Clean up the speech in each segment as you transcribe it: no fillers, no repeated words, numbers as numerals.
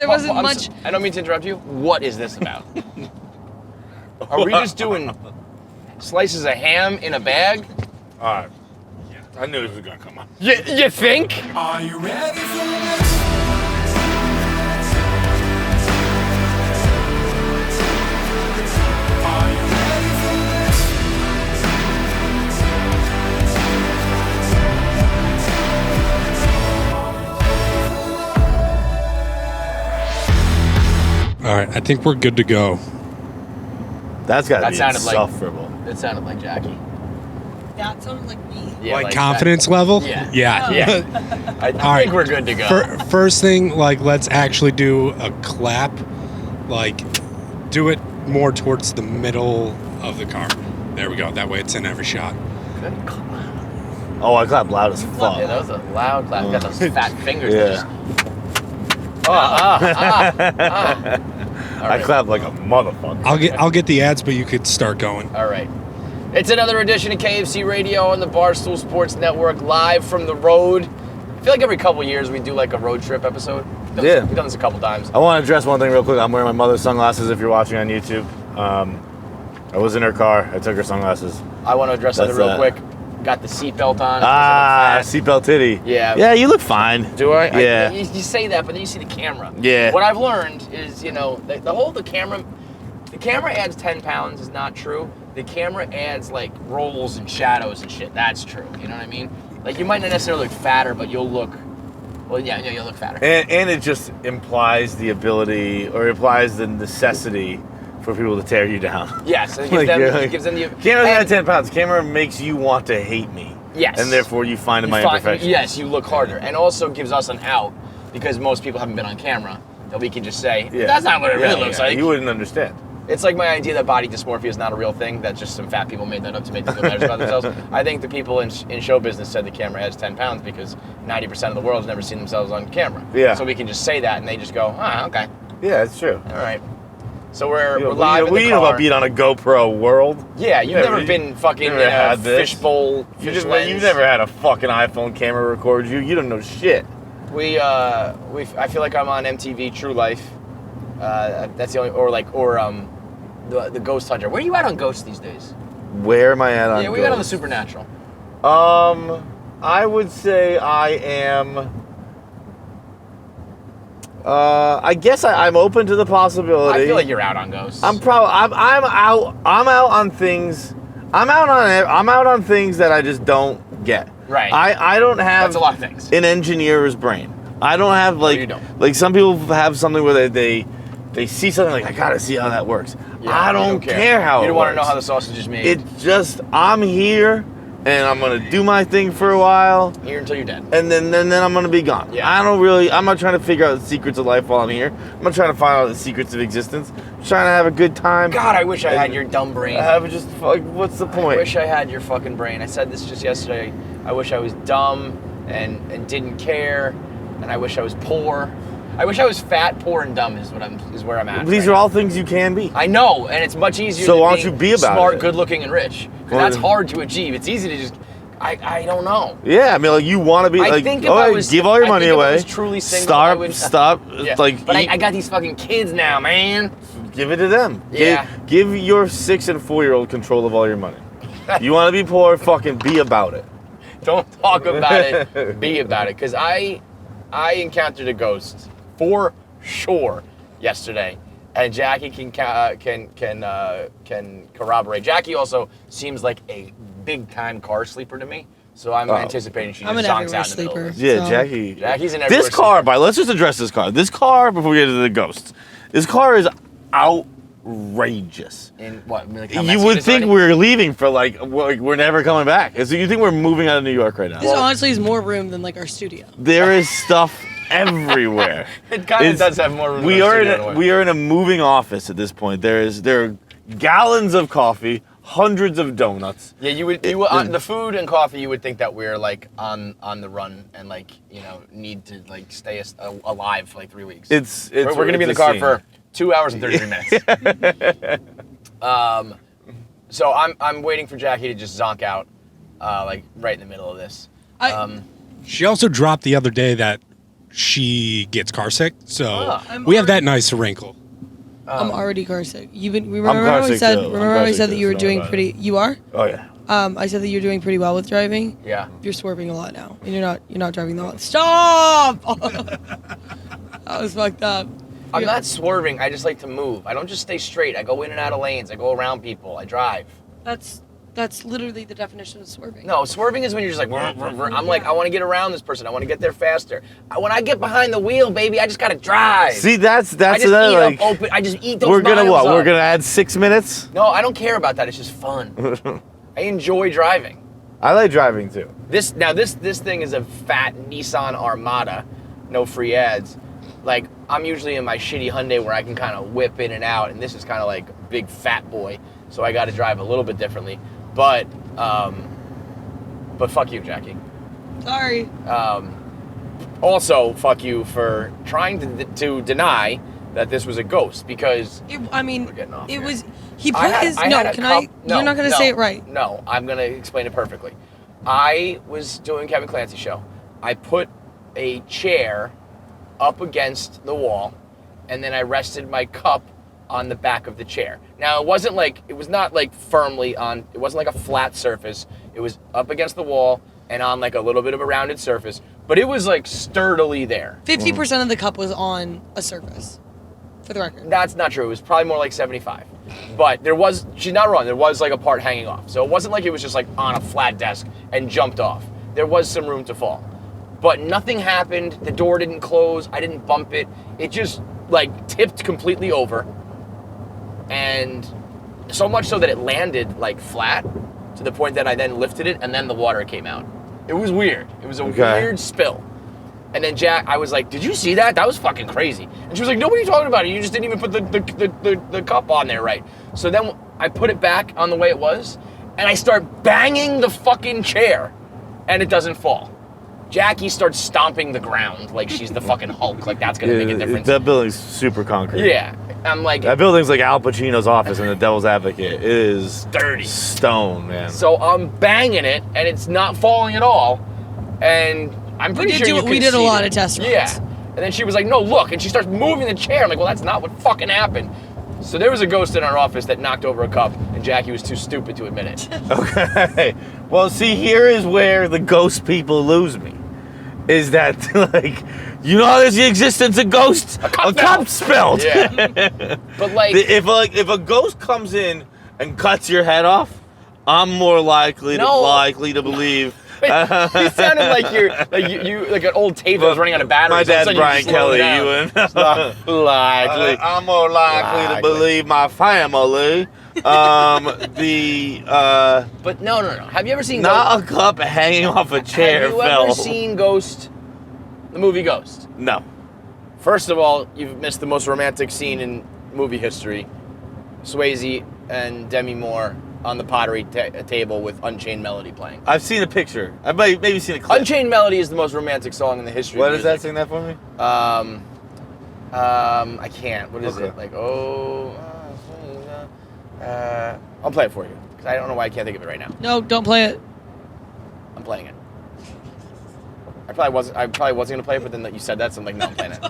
There wasn't much. I don't mean to interrupt you. What is this about? Are we just doing slices of ham in a bag? All right. I knew this was gonna come up. You think? Are you ready for this? Are you ready for this? All right, I think we're good to go. That's gotta That be sounded like- insufferable. It sounded like Jackie. That sounded like me. Yeah, Like confidence level? Yeah. Yeah. Yeah. I All right. think we're good to go. First thing, like, let's actually do a clap. Like, do it more towards the middle of the car. There we go. That way it's in every shot. Good clap. Oh, I clapped loud as fuck. Yeah, that was a loud clap. You got those fat fingers. Yeah. That just... Ah. All I right. clapped like a motherfucker. I'll get the ads, but you could start going. All right. It's another edition of KFC Radio on the Barstool Sports Network, live from the road. I feel like every couple years we do like a road trip episode. Yeah. We've done this a couple times. I want to address one thing real quick. I'm wearing my mother's sunglasses if you're watching on YouTube. I was in her car. I took her sunglasses. I want to address something That's real quick. Got the seatbelt on. Seatbelt titty. Yeah. Yeah, you look fine. Do I? Yeah. You say that, but then you see the camera. Yeah. What I've learned is, the camera adds 10 pounds is not true. The camera adds like rolls and shadows and shit. That's true. You know what I mean? Like you might not necessarily look fatter, but you'll look, you'll look fatter. And it just implies the ability, or implies the necessity for people to tear you down. Yes, it gives them the... Camera's not 10 pounds. Camera makes you want to hate me. Yes. And therefore you find my imperfections. Yes, you look harder. And also gives us an out, because most people haven't been on camera, that we can just say, that's not what it really looks like. You wouldn't understand. It's like my idea that body dysmorphia is not a real thing, that just some fat people made that up to make them feel better about themselves. I think the people in show business said the camera adds 10 pounds because 90% of the world's never seen themselves on camera. Yeah. So we can just say that and they just go, okay. Yeah, it's true. All right. So we're live in the We car. know about being on a GoPro world. Yeah, you've never been fucking in a fishbowl, fish lens. You've never had a fucking iPhone camera record you. You don't know shit. I feel like I'm on MTV True Life. That's the only, the Ghost Hunter. Where are you at on Ghost these days? Where am I at on Yeah, we got on the Supernatural. I would say I am. I guess I'm open to the possibility. I feel like you're out on Ghosts. I'm out. I'm out on things. I'm out on things that I just don't get. Right. I don't have. That's a lot of things. An engineer's brain. I don't have you don't. like some people have something where they see something like, I gotta see how that works. Yeah, I don't care how it works. You don't want to know how the sausage is made. It's just, I'm here and I'm gonna do my thing for a while. Here until you're dead. And then I'm gonna be gone. Yeah. I'm not trying to figure out the secrets of life while I'm here. I'm not trying to find out the secrets of existence. I'm trying to have a good time. God, I wish I had your dumb brain. What's the point? I wish I had your fucking brain. I said this just yesterday. I wish I was dumb and didn't care, and I wish I was poor. I wish I was fat, poor, and dumb is where I'm at. These are all things you can be. I know, and it's much easier So than why don't being you be about smart, it? good-looking, and rich. 'Cause that's hard to achieve. It's easy to just... I don't know. Yeah, I mean, like, you want to be, I think if I was, give all your money I think away. If I was truly single, I would... Stop. Yeah. Like, but I got these fucking kids now, man. Give it to them. Yeah. Give your 6 and 4-year-old control of all your money. You want to be poor? Fucking be about it. Don't talk about it. Be about it. Because I encountered a ghost for sure yesterday, and Jackie can corroborate. Jackie also seems like a big time car sleeper to me, so I'm anticipating she just zonks out in the middle of this. Yeah, Jackie. Jackie's an everywhere This car, sleeper. let's just address this car. This car, before we get into the ghosts, this car is outrageous. In what? Like how You messy it would is think already? we're leaving for we're never coming back. So you think we're moving out of New York right now? This honestly is more room than like our studio. There is stuff everywhere. It kind of does have more room. We than are our in studio in a way. we are in a moving office at this point. There are gallons of coffee, hundreds of donuts. Yeah, you would the food and coffee. You would think that we're like on the run and like need to like stay alive for like 3 weeks. We're gonna be in the car for 2 hours and 33 minutes. So I'm waiting for Jackie to just zonk out, like right in the middle of this. She also dropped the other day that she gets car sick. So Ah. we have that nice wrinkle. I'm already car sick. Remember car how I sick said? too. I'm Remember car how I sick said that too, you were so doing about it. pretty. You are. Oh yeah. I said that you're doing pretty well with driving. Yeah. You're swerving a lot now, and you're not driving that well. Stop! That was fucked up. I'm not swerving. I just like to move. I don't just stay straight. I go in and out of lanes. I go around people. I drive. That's literally the definition of swerving. No, swerving is when you're just like, "Vrr, vrr, vrr." I'm like, I want to get around this person. I want to get there faster. When I get behind the wheel, baby, I just gotta drive. See, that's I just another eat like. up open. I just eat those We're gonna miles what? up. We're gonna add 6 minutes. No, I don't care about that. It's just fun. I enjoy driving. I like driving too. This thing is a fat Nissan Armada, no free ads. Like, I'm usually in my shitty Hyundai where I can kind of whip in and out, and this is kind of like a big fat boy, so I got to drive a little bit differently. But fuck you, Jackie. Sorry. Also, fuck you for trying to deny that this was a ghost, because We're getting off It here. was. He put I had- his. I No, had a can cup- I? no, You're not gonna no, say it right. No, I'm gonna explain it perfectly. I was doing Kevin Clancy show. I put a chair up against the wall, and then I rested my cup on the back of the chair. Now, it was not like firmly on, it wasn't like a flat surface. It was up against the wall and on like a little bit of a rounded surface, but it was like sturdily there. 50% of the cup was on a surface. For the record. That's not true. It was probably more like 75. But she's not wrong, there was like a part hanging off. So it wasn't like it was just like on a flat desk and jumped off. There was some room to fall. But nothing happened. The door didn't close. I didn't bump it. It just like tipped completely over. And so much so that it landed like flat to the point that I then lifted it and then the water came out. It was weird. It was a weird spill. And then I was like, did you see that? That was fucking crazy. And she was like, no, what are you talking about? You just didn't even put the cup on there right. So then I put it back on the way it was, and I start banging the fucking chair, and it doesn't fall. Jackie starts stomping the ground like she's the fucking Hulk, like that's gonna make a difference. That building's super concrete. Yeah. I'm like, That building's like Al Pacino's office in The Devil's Advocate. It is dirty. Stone, man. So I'm banging it, and it's not falling at all. And I'm pretty sure we did a lot of test runs. Yeah. And then she was like, no, look. And she starts moving the chair. I'm like, well, that's not what fucking happened. So there was a ghost in our office that knocked over a cup, and Jackie was too stupid to admit it. Okay. Well, see, here is where the ghost people lose me. Is that, like, you know there's the existence of ghosts? A cup cup spilled. Yeah. But like, If a ghost comes in and cuts your head off, I'm more likely to believe. you sounded like you like an old tape that was running out of batteries. My All of a dad's sudden you Brian just slowed Kelly. down. Likely. I'm more likely to Likely. believe my family. But no. Have you ever seen Not a cup hanging off a chair Have you fell. ever seen Ghost? The movie Ghost. No. First of all, you've missed the most romantic scene in movie history. Swayze and Demi Moore on the pottery table with Unchained Melody playing. I've seen a picture. I've maybe seen a clip. Unchained Melody is the most romantic song in the history What of is that? music. Sing that for me. I can't. What is Okay. it? Like, I'll play it for you, because I don't know why I can't think of it right now. No, don't play it. I'm playing it. I probably wasn't gonna play it, but then you said that, so I'm like, no, I'm playing it.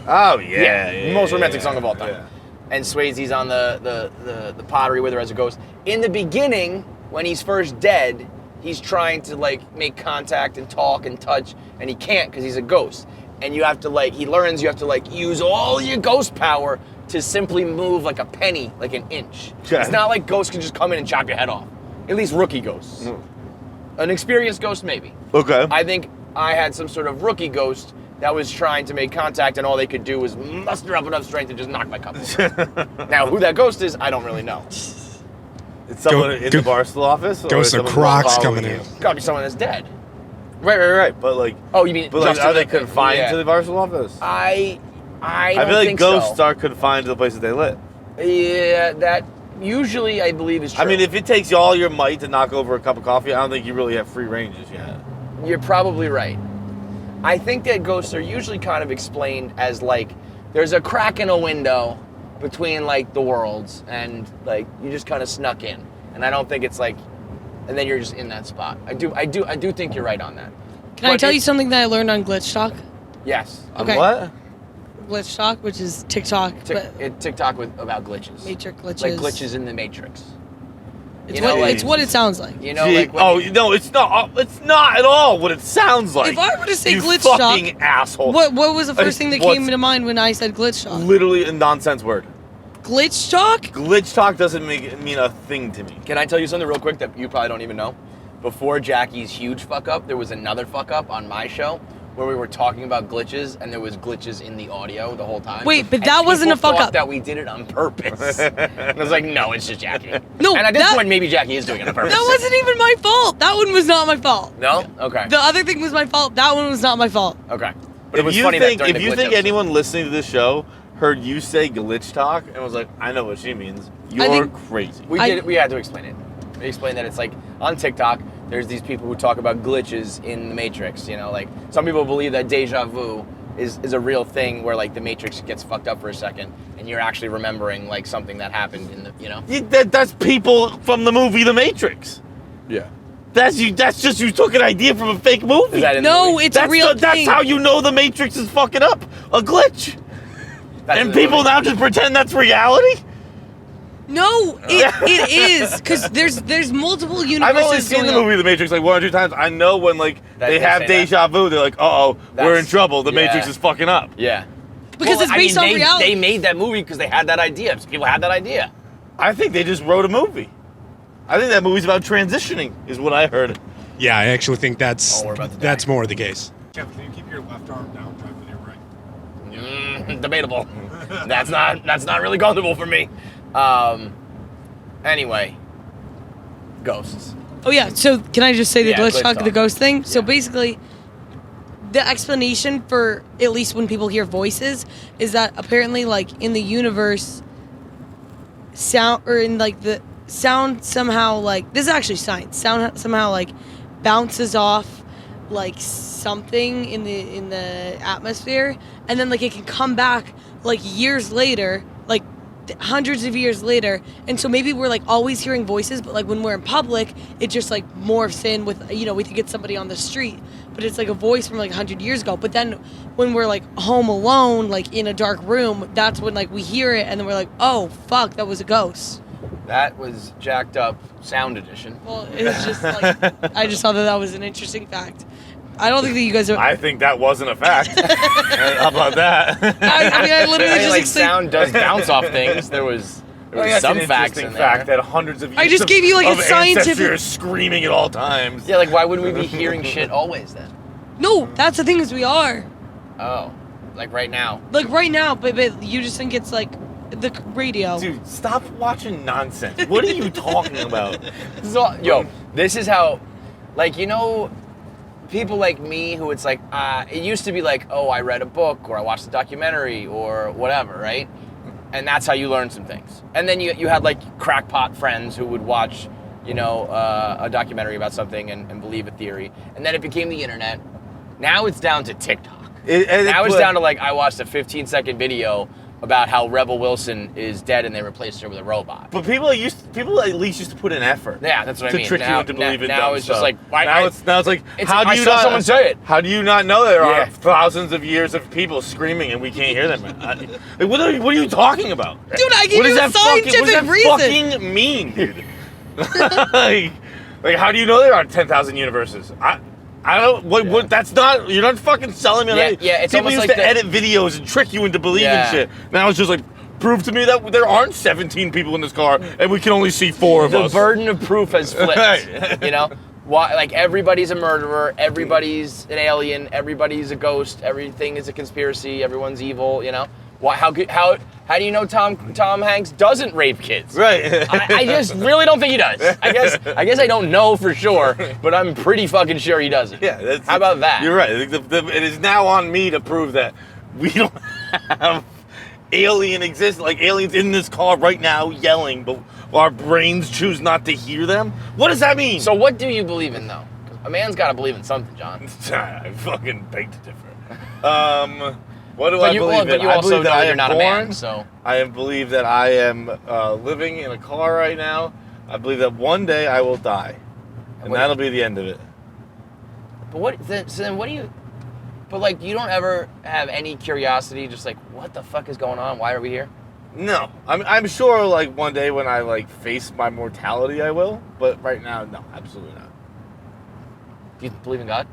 Oh yeah. Most romantic song of all time. Yeah. And Swayze's on the pottery with her as a ghost. In the beginning, when he's first dead, he's trying to like make contact and talk and touch, and he can't because he's a ghost. And you have to he learns you have to use all your ghost power to simply move like a penny, like an inch. Okay. It's not like ghosts can just come in and chop your head off. At least rookie ghosts. An experienced ghost, maybe. Okay. I think I had some sort of rookie ghost that was trying to make contact, and all they could do was muster up enough strength to just knock my cup over. Now, who that ghost is, I don't really know. It's someone in the Barstool office? Or Ghosts of someone Crocs following coming in. you? Gotta be someone that's dead. Right. But like, Oh, you mean? are they Justin- confined yeah. to the Barstool office? I I don't feel like think ghosts so. are confined to the places they live. Yeah, that usually I believe is true. I mean, if it takes all your might to knock over a cup of coffee, I don't think you really have free ranges yet. You're probably right. I think that ghosts are usually kind of explained as there's a crack in a window between the worlds, and you just kind of snuck in. And I don't think it's and then you're just in that spot. I do think you're right on that. Can I tell you something that I learned on Glitch Talk? Yes. Okay. What? Glitch Talk, which is TikTok, but TikTok about glitches. Matrix glitches. Like glitches in the Matrix. It's, You know, like- it's what it sounds like. You know, Gee, like when oh no, it's not. It's not at all what it sounds like. If I were to say you glitch fucking talk, asshole. what was the first thing that What's came to mind when I said Glitch Talk? Literally a nonsense word. Glitch Talk? Glitch talk doesn't mean a thing to me. Can I tell you something real quick that you probably don't even know? Before Jackie's huge fuck up, there was another fuck up on my show where we were talking about glitches and there was glitches in the audio the whole time. Wait, but And that wasn't a people fuck thought up. that we did it on purpose. And I was like, no, it's just Jackie. No, and at this that- point, maybe Jackie is doing it on purpose. That wasn't even my fault. That one was not my fault. No? Okay. The other thing was my fault. That one was not my fault. Okay. But it If was you funny think that during if the you glitch think episode- anyone listening to this show heard you say glitch talk and was like, I know what she means, you're think- crazy. We had to explain it. We explained that it's like on TikTok, there's these people who talk about glitches in the Matrix. You know, like some people believe that deja vu is a real thing where like the Matrix gets fucked up for a second and you're actually remembering like something that happened in the, you know? That's people from the movie The Matrix. Yeah. That's you. That's just you took an idea from a fake movie. Is that in the No, movie? it's a real thing. That's how you know The Matrix is fucking up. A glitch. That's in And the people movie. now just pretend that's reality. No, it is because there's multiple I've universes only seen going the on. movie The Matrix like 1 or 2 times. I know when like That they they have say deja vu, they're like, we're in That's- trouble. The yeah. Matrix is fucking up. Yeah. Because it's based on reality. They made that movie because they had that idea. People had that idea. I think they just wrote a movie. I think that movie's about transitioning, is what I heard. Yeah, I actually think that's Oh, we're about to die. that's more the case. Kevin, can you keep your left arm down, drive with your right? Debatable. That's not really comfortable for me. Anyway, ghosts. Oh yeah, so can I just say the Yeah, glitch glitch talk, talk. the ghost thing? So Yeah. basically, the explanation for at least when people hear voices is that apparently, like in the universe, sound or in like the sound somehow like this is actually science. Sound somehow like bounces off like something in the atmosphere, and then like it can come back like years later, like hundreds of years later, and so maybe we're like always hearing voices, but like when we're in public it just like morphs in with, you know, we think it's somebody on the street, but it's like a voice from like 100 years ago. But then when we're like home alone, like in a dark room, that's when like we hear it and then we're like, oh fuck, that was a ghost. That was jacked up sound edition. Well, it was just like I just thought that was an interesting fact. I don't think that you guys are I think that wasn't a fact. How about that? I mean, I literally I mean, just like explained- sound does bounce off things. There was That's some an facts interesting in fact there. that hundreds of years I just gave you, like, a of scientific- ancestry are screaming at all times. Yeah, like why wouldn't we be hearing shit always then? No, that's the thing is we are. Oh, like right now. Like right now, but you just think it's like the radio. Dude, stop watching nonsense. What are you talking about? This is how, like, you know, people like me who it's like, it used to be like, oh, I read a book or I watched a documentary or whatever, right? And that's how you learn some things. And then you had like crackpot friends who would watch, you know, a documentary about something and believe a theory. And then it became the internet. Now it's down to TikTok. Now it's down to like, I watched a 15-second video about how Rebel Wilson is dead and they replaced her with a robot. But people at least used to put in effort. Yeah, that's what I to mean. trick you Now- into believing now dumb it's just stuff. like, why- now it's like it's how like, do I you saw not someone say it. How do you not know there Yeah. are thousands of years of people screaming and we can't hear them? Like, what are you talking about? Dude, I gave What you does a that fucking, scientific what does reason. that fucking mean, dude? like, how do you know there are 10,000 universes? I don't. What? That's not. You're not fucking selling me. On anything. Yeah, it's People almost used like to the- edit videos and trick you into believing Yeah. shit. Now it's just like, prove to me that there aren't 17 people in this car and we can only see 4 of The us. burden of proof has flipped. Right. You know, why? Like everybody's a murderer, everybody's an alien, everybody's a ghost, everything is a conspiracy, everyone's evil. You know, why? How do you know Tom Hanks doesn't rape kids? Right. I just really don't think he does. I guess I don't know for sure, but I'm pretty fucking sure he doesn't. Yeah. That's, How about that? You're right. It is now on me to prove that we don't have aliens in this car right now yelling, but our brains choose not to hear them. What does that mean? So what do you believe in though? 'Cause a man's got to believe in something, John. I fucking beg to differ. What do But I you, believe in? but you I also believe know that I you're am not born. a man, so I believe that I am living in a car right now. I believe that one day I will die. And that'll be the end of it. But so then what do you... But, like, you don't ever have any curiosity, just like, what the fuck is going on? Why are we here? No. I'm sure, like, one day when I, like, face my mortality, I will. But right now, no, absolutely not. Do you believe in God?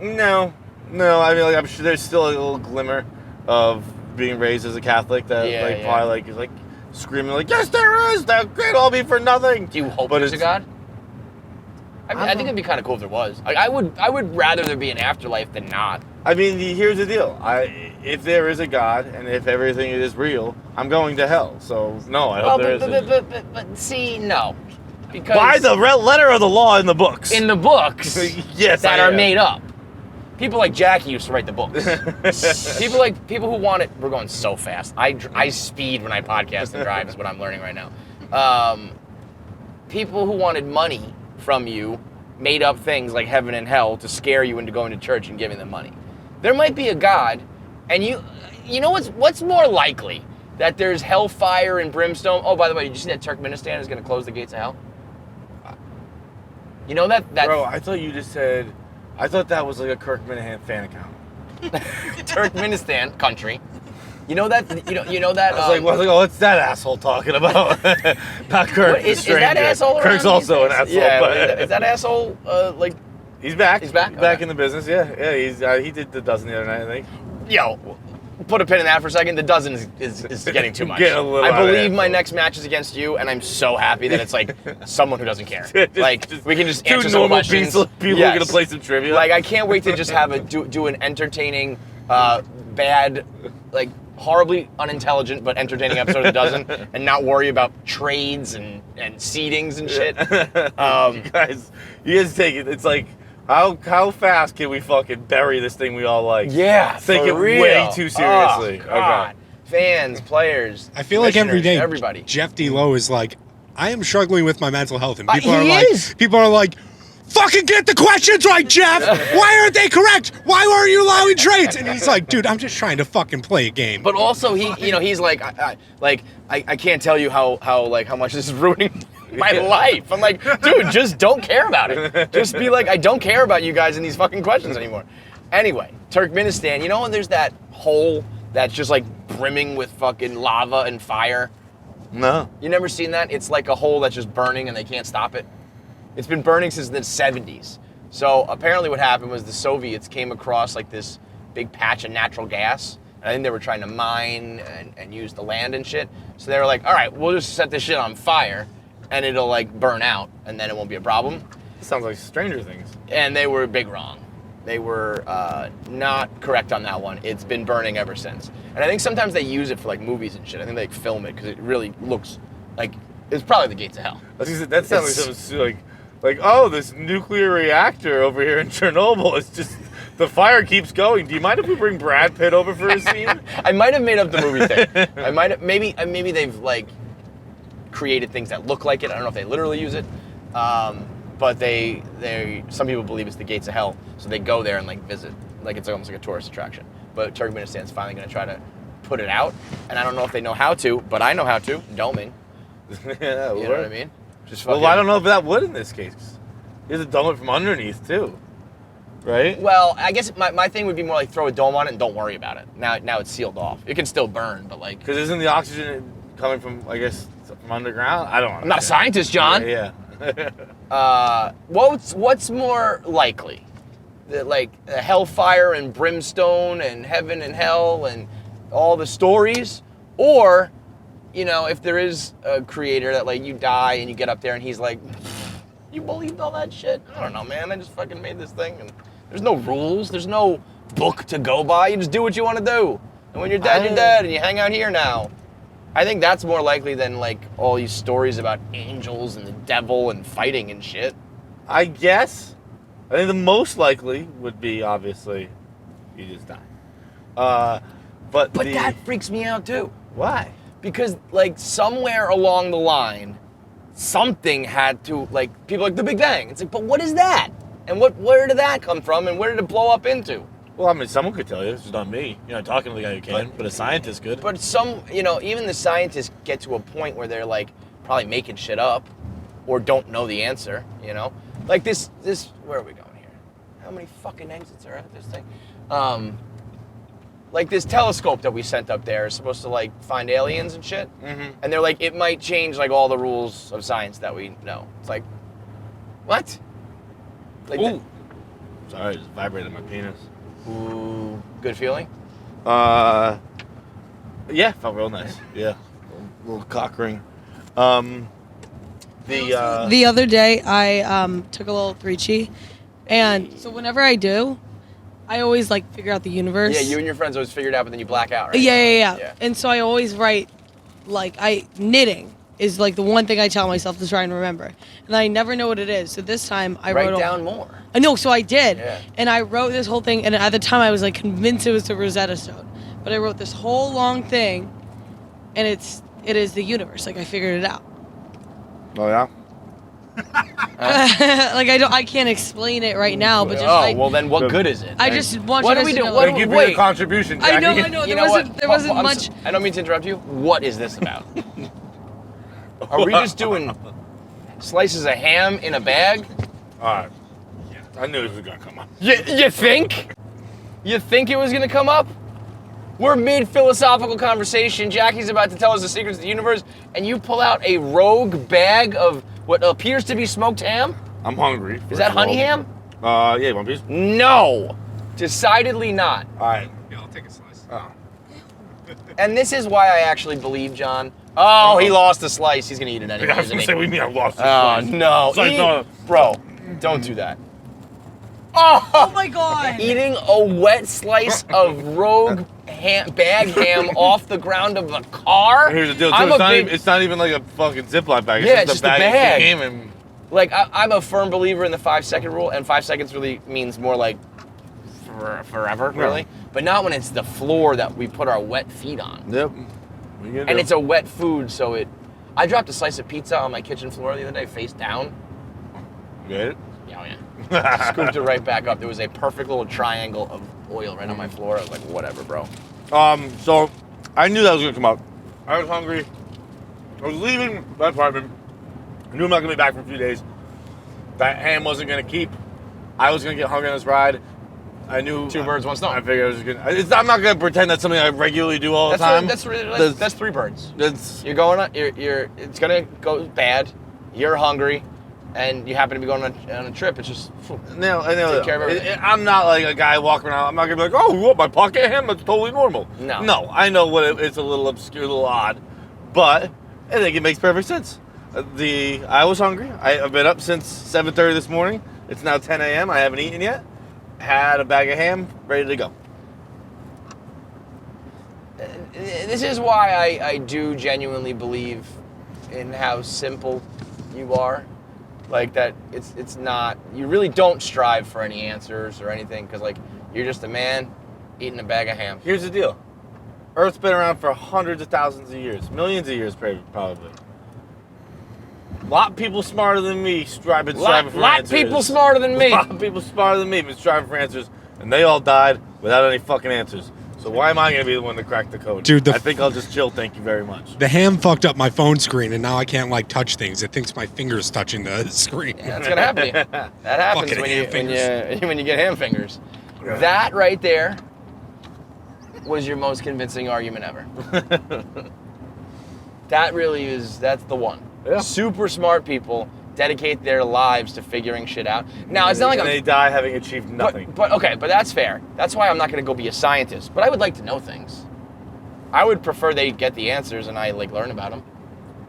No. I mean, like, I'm sure there's still a little glimmer of being raised as a Catholic that, probably, like, is, like, screaming, like, yes, there is! That could all be for nothing! Do you hope there's a God? I mean, I think it'd be kind of cool if there was. Like, I would rather there be an afterlife than not. I mean, here's the deal. If there is a God and if everything is real, I'm going to hell. So, no, I hope there isn't. But see, no. Because by the letter of the law in the books. In the books yes, that are made up. People like Jackie used to write the books. people who want it. We're going so fast. I speed when I podcast and drive is what I'm learning right now. People who wanted money from you made up things like heaven and hell to scare you into going to church and giving them money. There might be a God, and you know what's more likely? That there's hellfire and brimstone. Oh, by the way, did you see that Turkmenistan is going to close the gates of hell? You know that Bro, I thought you just said... I thought that was like a Kirkman fan account. Turkmenistan country. You know that you know that. I was like, oh, what's that asshole talking about? Not Kirk. Is that asshole around? Kirk's also an asshole. Yeah, but is that asshole like? He's back. He's back. Back Okay. in the business. Yeah. He did the dozen the other night, I think. Yo, put a pin in that for a second. The dozen is getting too much. Getting a little I out of believe hand. my next match is against you, and I'm so happy that it's like someone who doesn't care. Like we can just answer two some normal questions. people are gonna play some trivia. Like I can't wait to just have do an entertaining, bad, like horribly unintelligent but entertaining episode of The Dozen, and not worry about trades and seedings and shit. You guys take it. It's like. How fast can we fucking bury this thing we all like? Yeah, Take for it real. way too seriously. Oh, God. Okay. Fans, players. I feel like every day, everybody. Jeff D. Lowe is like, I am struggling with my mental health, and people he are like, fucking get the questions right, Jeff. Why aren't they correct? Why aren't you allowing trades? And he's like, dude, I'm just trying to fucking play a game. But also, he's like, I can't tell you how much this is ruining my life. I'm like, dude, just don't care about it. Just be like, I don't care about you guys in these fucking questions anymore. Anyway, Turkmenistan, and there's that hole that's just like brimming with fucking lava and fire. No. You never seen that? It's like a hole that's just burning and they can't stop it. It's been burning since the 70s. So apparently what happened was the Soviets came across like this big patch of natural gas. And I think they were trying to mine and use the land and shit. So they were like, all right, we'll just set this shit on fire and it'll like burn out and then it won't be a problem. Sounds like Stranger Things. And they were big wrong. They were not correct on that one. It's been burning ever since. And I think sometimes they use it for like movies and shit. I think they like, film it because it really looks like it's probably the gates of hell. That sounds like something like, oh, this nuclear reactor over here in Chernobyl. It's just, the fire keeps going. Do you mind if we bring Brad Pitt over for a scene? I might have made up the movie thing. I might have, maybe they've like created things that look like it. I don't know if they literally use it. But some people believe it's the gates of hell, so they go there and like visit, like it's almost like a tourist attraction. But Turkmenistan's finally going to try to put it out, and I don't know if they know how to, but I know how to. Doming. Yeah, you know what I mean? Just fucking, well, I don't know if that would in this case. You have to dome it from underneath too, right? Well, I guess my thing would be more like throw a dome on it and don't worry about it. Now it's sealed off. It can still burn, but like because isn't the oxygen coming from, I guess, from underground? I don't know. I'm not a scientist, John. Yeah. What's more likely? Like hellfire and brimstone and heaven and hell and all the stories? Or, if there is a creator that like you die and you get up there and he's like, you believed all that shit? I don't know, man. I just fucking made this thing and there's no rules. There's no book to go by. You just do what you want to do. And when you're dead, you're dead and you hang out here now. I think that's more likely than like all these stories about angels and the devil and fighting and shit. I guess. I think the most likely would be obviously you just die. But that freaks me out too. Why? Because like somewhere along the line, something had to like people like the Big Bang. It's like, but what is that? And where did that come from? And where did it blow up into? Well, I mean, someone could tell you. It's just not me. You're not talking to the guy who can, but a scientist could. But even the scientists get to a point where they're like probably making shit up or don't know the answer, Like this, where are we going here? How many fucking exits are at this thing? Like this telescope that we sent up there is supposed to like find aliens and shit. Mm-hmm. And they're like, it might change like all the rules of science that we know. It's like, what? Like Ooh. Sorry, I just vibrated my penis. Ooh, good feeling? Yeah, felt real nice. Yeah, little cock ring. The other day, I took a little 3-chi, and so whenever I do, I always like figure out the universe. Yeah, you and your friends always figure it out, but then you black out, right? Yeah. And so I always write, like, knitting is like the one thing I tell myself to try and remember, and I never know what it is. So this time I Write wrote down more. I know, so I did, Yeah. and I wrote this whole thing, and at the time I was like convinced it was the Rosetta Stone, but I wrote this whole long thing, and it is the universe. Like I figured it out. Oh yeah. Like I can't explain it right now, but just well then what good is it? I just want What you do we guys do? to know. What Thank you for wait. your contribution, Jackie. I know. You There know wasn't what? much. I don't mean to interrupt you. What is this about? Are we just doing slices of ham in a bag? All right. I knew this was gonna come up. You think? You think it was gonna come up? We're mid-philosophical conversation. Jackie's about to tell us the secrets of the universe, and you pull out a rogue bag of what appears to be smoked ham? I'm hungry. Is that honey ham? Yeah, you want a piece? No. Decidedly not. All right. Yeah, I'll take a slice. Oh. And this is why I actually believe John. Oh, he lost a slice. He's gonna eat it anyway. I was isn't gonna he? say, we mean I lost this Oh, slice. no. Slice, no. Bro, don't do that. Oh, Oh my god! eating a wet slice of rogue bag ham off the ground of a car? And here's the deal, too. I'm It's not even like a fucking Ziploc bag. Yeah, It's it's just a just a bag. bag. Of ham and Like, I'm a firm believer in the 5-second rule, and 5 seconds really means more like forever, really. But not when it's the floor that we put our wet feet on. Yep. And it's a wet food, so I dropped a slice of pizza on my kitchen floor the other day, face down. Get it? Yeah, oh yeah. Scooped it right back up. There was a perfect little triangle of oil right on my floor. I was like, whatever, bro. So I knew that was gonna come up. I was hungry. I was leaving my apartment. I knew I'm not gonna be back for a few days. That ham wasn't gonna keep. I was gonna get hungry on this ride. I knew 2 birds, 1 stone. I figured I was gonna. I'm not gonna pretend that's something I regularly do all the time. That's 3 birds. That's You're going on. It's gonna go bad. You're hungry, and you happen to be going on a trip. It's just no. I know. Take care of everything. I'm not like a guy walking around. I'm not gonna be like, oh, what, my pocket ham? That's totally normal. No. No, I know what it's a little obscure, a little odd, but I think it makes perfect sense. I was hungry. I've been up since 7:30 this morning. It's now 10 a.m. I haven't eaten yet. Had a bag of ham ready to go. This is why I do genuinely believe in how simple you are. Like that, it's not. You really don't strive for any answers or anything, because like you're just a man eating a bag of ham. Here's the deal. Earth's been around for hundreds of thousands of years, millions of years probably. A lot of people smarter than me striving for answers. People smarter than me. A lot of people smarter than me been striving for answers, and they all died without any fucking answers. So why am I going to be the one to crack the code? Dude, I think I'll just chill. Thank you very much. The ham fucked up my phone screen, and now I can't like touch things. It thinks my finger's touching the screen. Yeah, that's gonna happen to you. That happens Fucking ham when you get ham fingers. Yeah. That right there was your most convincing argument ever. That really is. That's the one. Yeah. Super smart people dedicate their lives to figuring shit out. Now it's not like and they die having achieved nothing. But okay, but that's fair. That's why I'm not going to go be a scientist. But I would like to know things. I would prefer they get the answers and I like learn about them.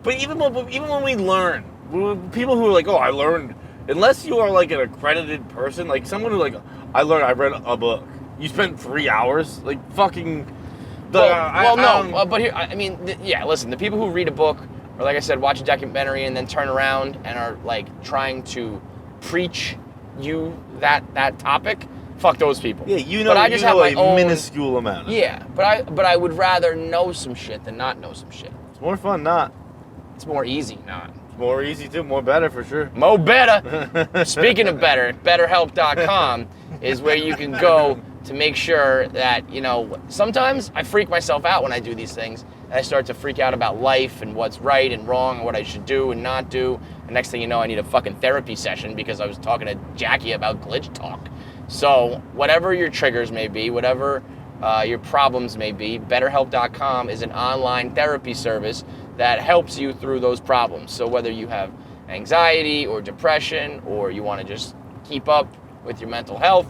But even when we learn, people who are like, oh, I learned, unless you are like an accredited person, like someone who like, I read a book. You spent 3 hours, like fucking. But here, I mean, listen, the people who read a book, or like I said, watch a documentary and then turn around and are like trying to preach you that topic, fuck those people. Yeah, you know, but I just have my own minuscule amount. Yeah, but I would rather know some shit than not know some shit. It's more fun, not. It's more easy, not. It's more easy too, more better for sure. Mo better. Speaking of better, Betterhelp.com is where you can go to make sure that, you know, sometimes I freak myself out when I do these things. and I start to freak out about life and what's right and wrong and what I should do and not do. And next thing you know, I need a fucking therapy session because I was talking to Jackie about glitch talk. So whatever your triggers may be, whatever your problems may be, Betterhelp.com is an online therapy service that helps you through those problems. So whether you have anxiety or depression, or you want to just keep up with your mental health,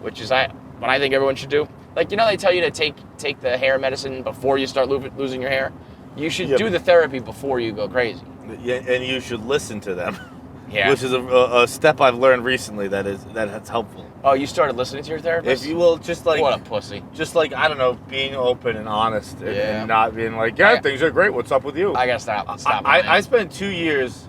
which is what I think everyone should do. Like, you know, they tell you to take the hair medicine before you start losing your hair. You should do the therapy before you go crazy. Yeah, and you should listen to them. Yeah. Which is a step I've learned recently that's helpful. Oh, you started listening to your therapist? If you will, just like... What a pussy. Just like, I don't know, being open and honest and, Yeah. and not being like, yeah, things are great, what's up with you? I gotta stop. I spent 2 years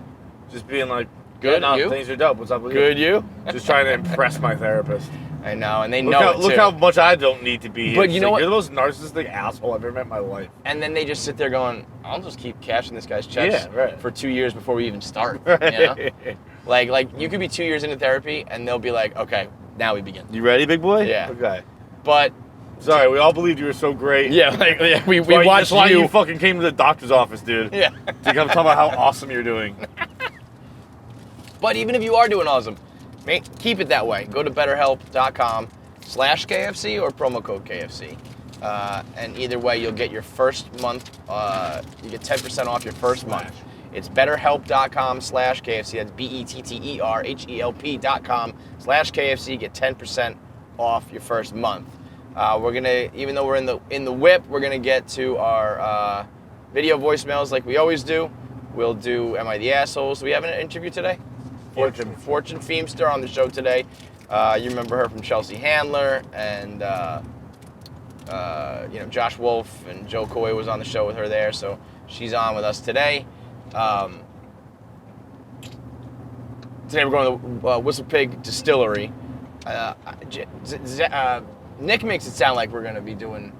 just being like, Good, no, you? things are dope, what's up with Good you? Just trying to impress my therapist. I know, and they Look know how, it look too. how much I don't need to be. But you know what? You're the most narcissistic asshole I've ever met in my life. And then they just sit there going, I'll just keep cashing this guy's checks for 2 years before we even start. You know? Like you could be 2 years into therapy and they'll be like, okay, now we begin. You ready, big boy? Yeah. Okay. But sorry, we all believed you were so great. yeah, we That's watched why you. you fucking came to the doctor's office, dude. Yeah. To come talk about how awesome you're doing. But even if you are doing awesome, keep it that way. Go to betterhelp.com/KFC or promo code KFC. And either way, you'll get your first month, you get 10% off your first month. It's betterhelp.com/KFC. That's BETTERHELP.com/KFC. Get 10% off your first month. We're gonna, even though we're in the whip, we're gonna get to our video voicemails like we always do. We'll do Am I the Asshole? So we have an interview today. Fortune Feemster on the show today. You remember her from Chelsea Handler, and Josh Wolf and Joe Coy was on the show with her there, so she's on with us today. Today we're going to the WhistlePig Distillery. Nick makes it sound like we're going to be doing,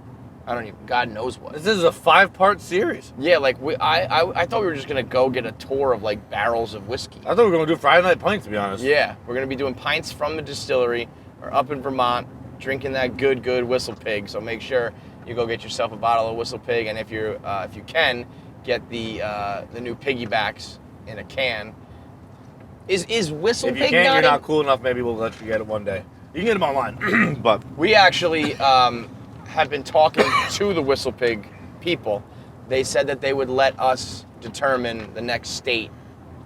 God knows what. This is a 5-part series. Yeah, like I thought we were just going to go get a tour of like barrels of whiskey. I thought we were going to do Friday Night Pints, to be honest. Yeah, we're going to be doing pints from the distillery. We're up in Vermont, drinking that good WhistlePig. So make sure you go get yourself a bottle of WhistlePig, and if you can, get the new piggybacks in a can. Is WhistlePig If you can't, you're not cool enough, maybe we'll let you get it one day. You can get them online. But we actually have been talking to the WhistlePig people. They said that they would let us determine the next state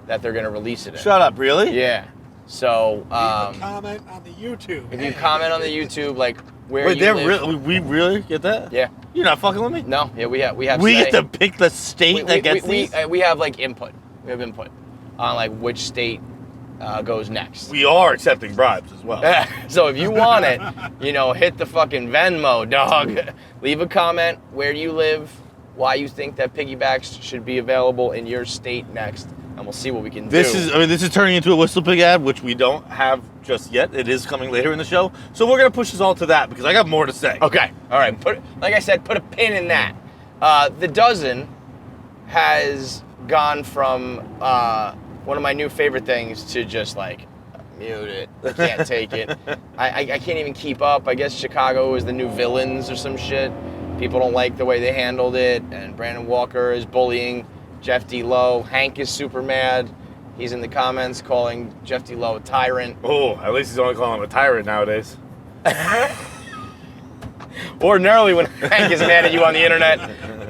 that they're going to release it in. Shut up, really? Yeah. So Leave a comment on the YouTube. if you comment on the YouTube, like where Wait, you live. we really get that? Yeah. You're not fucking with me? No. Yeah, we have. We say. get to pick the state that gets these? We have like input. We have input on like which state goes next. We are accepting bribes as well. So if you want it, hit the fucking Venmo, dog. Leave a comment where you live, why you think that piggybacks should be available in your state next, and we'll see what we can do. This is turning into a WhistlePig ad, which we don't have just yet. It is coming later in the show. So we're going to push this all to that because I got more to say. Okay. All right. Like I said, put a pin in that. The dozen has gone from one of my new favorite things to just like mute it. I can't take it. I can't even keep up. I guess Chicago is the new villains or some shit. People don't like the way they handled it, and Brandon Walker is bullying Jeff D. Lowe. Hank is super mad. He's in the comments calling Jeff D. Lowe a tyrant. Oh, at least he's only calling him a tyrant nowadays. Ordinarily, when Hank is mad at you on the internet,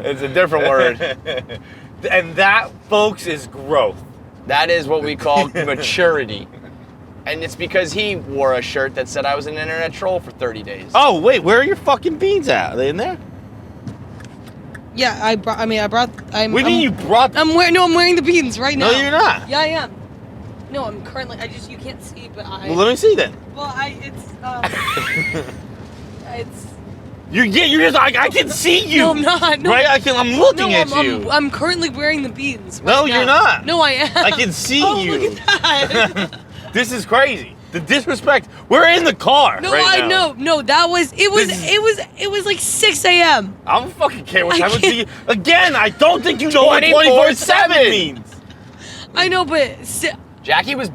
it's a different word. And that, folks, is growth. That is what we call maturity. And it's because he wore a shirt that said I was an internet troll for 30 days. Oh, wait, where are your fucking beans at? Are they in there? Yeah, I brought. What do you mean you brought them? I'm wearing the beans right now. No, you're not. Yeah, I am. No, I'm currently. You can't see, but I. Well, let me see then. Well, it's. You're just. I can see you. No, I'm not. No. Right? I'm looking at you. I'm currently wearing the beans. Right No, now. you're not. No, I am. I can see oh, you. Look at that. This is crazy. The disrespect. We're in the car. No, right I now. know. No, that was. It was like 6 a.m. I don't fucking care what I time of can't- day. Again, I don't think you know what 24/7 means. I know, but Jackie was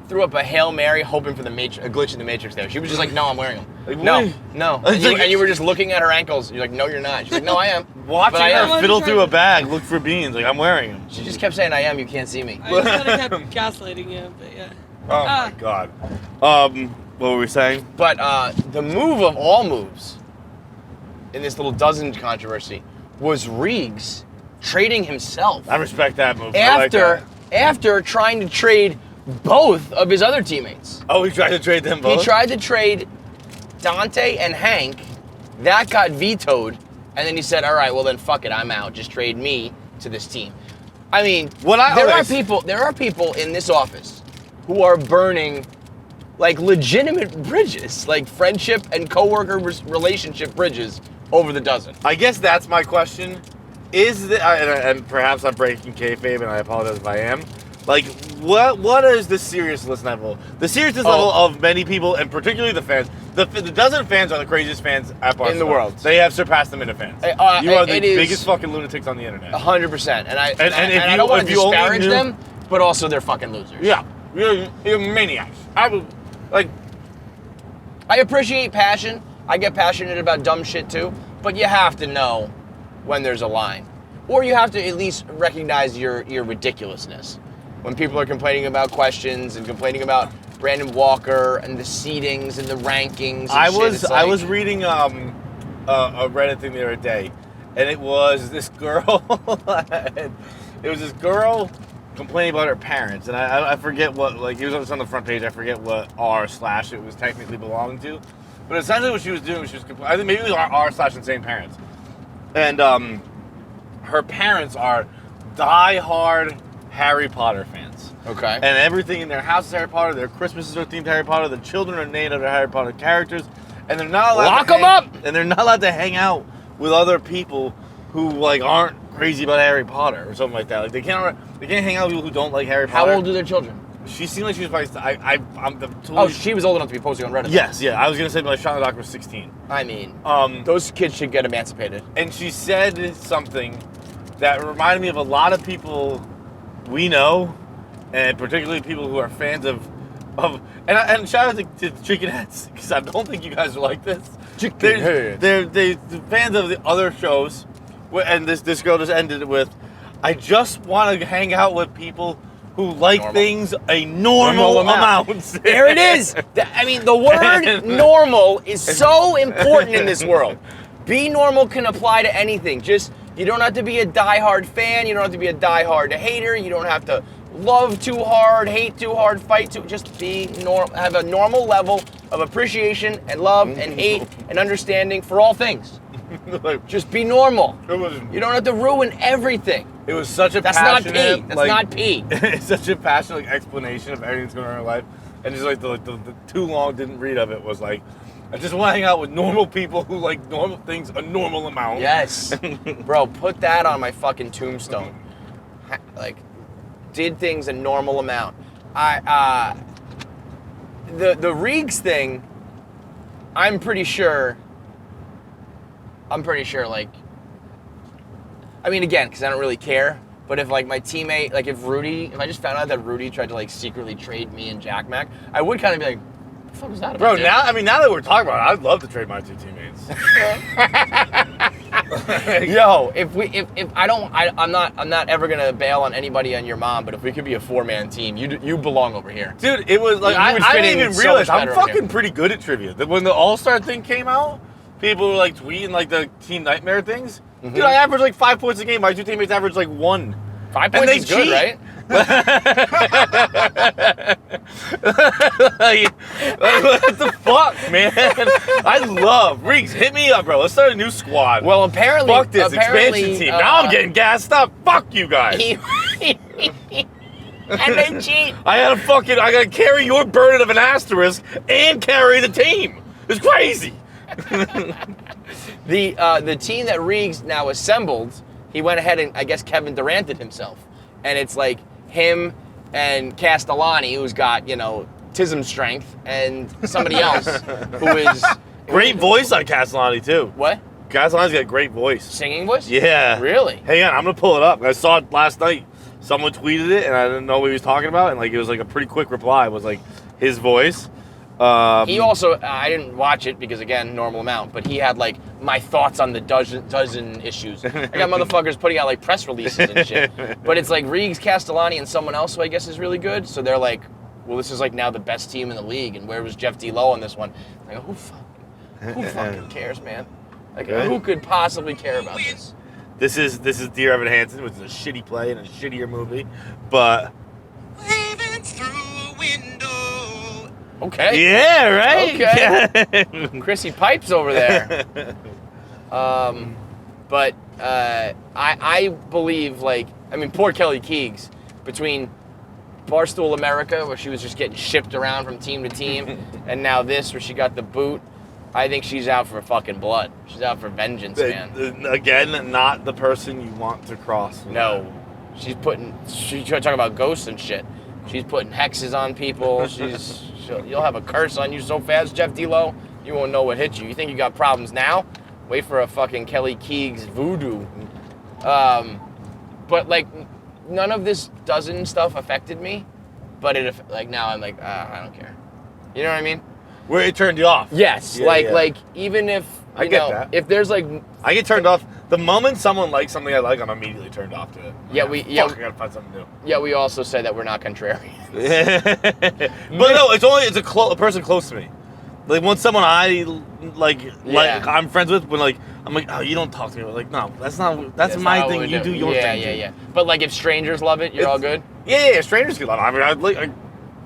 threw up a Hail Mary hoping for a glitch in the Matrix there. She was just like, no, I'm wearing them. Like, No. It's like- And you were just looking at her ankles. You're like, no, you're not. She's like, no, I am. Watching But I am. her fiddle through a bag, look for beans. Like, I'm wearing them. She just kept saying, I am, you can't see me. I just kind of kept gaslighting you, but yeah. Oh my god. What were we saying? But the move of all moves in this little dozen controversy was Reegs trading himself I respect that move. I like that. after trying to trade both of his other teammates. Oh, he tried to trade them both? He tried to trade Dante and Hank. That got vetoed. And then he said, all right, well then fuck it, I'm out. Just trade me to this team. I mean, there are people in this office who are burning like legitimate bridges, like friendship and coworker relationship bridges over the dozen. I guess that's my question. And perhaps I'm breaking kayfabe, and I apologize if I am. Like, what is the seriousness level? The seriousness level of many people, and particularly the fans. The dozen fans are the craziest fans at Barstool. In the world. They have surpassed the minute fans. You are the biggest fucking lunatics on the internet. 100%. And if I don't want to disparage them, but also they're fucking losers. Yeah, you're maniacs. I appreciate passion. I get passionate about dumb shit too, but you have to know when there's a line. Or you have to at least recognize your ridiculousness. When people are complaining about questions and complaining about Brandon Walker and the seedings and the rankings and I shit, was reading a Reddit thing the other day, and it was this girl. It was this girl complaining about her parents, and I forget what, like, it was on the front page. I forget what r/ it was technically belonging to, but essentially what she was doing was I think maybe it was r/ insane parents, and her parents are diehard Harry Potter fans. Okay. And everything in their house is Harry Potter. Their Christmases are themed Harry Potter. The children are named after Harry Potter characters, and they're not allowed Lock them up. And they're not allowed to hang out with other people who like aren't crazy about Harry Potter or something like that. Like they can't hang out with people who don't like Harry Potter. How old are their children? She seemed like she was probably. I'm totally. Oh, she was old enough to be posting on Reddit. Yes, yeah. I was gonna say my Sean the Doc was 16. I mean, those kids should get emancipated. And she said something that reminded me of a lot of people we know, and particularly people who are fans of and shout out to Chicken Heads, because I don't think you guys are like this. They're fans of the other shows, and this girl just ended it with, I just want to hang out with people who like things a normal amount. There it is. I mean, the word normal is so important in this world. Be normal can apply to anything. Just, you don't have to be a diehard fan. You don't have to be a diehard hater. You don't have to love too hard, hate too hard, fight too. Just be normal. Have a normal level of appreciation and love and hate and understanding for all things. Just be normal. You don't have to ruin everything. It was such a That's passionate, not pee. That's not pee. It's such a passionate explanation of everything that's going on in her life, and just like the too long didn't read of it was like, I just want to hang out with normal people who like normal things a normal amount. Yes. Bro, put that on my fucking tombstone. Like, did things a normal amount. The Reegs thing, I'm pretty sure, like, I mean, again, because I don't really care, but if, like, my teammate, like, if I just found out that Rudy tried to, like, secretly trade me and Jack Mac, I would kind of be like, what the fuck was that about? Bro, now that we're talking about it, I'd love to trade my two teammates. Yo, I'm not ever gonna bail on anybody on your mom, but if we could be a 4-man team, you belong over here. Dude, it was like, I didn't even realize, I'm fucking pretty good at trivia. When the All-Star thing came out, people were like tweeting like the Team Nightmare things. Mm-hmm. Dude, I averaged like 5 points a game. My two teammates averaged like 1. 5 points is good, right? What the fuck, man? I love Reeks. Hit me up, bro. Let's start a new squad. Well, apparently, fuck this expansion team. Now I'm getting gassed up. Fuck you guys. And they cheat. I gotta carry your burden of an asterisk and carry the team. It's crazy. The team that Reegs now assembled, he went ahead and I guess Kevin Duranted himself, and it's like him and Castellani, who's got Tism strength, and somebody else who is great voice on Castellani too. What? Castellani's got a great voice. Singing voice? Yeah. Really? Hang on, I'm gonna pull it up. I saw it last night. someone tweeted it, and I didn't know what he was talking about, and like it was like a pretty quick reply. It was like his voice. He also, I didn't watch it because, again, normal amount, but he had, like, my thoughts on the dozen issues. I got motherfuckers putting out, like, press releases and shit. But it's, like, Riggs, Castellani, and someone else who I guess is really good. So they're like, well, this is, like, now the best team in the league, and where was Jeff D. Lowe on this one? I go, who fucking cares, man? Like, who could possibly care about this? This is Dear Evan Hansen, which is a shitty play and a shittier movie, but... Waving through a window. Okay. Yeah, right? Okay. Chrissy Pipes over there. But I believe, like, I mean, poor Kelly Keegs, between Barstool America, where she was just getting shipped around from team to team, and now this, where she got the boot, I think she's out for fucking blood. She's out for vengeance, man. Again, not the person you want to cross. No. She's talking about ghosts and shit. She's putting hexes on people. You'll have a curse on you so fast, Jeff D-Lo, you won't know what hit you. You think you got problems now? Wait for a fucking Kelly Keegs voodoo. But, like, none of this dozen stuff affected me. But now I'm like, I don't care. You know what I mean? Where it turned you off. Yes. Yeah, like, even if, I get that. if there's, like... I get turned off. The moment someone likes something I like, I'm immediately turned off to it. I gotta find something new. Yeah, we also said that we're not contrarian. But no, it's a person close to me. Like, when someone I like I'm friends with, when like I'm like, oh, you don't talk to me. Like, no, that's my not thing. what we You do your thing. Yeah. But like, if strangers love it, you're all good. Yeah. Strangers can love it. I mean,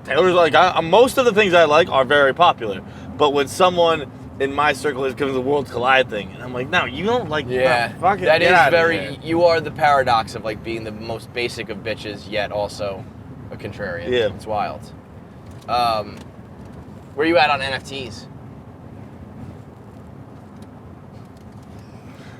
Taylor's like, most of the things I like are very popular. But when someone in my circle is because the Worlds Collide thing, and I'm like, no, you don't like. Yeah, no, fuck it, that get is out of very. here. You are the paradox of like being the most basic of bitches, yet also a contrarian. Yeah, it's wild. Where you at on NFTs?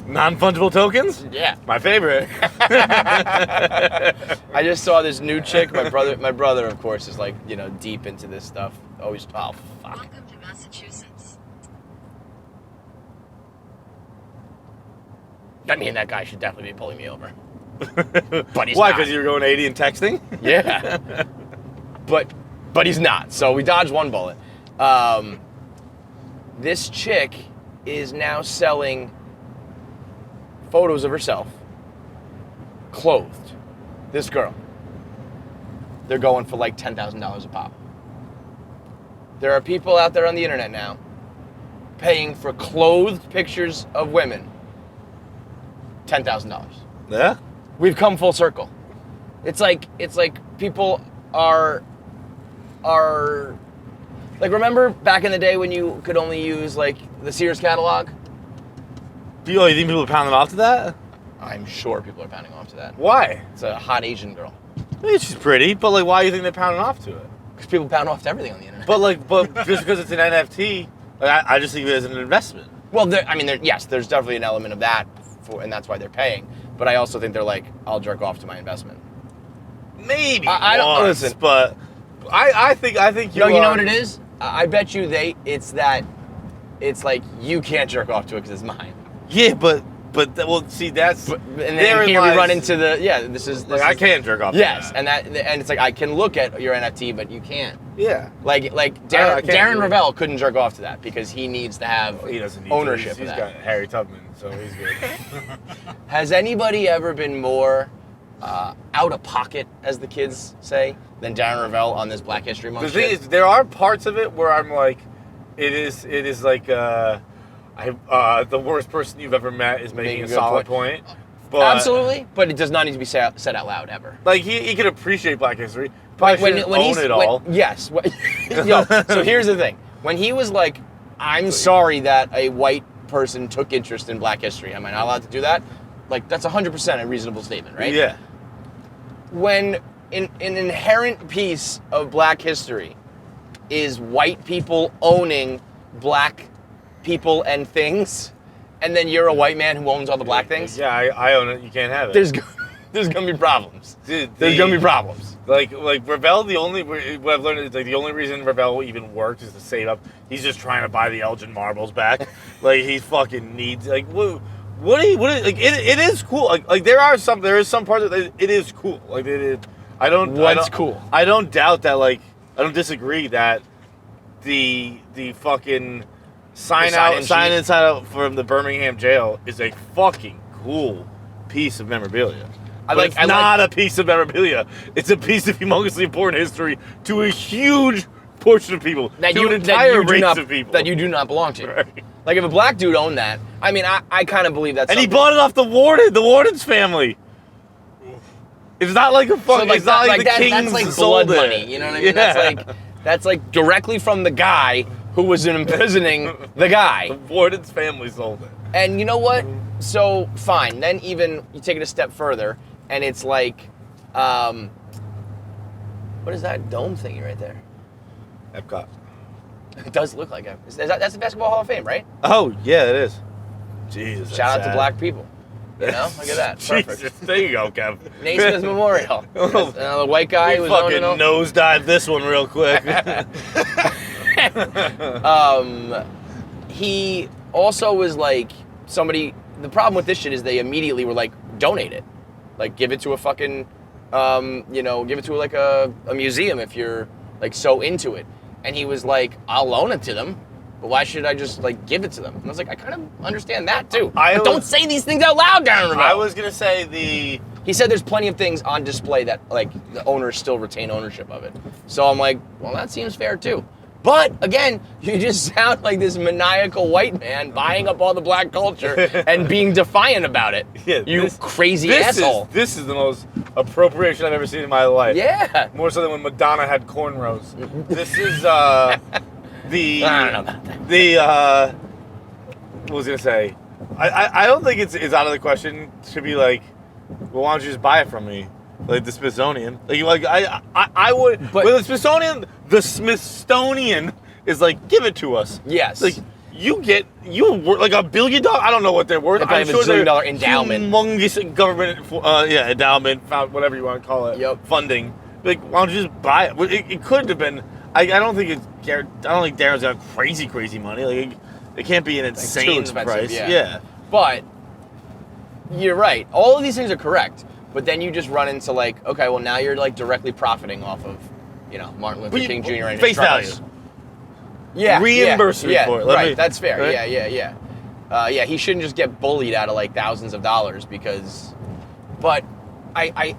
Non-fungible tokens? Yeah, my favorite. I just saw this new chick. My brother, of course, is like deep into this stuff. Always, oh fuck. Welcome to Massachusetts. I mean, that guy should definitely be pulling me over. But he's Why? not. Because you were going 80 and texting? Yeah. But he's not. So we dodged one bullet. This chick is now selling photos of herself, clothed. This girl. They're going for like $10,000 a pop. There are people out there on the internet now paying for clothed pictures of women $10,000. Yeah. We've come full circle. It's like people are like, remember back in the day when you could only use like the Sears catalog? You think people are pounding off to that? I'm sure people are pounding off to that. Why? It's a hot Asian girl. She's pretty, but like, why do you think they're pounding off to it? Because people pound off to everything on the internet. But just because it's an NFT, like, I just think of it as an investment. Well, yes, there's definitely an element of that, and that's why they're paying. But I also think they're like, I'll jerk off to my investment. Maybe I don't once, listen, but I think you. No, you know what it is? I bet you it's like you can't jerk off to it because it's mine. Yeah, but well, see, that's. And then here we run into this is I can't jerk off. Yes, to that. and it's like I can look at your NFT, but you can't. Yeah. Like Darren Rovell couldn't jerk off to that because he needs to have he doesn't need ownership. He's of got that. Harry Tubman, so he's good. Has anybody ever been more out of pocket, as the kids say, than Darren Rovell on this Black History Month? The thing is, there are parts of it where I'm like, it is like the worst person you've ever met is making a solid point. But, absolutely, but it does not need to be said out loud ever. Like he can appreciate Black History. Probably shouldn't own it all. Yes. So here's the thing. When he was like, I'm sorry that a white person took interest in Black history. Am I not allowed to do that? Like, that's 100% a reasonable statement, right? Yeah. When an inherent piece of Black history is white people owning Black people and things, and then you're a white man who owns all the Black things? Yeah, I own it. You can't have it. There's gonna be problems. Dude, there's gonna be problems. Like Rovell, what I've learned is like the only reason Rovell even works is to save up. He's just trying to buy the Elgin marbles back. Like he fucking needs. Like like it is cool. Like there is some parts of it is cool. Like it is. What's cool? I don't doubt that. Like I don't disagree that the fucking sign inside out from the Birmingham jail is a fucking cool piece of memorabilia. It's not a piece of memorabilia. It's a piece of humongously important history to a huge portion of people. An entire race of people that you do not belong to. Right. Like if a black dude owned that, I mean, I kind of believe that's. And he bought it off the warden's family. It's not like a fucking. So it's not like the kings that's like sold blood it. money. You know what I mean? Yeah. That's like directly from the guy who was imprisoning the guy. The warden's family sold it. And you know what? So fine. Then even you take it a step further, and it's like, what is that dome thingy right there? Epcot. It does look like it. That's the Basketball Hall of Fame, right? Oh yeah, it is. Jesus. Shout out to black people. You know, look at that. Perfect. Jesus, there you go, Kev. Naismith Memorial. Another white guy we who was fucking nosedive this one real quick. He also was like somebody. The problem with this shit is they immediately were like, donate it, like give it to a fucking, give it to like a museum if you're like so into it. And he was like, I'll loan it to them. But why should I just like give it to them? And I was like, I kind of understand that too. But don't say these things out loud, Darren Rovell. I was gonna say He said there's plenty of things on display that like the owners still retain ownership of it. So I'm like, well, that seems fair too. But again, you just sound like this maniacal white man buying up all the black culture and being defiant about it. Yeah, you crazy asshole. This is the most appropriation I've ever seen in my life. Yeah. More so than when Madonna had cornrows. This is I don't know about that. What was I gonna say? I don't think it's out of the question to be like, well, why don't you just buy it from me? Like the Smithsonian. I would. But with the Smithsonian is like, give it to us. Yes. Like you worth like $1 billion. I don't know what they're worth. I'm sure they're $1 billion endowment. Humongous government, endowment, whatever you want to call it. Yep. Funding. Like, why don't you just buy it? It could have been. I don't think Darren's got crazy money. Like it can't be an insane price. Yeah. But you're right. All of these things are correct. But then you just run into like, okay, well now you're like directly profiting off of, Martin Luther King Jr. and his face value. struggles. Yeah. Reimburse me for it. Right. That's fair. Right? Yeah. He shouldn't just get bullied out of like thousands of dollars because. But I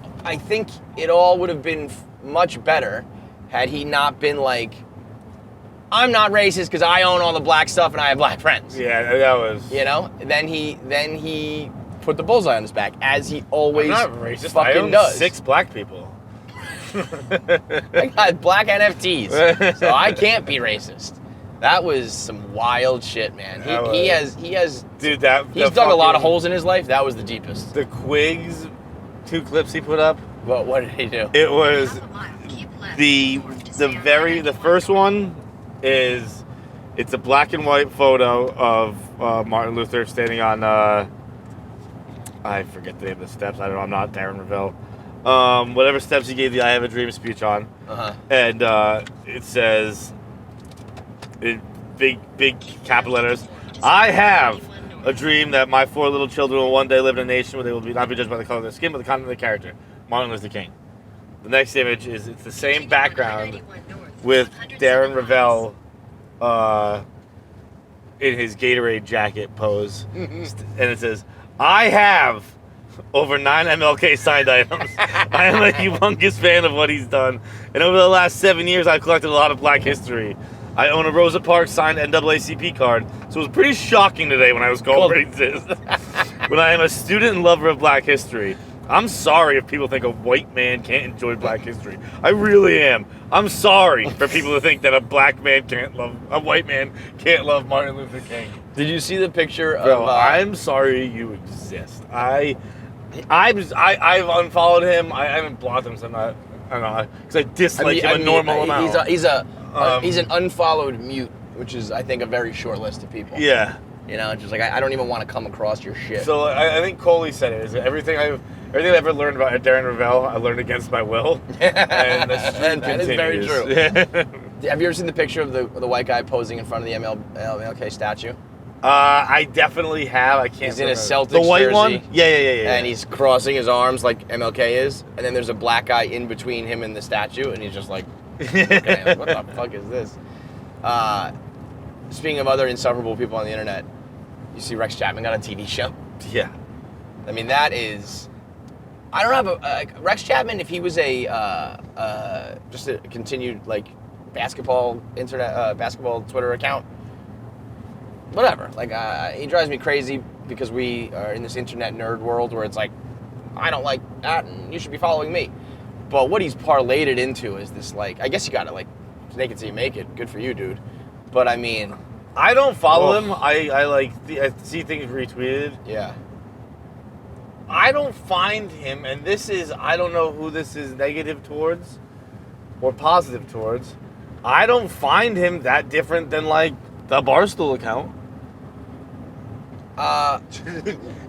think it all would have been much better had he not been like, I'm not racist because I own all the black stuff and I have black friends. Yeah, that was. Then he put the bullseye on his back, as he always I'm not racist. fucking I own does. 6 black people. I got black NFTs, so I can't be racist. That was some wild shit, man. He has Dude, he's dug a lot of holes in his life. That was the deepest. The Quigs 2 clips he put up. But what did he do? It was the first one is it's a black and white photo of Martin Luther standing on I forget the name of the steps. I don't know. I'm not Darren Rovell. Whatever steps he gave the I Have a Dream speech on. And it says in big capital letters, I have a dream that my 4 little children will one day live in a nation where they will not be judged by the color of their skin, but the content of their character. Martin Luther King. The next image is it's the same background with Darren Rovell in his Gatorade jacket pose. And it says, I have over 9 MLK signed items. I am a humongous fan of what he's done. And over the last 7 years, I've collected a lot of black history. I own a Rosa Parks signed NAACP card, so it was pretty shocking today when I was called racist. When I am a student and lover of black history. I'm sorry if people think a white man can't enjoy black history. I really am. I'm sorry for people who think that a white man can't love Martin Luther King. Did you see the picture Bro, of? I'm sorry you exist. I've unfollowed him. I haven't blocked him, so I don't know, because I dislike him a normal amount. He's an unfollowed mute, which is I think a very short list of people. Yeah. Just like I don't even want to come across your shit. So I think Coley said it. Is everything I've ever learned about Darren Rovell, I learned against my will. And that is very true. Have you ever seen the picture of the white guy posing in front of the MLK statue? I definitely have. I can't. He's in a remember. Celtics The white jersey. one. Yeah. And he's crossing his arms like MLK is, and then there's a black guy in between him and the statue, and he's just like, okay, what the fuck is this? Speaking of other insufferable people on the internet, you see Rex Chapman got a TV show. Yeah. I mean, that is. I don't have Rex Chapman. If he was just a continued like basketball Twitter account, whatever. Like he drives me crazy because we are in this internet nerd world where it's like, I don't like that, and you should be following me. But what he's parlayed it into is this like, I guess you gotta like make it so you make it. Good for you, dude. But I mean, I don't follow him. I see things retweeted. Yeah. I don't find him, and this is, I don't know who this is negative towards or positive towards. I don't find him that different than like the Barstool account.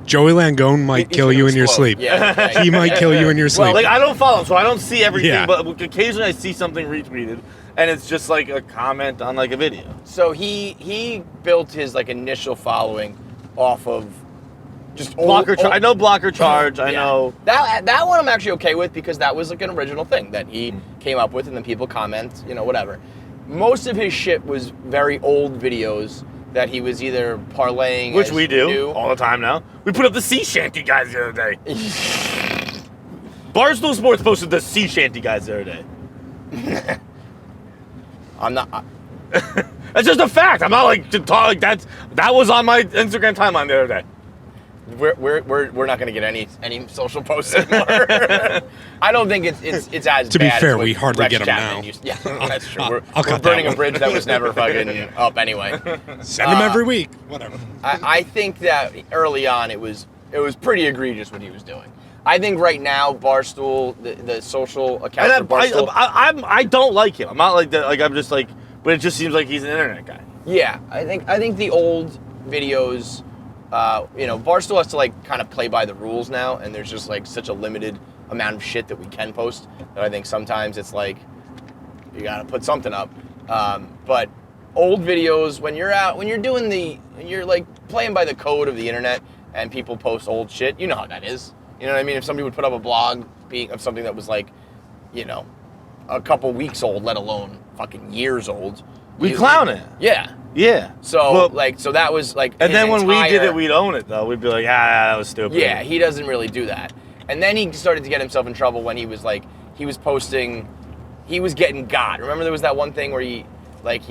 Joey Langone might He's kill gonna you in your explode. sleep. Yeah. He might kill you in your sleep. Well, like I don't follow him, so I don't see everything. Yeah. But occasionally I see something retweeted, and it's just like a comment on like a video. So he built his like initial following off of just I know Blocker Charge. I know that one I'm actually okay with because that was like an original thing that he came up with, and then people comment, whatever. Most of his shit was very old videos that he was either parlaying, which as we do new. all the time now. We put up the sea shanty guys the other day. Barstool Sports posted the sea shanty guys the other day. I'm not. That's just a fact. I'm not like to talk like that was on my Instagram timeline the other day. We're not going to get any social posts anymore. I don't think it's as To bad be fair, as what we hardly Rex get 'em Chapman now. used- Yeah, that's true. I'll We're cut that burning a one. bridge that was never fucking up anyway. Send him every week. Whatever. I think that early on it was pretty egregious what he was doing. I think right now Barstool, the social account And for Barstool. I don't like him. I'm not like that. Like I'm just like, but it just seems like he's an internet guy. Yeah, I think the old videos, Barstool has to like kind of play by the rules now, and there's just like such a limited amount of shit that we can post that I think sometimes it's like you gotta put something up. But old videos, when you're like playing by the code of the internet, and people post old shit, you know how that is. You know what I mean? If somebody would put up a blog of something that was like, a couple weeks old, let alone fucking years old. We clown it. Yeah. Yeah. So so that was like. And his then when we did entire- it, we'd own it though. We'd be like, that was stupid. Yeah, he doesn't really do that. And then he started to get himself in trouble when he was posting, he was getting got. Remember there was that one thing where he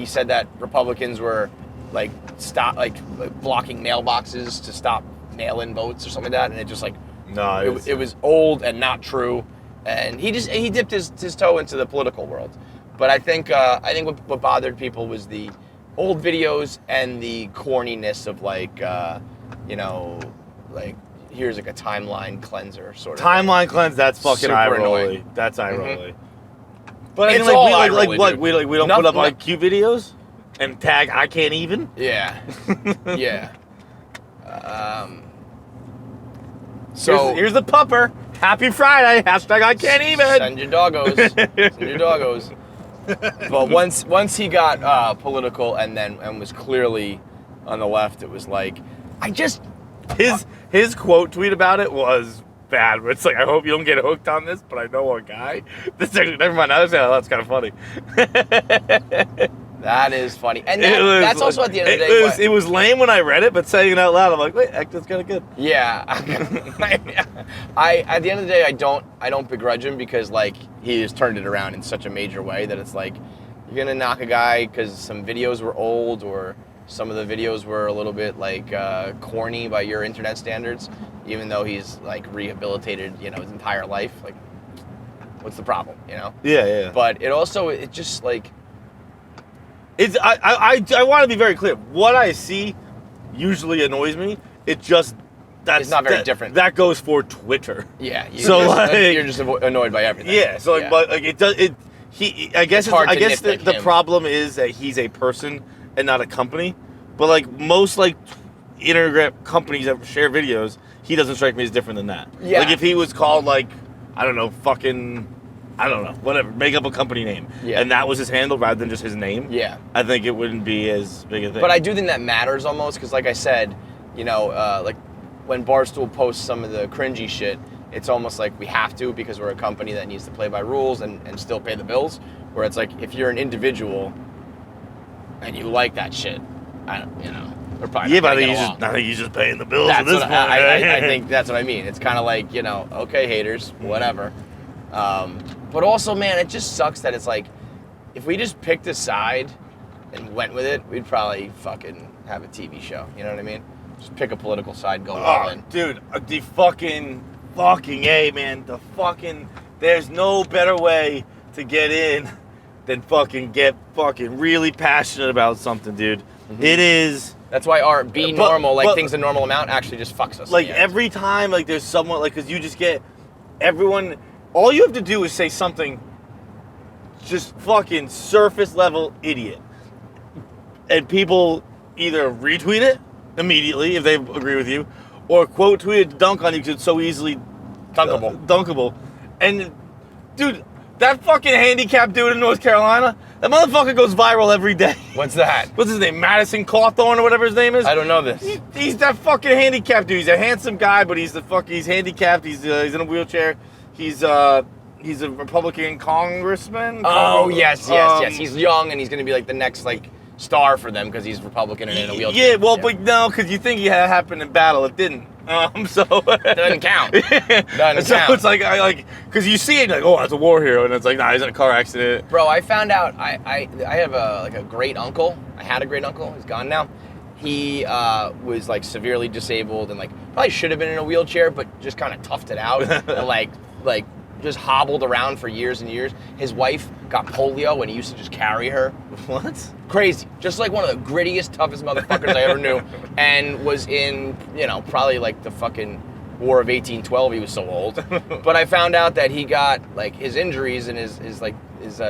said that Republicans were blocking mailboxes to stop mail-in votes or something like that, and it just No, it was old and not true. And he dipped his toe into the political world. But I think what bothered people was the old videos and the corniness of here's like a timeline cleanser sort of timeline cleanse. That's fucking Super eye annoying. rolly. That's eye Mhm. rolly. But I It's mean, all like, eye-rolly, we don't dude. put up Nothing- like cute videos and tag I can't even. Yeah. Yeah. So Here's the pupper. Happy Friday. Hashtag I can't even. Send your doggos. Send your doggos. But once he got political and was clearly on the left, it was like, His quote tweet about it was bad. Where it's like, I hope you don't get hooked on this, but I know a guy. This actually, never mind. That's kind of funny. that is funny. And that's also at the end of the day. It was lame when I read it, but saying it out loud, I'm like, wait, that's kind of good. Yeah. I at the end of the day, I don't begrudge him because he has turned it around in such a major way that it's like you're gonna knock a guy because some videos were old or some of the videos were a little bit corny by your internet standards, even though he's rehabilitated his entire life. What's the problem? Yeah. But it just It's I want to be very clear. What I see usually annoys me. It's not very different. That goes for Twitter. yeah. you're You're just annoyed by everything. Yeah. So Yeah. but it does it. I guess hard to the nitpick him. problem is that he's a person and not a company. But most internet companies that share videos, he doesn't strike me as different than that. Yeah. If he was called I don't know, fucking I don't know, whatever, make up a company name, Yeah. and that was his handle rather than just his name, Yeah. I think it wouldn't be as big a thing. But I do think that matters almost, because like I said, you know, like when Barstool posts some of the cringy shit, it's almost like we have to because we're a company that needs to play by rules and still pay the bills. Where it's like, if you're an individual and you like that shit, I don't, you know, they're probably not gonna get along. I think he's just paying the bills That's at this what point. I think that's what I mean. It's kind of like, you know, okay, haters, whatever. But also, man, it just sucks that it's like, if we just picked a side and went with it, we'd probably fucking have a TV show. You know what I mean? Just pick a political side, go all in. Dude, the fucking A, man. The fucking, there's no better way to get in than fucking get fucking really passionate about something, dude. Mm-hmm. It is. That's why normal, like things a normal amount, actually just fucks us. Like in the end. every time, like there's someone, like, because you just get everyone, all you have to do is say something just fucking surface level idiot. And people either retweet it immediately if they agree with you, or quote tweet it to dunk on you because it's so easily dunkable. And dude, that fucking handicapped dude in North Carolina, that motherfucker goes viral every day. What's that? What's his name? Madison Cawthorn or whatever his name is? I don't know this. He's that fucking handicapped dude. He's a handsome guy, but he's handicapped. He's in a wheelchair. He's a Republican congressman. Oh, yes. He's young, and he's going to be like the next like star for them because he's Republican and in a wheelchair. Yeah, well, but no, because you think it happened in battle. It didn't. So doesn't count. Doesn't so count. it's like because you see it like, oh, it's a war hero, and it's like, nah, he's in a car accident. Bro, I found out I have a great uncle. I had a great uncle. He's gone now. He was like severely disabled and like probably should have been in a wheelchair, but just kind of toughed it out and like just hobbled around for years and years. His wife got polio and he used to just carry her. What? Crazy. Just like one of the grittiest, toughest motherfuckers I ever knew. And was in, you know, probably like the fucking War of 1812. He was so old. But I found out that he got like his injuries and his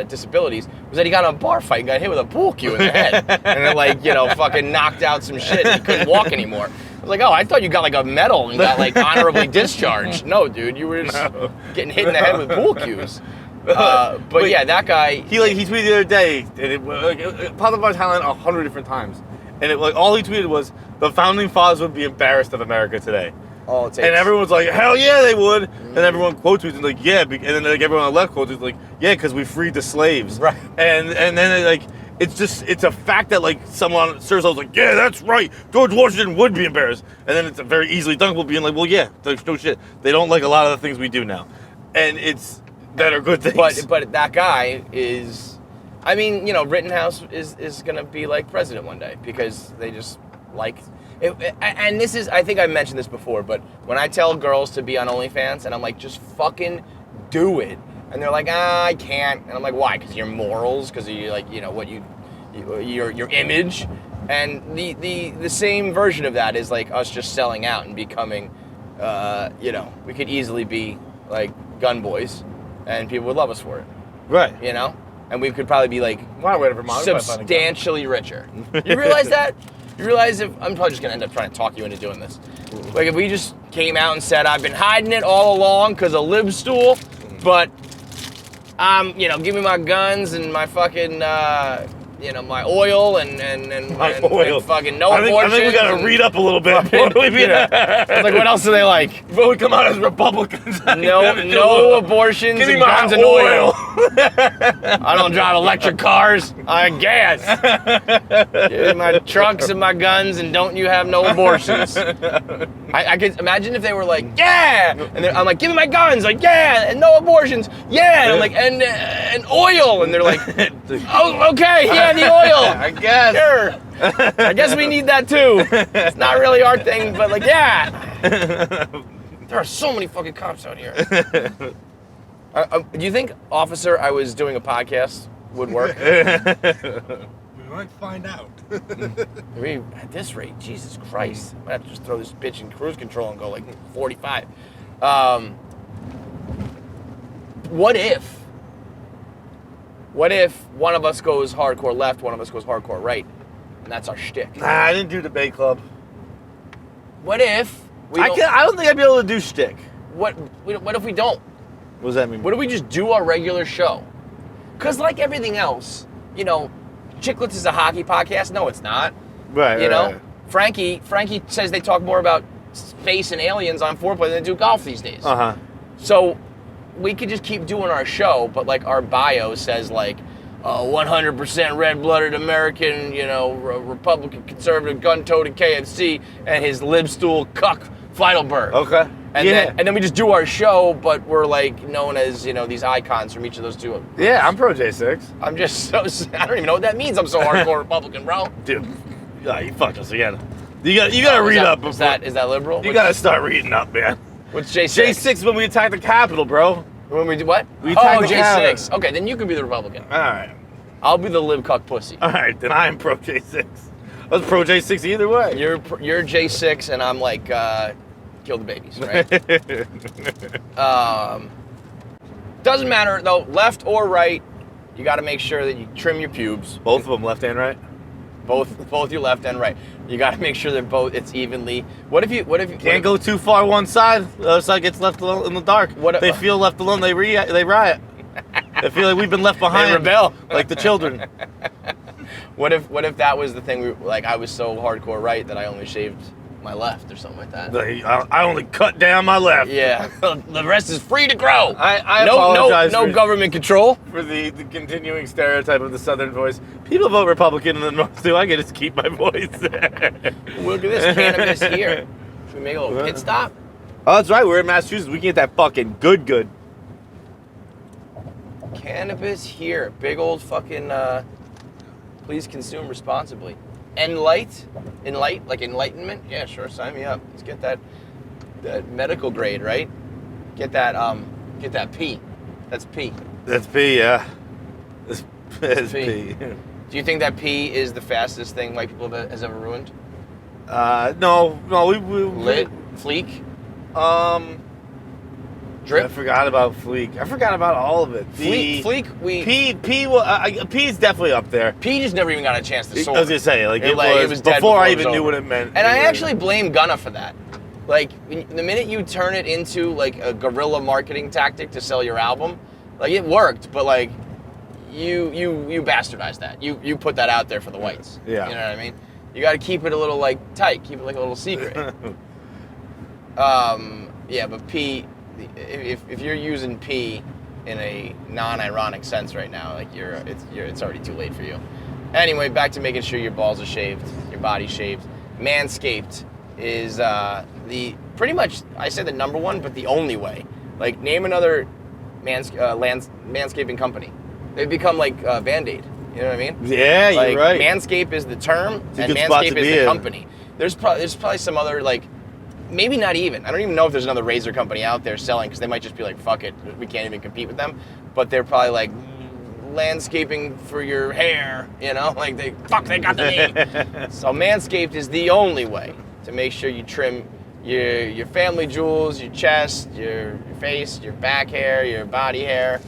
disabilities was that he got in a bar fight and got hit with a pool cue in the head. And then like, you know, fucking knocked out some shit and he couldn't walk anymore. I was like, oh, I thought you got like a medal and got like honorably discharged. No, dude, you were just getting hit in the head with pool cues. But yeah, that guy. He tweeted the other day, and it popped up on Thailand 100 different times, and it like all he tweeted was the founding fathers would be embarrassed of America today. All it takes. And everyone's like, hell yeah, they would. And everyone quote tweets and like, yeah, and then like everyone on the left quote tweets like, yeah, because we freed the slaves. Right. And then like. It's a fact that like someone serves like, yeah, that's right, George Washington would be embarrassed, and then it's a very easily dunkable being like, well, yeah, there's no shit. They don't like a lot of the things we do now, and it's that are good things. But that guy is, I mean, you know, Rittenhouse is gonna be like president one day because they just like it. And this is, I think I mentioned this before, but when I tell girls to be on OnlyFans and I'm like, just fucking do it. And they're like, I can't. And I'm like, why? Because your morals? Because you like, you know, what your image? And the same version of that is like us just selling out and becoming, you know, we could easily be like gun boys, and people would love us for it. Right. You know, and we could probably be like Vermont, substantially richer. You realize that? You realize if I'm probably just gonna end up trying to talk you into doing this. Like if we just came out and said, I've been hiding it all along because of Libstool, but you know, give me my guns and my fucking, you know, my oil and fucking no abortions. I think we gotta read up a little bit. It's like, what else do they like? But we come out as Republicans. No abortions Give me and my guns and oil. I don't drive electric cars. I guess. Give me my trucks and my guns and don't you have no abortions. I could imagine if they were like, yeah! And I'm like, give me my guns. Like, yeah! And no abortions. Yeah! And I'm like, and oil. And they're like, oh, okay, yeah, the oil. I guess. Sure. I guess we need that too. It's not really our thing, but like, yeah. There are so many fucking cops out here. Do you think, officer, I was doing a podcast would work? We might find out. I mean, at this rate, Jesus Christ. I might have to just throw this bitch in cruise control and go like 45. What if one of us goes hardcore left, one of us goes hardcore right, and that's our shtick? Nah, I didn't do debate club. What if we don't... I don't think I'd be able to do shtick. What if we don't? What does that mean? What do we just do our regular show? Because like everything else, you know, Chicklets is a hockey podcast. No, it's not. Right. You know, right. Frankie says they talk more about space and aliens on foreplay than they do golf these days. Uh-huh. So we could just keep doing our show, but like our bio says like 100% red-blooded American, you know, Republican conservative gun-toting KFC and his libstool cuck Feidelberg. Okay. And then we just do our show, but we're like known as, you know, these icons from each of those two. Yeah, I'm pro J6. I'm just so, I don't even know what that means. I'm so hardcore Republican, bro. Dude, you fucked us again. You gotta read up. Is that liberal? You gotta start reading up, man. What's J6? J6 is when we attacked the Capitol, bro. When we do what? We attacked the J6. Capitol. Okay, then you can be the Republican. All right. I'll be the lib cuck pussy. All right, then I am pro J6. I was pro J6 either way. You're J6 and I'm like, kill the babies, right? Doesn't matter though, left or right, you got to make sure that you trim your pubes. Both of them, left and right. Both your left and right. You got to make sure they're it's evenly. What if you Can't go too far one side. The other side gets left alone in the dark. What- They feel left alone. They riot. They feel like we've been left behind. They rebel. Like the children. What if that was the thing? Like I was so hardcore right that I only shaved my left or something like that. I only cut down my left. Yeah, the rest is free to grow. I apologize no for- government control. For the continuing stereotype of the Southern voice. People vote Republican in the North too. I get to keep my voice. Look at this cannabis here. Should we make a little pit stop? Oh, that's right. We're in Massachusetts. We can get that fucking good. Cannabis here. Big old fucking, please consume responsibly. Enlight, like enlightenment? Yeah, sure, sign me up. Let's get that medical grade, right? Get that P. That's P. That's P, yeah. That's P. P. Do you think that P is the fastest thing white people has ever ruined? No, we Lit? Fleek? I Drip? forgot about Fleek. I forgot about all of it. Fleek, P is definitely up there. P just never even got a chance to soar. I was gonna say, like, it was dead before I it even was knew over. what it meant. And I actually blame Gunna for that. Like, the minute you turn it into, like, a guerrilla marketing tactic to sell your album, like, it worked, but, like, you bastardized that. You put that out there for the whites. Yeah. You know what I mean? You got to keep it a little, like, tight. Keep it, like, a little secret. Yeah, but P, if you're using P in a non-ironic sense right now, like, it's already too late for you. Anyway, back to making sure your balls are shaved, your body's shaved. Manscaped is pretty much, I say the number one, but the only way. Like, name another manscaping company. They've become like Band-Aid. You know what I mean? Yeah, Like, you're right. Manscaped is the term, It's a and good spot Manscaped to is be the in. company. There's probably some other, like, maybe not even. I don't even know if there's another razor company out there selling, because they might just be like, fuck it, we can't even compete with them. But they're probably like, landscaping for your hair, you know? Like, they got the name. So Manscaped is the only way to make sure you trim your family jewels, your chest, your face, your back hair, your body hair.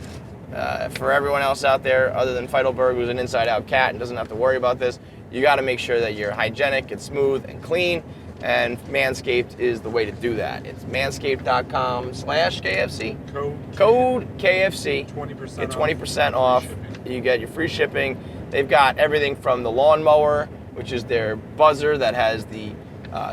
For everyone else out there, other than Feidelberg, who's an inside-out cat and doesn't have to worry about this, you got to make sure that you're hygienic and smooth and clean, and Manscaped is the way to do that. It's manscaped.com/KFC. Code KFC. 20% Get off. 20% off. You get your free shipping. They've got everything from the lawnmower, which is their buzzer that has the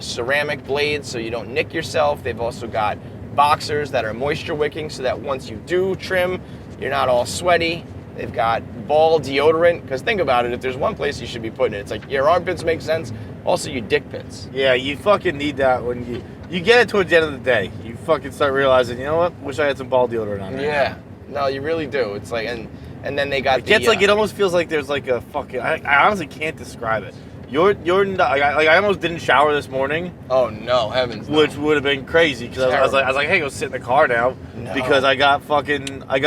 ceramic blades so you don't nick yourself. They've also got boxers that are moisture wicking so that once you do trim, you're not all sweaty. They've got ball deodorant, because think about it, if there's one place you should be putting it, it's like your armpits make sense, also your dick pits. Yeah, you fucking need that when you get it towards the end of the day. You fucking start realizing, you know what? Wish I had some ball deodorant on there. Yeah, no, you really do. It's like, and then they got It gets like, it almost feels like there's like a fucking, I honestly can't describe it. I almost didn't shower this morning, oh no, heavens no. which would have been crazy, because I was like, hey, go sit in the car now, No. because I got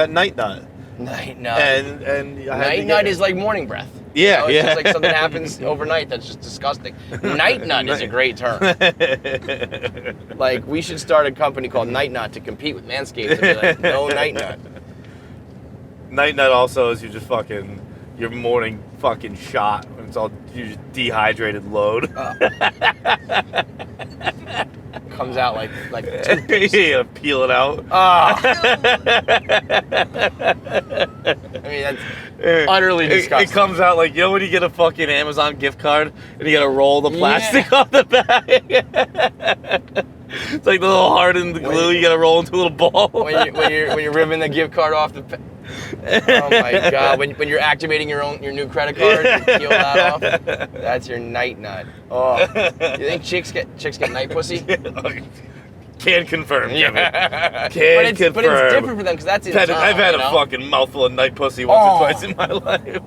night nut. Night nut. And I had to Night get- nut is like morning breath. Yeah, You know, it's yeah. just like something happens overnight that's just disgusting. Night nut is a great term. Like, we should start a company called Night Nut to compete with Manscaped and be like, no night nut. Night nut also is your morning fucking shot when it's all you just dehydrated load. comes out like toothpaste. Yeah, peel it out. Ah. I mean, that's utterly disgusting. It comes out like, you know when you get a fucking Amazon gift card and you gotta roll the plastic off the bag? It's like the little hardened glue you gotta roll into a little ball. when you're ripping the gift card off the. Oh my god! When you're activating your new credit card, you peel that off. That's your night nut. Oh, you think chicks get night pussy? Can confirm. Yeah. Can confirm. But it's different for them because that's in time, I've had you know? a fucking mouthful of night pussy once or twice in my life.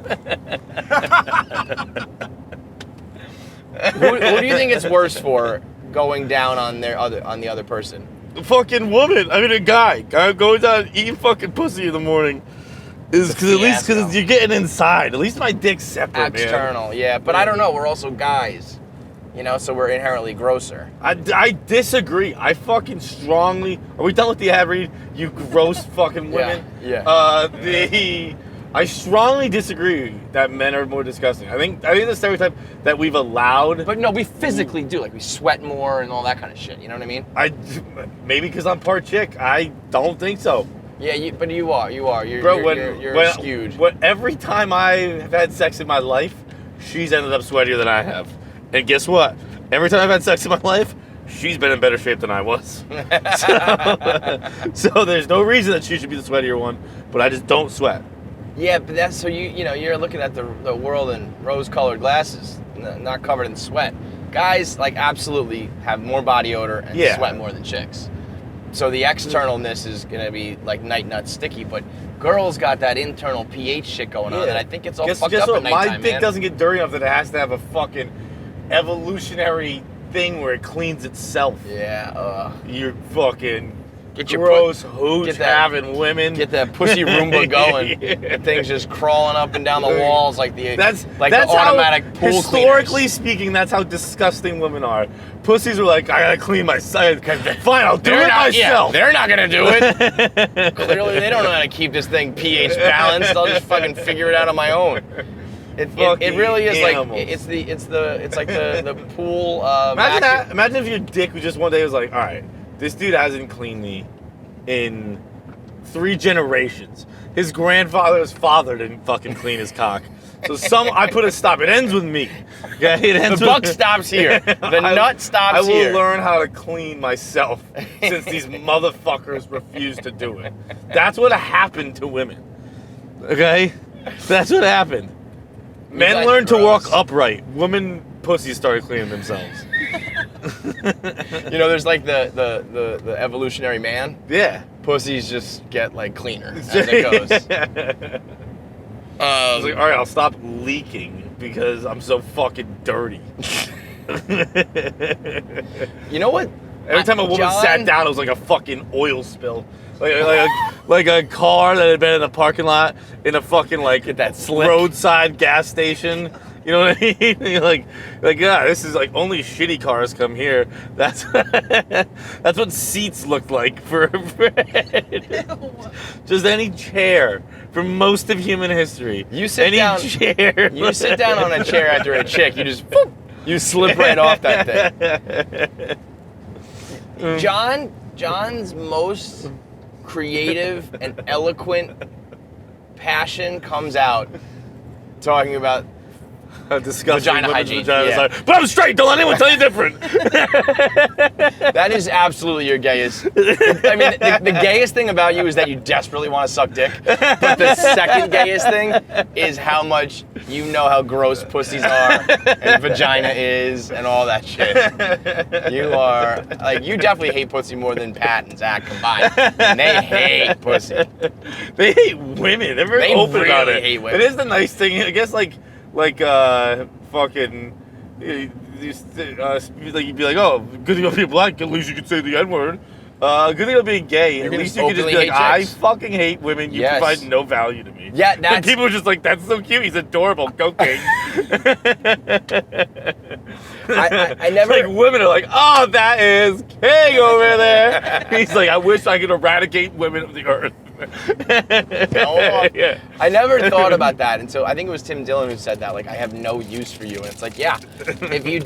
Who do you think it's worse for going down on the other person? Fucking woman. I mean, a guy going down and eating fucking pussy in the morning is because you're getting inside. At least my dick's separate, External, man. yeah. But I don't know. We're also guys, you know, so we're inherently grosser. I disagree. I fucking strongly. Are we done with the ad read? You gross fucking women. Yeah. I strongly disagree that men are more disgusting. I think the stereotype that we've allowed. But no, we physically do. Like we sweat more and all that kind of shit. You know what I mean? Maybe because I'm part chick. I don't think so. Yeah, but you are. You're skewed. Every time I have had sex in my life, she's ended up sweatier than I have. And guess what? Every time I've had sex in my life, she's been in better shape than I was. So there's no reason that she should be the sweatier one, but I just don't sweat. Yeah, but that's so you're looking at the world in rose-colored glasses, not covered in sweat. Guys like absolutely have more body odor and sweat more than chicks. So the externalness is gonna be like night nut sticky, but girls got that internal pH shit going on, and I think it's all fucked up at nighttime, my dick doesn't get dirty enough that it has to have a fucking evolutionary thing where it cleans itself. Yeah. You're fucking get your gross hooch having women. Get that pussy Roomba going. The thing's just crawling up and down the walls like the automatic pool historically cleaners. speaking, that's how disgusting women are. Pussies are like, I gotta clean myself. Fine, I'll do it myself. Yeah, they're not gonna do it. Clearly, they don't know how to keep this thing pH balanced. I'll just fucking figure it out on my own. It really is animals. like it's like the pool. Imagine if your dick was just one day was like, all right, this dude hasn't cleaned me in 3 generations. His grandfather's father didn't fucking clean his cock. So I put a stop. It ends with me. Okay, the buck stops here. The nut stops here. I will learn how to clean myself since these motherfuckers refuse to do it. That's what happened to women. Okay? That's what happened. Men learned to walk upright. Women pussies started cleaning themselves. You know, there's like the evolutionary man. Yeah. Pussies just get like cleaner as it goes. I was like, all right, I'll stop leaking because I'm so fucking dirty. You know what? Every time a woman sat down, it was like a fucking oil spill. Like a car that had been in a parking lot in a fucking Get that slick. roadside gas station. You know what I mean? You're like, yeah, this is like only shitty cars come here. That's what seats looked like for just any chair for most of human history. You sit down on a chair after a chick, you just you slip right off that thing. John's most creative and eloquent passion comes out talking about disgusting vagina hygiene. But I'm straight. Don't let anyone tell you different. That is absolutely your gayest. I mean, the gayest thing about you is that you desperately want to suck dick. But the second gayest thing is how much you know how gross pussies are and vagina is and all that shit. You are like, you definitely hate pussy more than Pat and Zach combined. And they hate pussy. They hate women. They're very open really about it. hate women. It is the nice thing, I guess. Fucking, you'd be like, oh, good thing about being black, at least you can say the N-word. Good thing about being gay, at least you can just be like, I fucking hate women, you provide no value to me. Yeah, And people are just like, that's so cute, he's adorable, go king. I never... Like, women are like, oh, that is king over there. He's like, I wish I could eradicate women of the earth. Yeah. I never thought about that until I think it was Tim Dillon who said that. Like, I have no use for you, and it's like, yeah, if you're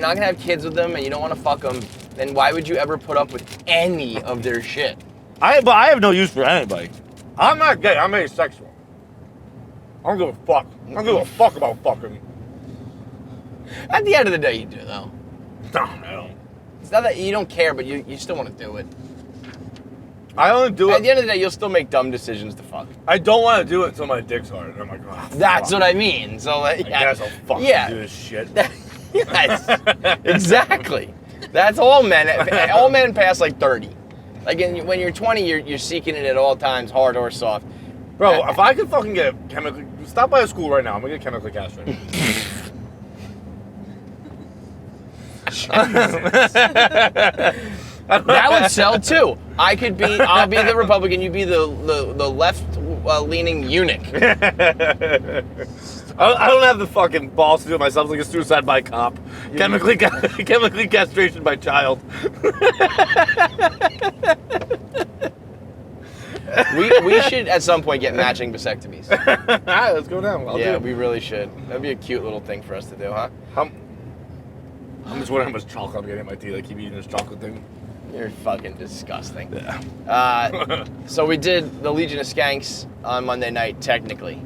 not gonna have kids with them and you don't want to fuck them, then why would you ever put up with any of their shit? But I have no use for anybody. I'm not gay. I'm asexual. I don't give a fuck. I don't give a fuck about fucking. At the end of the day, you do, though. No, I don't. It's not that you don't care, but you still want to do it. I only do At it. the end of the day, you'll still make dumb decisions to fuck. I don't want to do it until my dick's hard. And I'm like, oh, That's fuck. what I mean. So, I guess I'll fucking do this shit. Yes, exactly. That's all men. All men past like 30. Like when you're 20, you're seeking it at all times, hard or soft. Bro, if I could fucking get chemically... Stop by a school right now. I'm going to get chemically castrated. That would sell too. I'll be the Republican, you be the left-leaning eunuch. I don't have the fucking balls to do it myself. It's like a suicide by cop. Chemically castration by child. We should at some point get matching vasectomies. All right, let's go down. I'll do it. We really should. That'd be a cute little thing for us to do, huh? I'm just wondering how much chocolate I'm getting in my teeth. I keep eating this chocolate thing. You're fucking disgusting. Yeah. So we did the Legion of Skanks on Monday night, technically.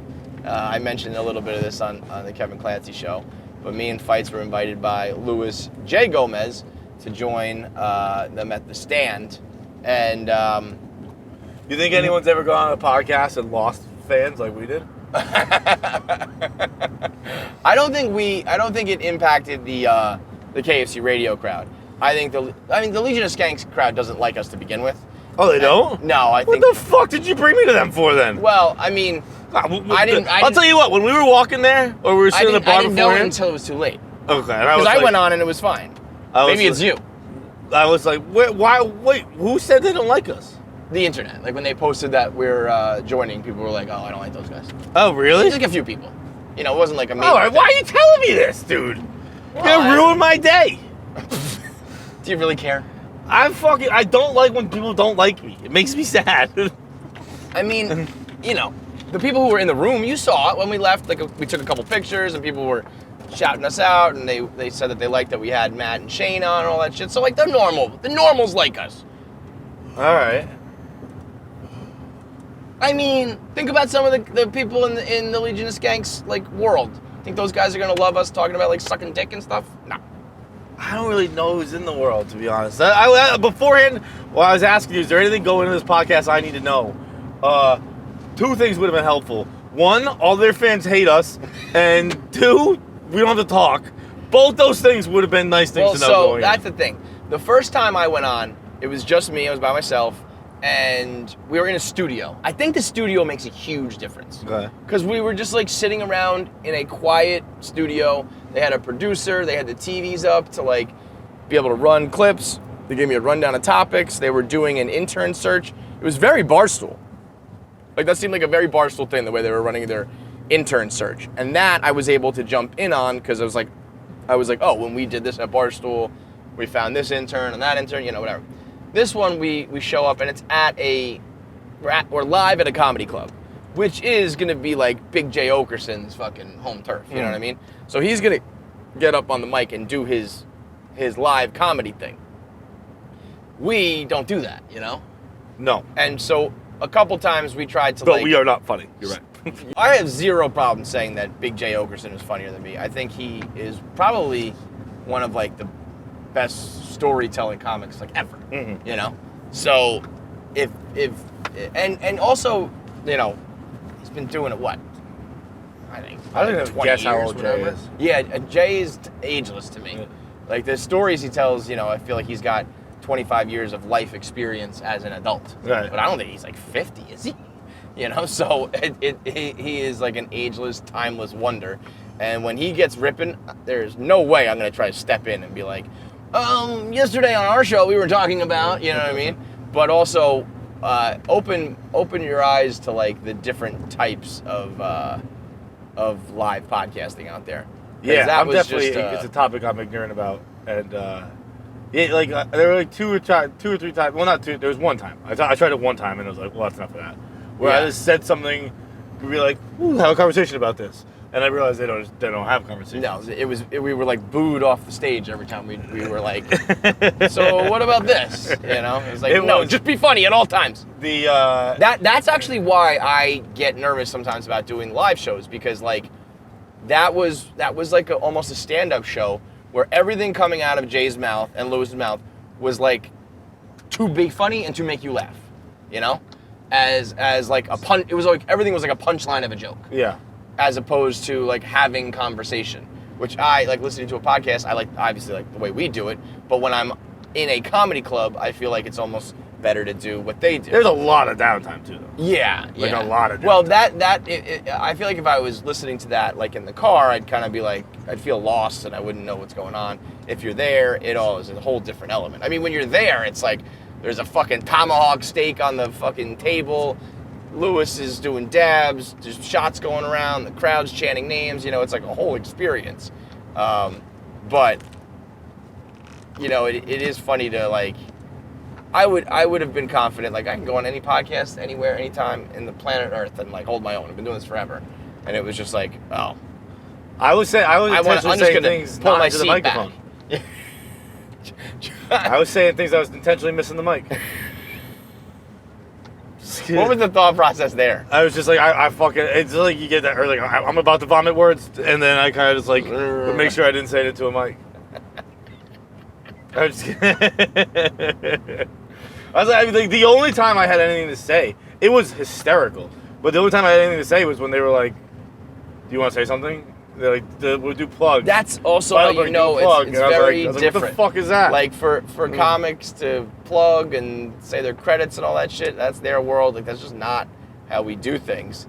I mentioned a little bit of this on the Kevin Clancy show, but me and Fights were invited by Louis J. Gomez to join them at the stand. And you think anyone's ever gone on a podcast and lost fans like we did? I don't think it impacted the KFC Radio crowd. I think the Legion of Skanks crowd doesn't like us to begin with. Oh, they don't? No, I think. What the fuck did you bring me to them for then? Well, I mean, I'll tell you what. When we were walking there, or we were sitting in the bar I didn't know it beforehand. until it was too late. Okay, Because I went on and it was fine. Maybe it's you. I was like, wait, who said they don't like us? The internet. Like when they posted that we're joining, people were like, "Oh, I don't like those guys." Oh, really? Just like a few people. You know, it wasn't like a major. All right, why are you telling me this, dude? You're gonna ruin my day. Do you really care? I don't like when people don't like me. It makes me sad. I mean, you know, the people who were in the room, you saw it when we left. Like we took a couple pictures and people were shouting us out, and they said that they liked that we had Matt and Shane on and all that shit. So like the normals like us. All right. I mean, think about some of the people in the Legion of Skanks like world. Think those guys are gonna love us talking about like sucking dick and stuff? No. I don't really know who's in the world, to be honest. Beforehand, while I was asking you, is there anything going into this podcast I need to know? Two things would have been helpful. One, all their fans hate us, and two, we don't have to talk. Both those things would have been nice things to know. So that's the thing. The first time I went on, it was just me. I was by myself. And we were in a studio. I think the studio makes a huge difference. Okay. Because we were just like sitting around in a quiet studio. They had a producer. They had the TVs up to like be able to run clips. They gave me a rundown of topics. They were doing an intern search. It was very Barstool. Like that seemed like a very Barstool thing, the way they were running their intern search. And that I was able to jump in on because I was like, oh, when we did this at Barstool, we found this intern and that intern, you know, whatever. This one, we show up, and it's we're live at a comedy club, which is going to be like Big J. Okerson's fucking home turf, you know what I mean? So he's going to get up on the mic and do his live comedy thing. We don't do that, you know? No. And so a couple times we tried to But we are not funny. You're right. I have zero problem saying that Big J. Okerson is funnier than me. I think he is probably one of like the best storytelling comics like ever, you know? So if also, you know, he's been doing it what? I think I don't even 20 guess how years, old Jay whatever. is. Yeah, Jay is ageless to me. Yeah. Like the stories he tells, you know, I feel like he's got 25 years of life experience as an adult. Right. But I don't think he's like 50, is he? You know, so he is like an ageless, timeless wonder. And when he gets ripping, there's no way I'm going to try to step in and be like, yesterday on our show we were talking about, you know what I mean? But also open your eyes to like the different types of live podcasting out there. Yeah, I'm definitely. It's a topic I'm ignorant about, and there were like two or three times. Well, not two. There was one time. I tried it one time, and I was like, well, that's enough of that. Where I just said something, we'd be like, ooh, have a conversation about this, And I realized they don't have conversations. No, we were like booed off the stage every time we were like, so what about this? You know, it was like, just be funny at all times. That's actually why I get nervous sometimes about doing live shows, because like that was like almost a stand-up show where everything coming out of Jay's mouth and Lewis's mouth was like too big funny and to make you laugh, you know, as like a punch. It was like everything was like a punchline of a joke. Yeah. As opposed to like having conversation, which I like listening to a podcast. I like obviously like the way we do it, but when I'm in a comedy club, I feel like it's almost better to do what they do. There's a lot of downtime too, though. Yeah, like a lot of downtime. Well, I feel like if I was listening to that like in the car, I'd kind of be like, I'd feel lost and I wouldn't know what's going on. If you're there, it all is a whole different element. I mean, when you're there, it's like there's a fucking tomahawk steak on the fucking table. Lewis is doing dabs, there's shots going around, the crowd's chanting names, you know, it's like a whole experience. But, you know, it is funny to like, I would have been confident, like I can go on any podcast, anywhere, anytime in the planet Earth and like hold my own. I've been doing this forever. And it was just like, oh. I'm just saying things pull not my into the seat microphone. back. I was saying things I was intentionally missing the mic. What was the thought process there? I was just like, I fucking, it's like you get that, or like, I'm about to vomit words, and then I kind of just like, make sure I didn't say it into a mic. I was just I mean, like, the only time I had anything to say, it was hysterical, but the only time I had anything to say was when they were like, do you want to say something? They're like, we'll do plugs. That's also how you know it's very different. What the fuck is that? Like for comics to plug and say their credits and all that shit, that's their world. Like that's just not how we do things.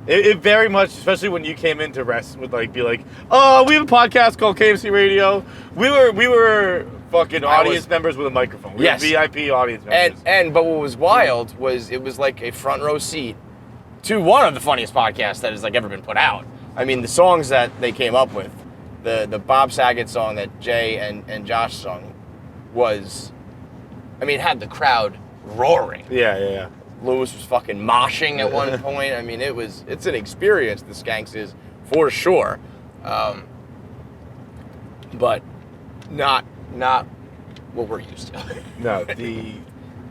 It very much, especially when you came into rest, would like be like, oh, we have a podcast called KFC Radio. We were fucking audience members with a microphone. We were VIP audience members. But what was wild was it was like a front row seat to one of the funniest podcasts that has like ever been put out. I mean, the songs that they came up with, the Bob Saget song that Jay and Josh sung was, I mean, it had the crowd roaring. Yeah. Lewis was fucking moshing at one point. I mean, it's an experience, the Skanks is, for sure. But not what we're used to. No,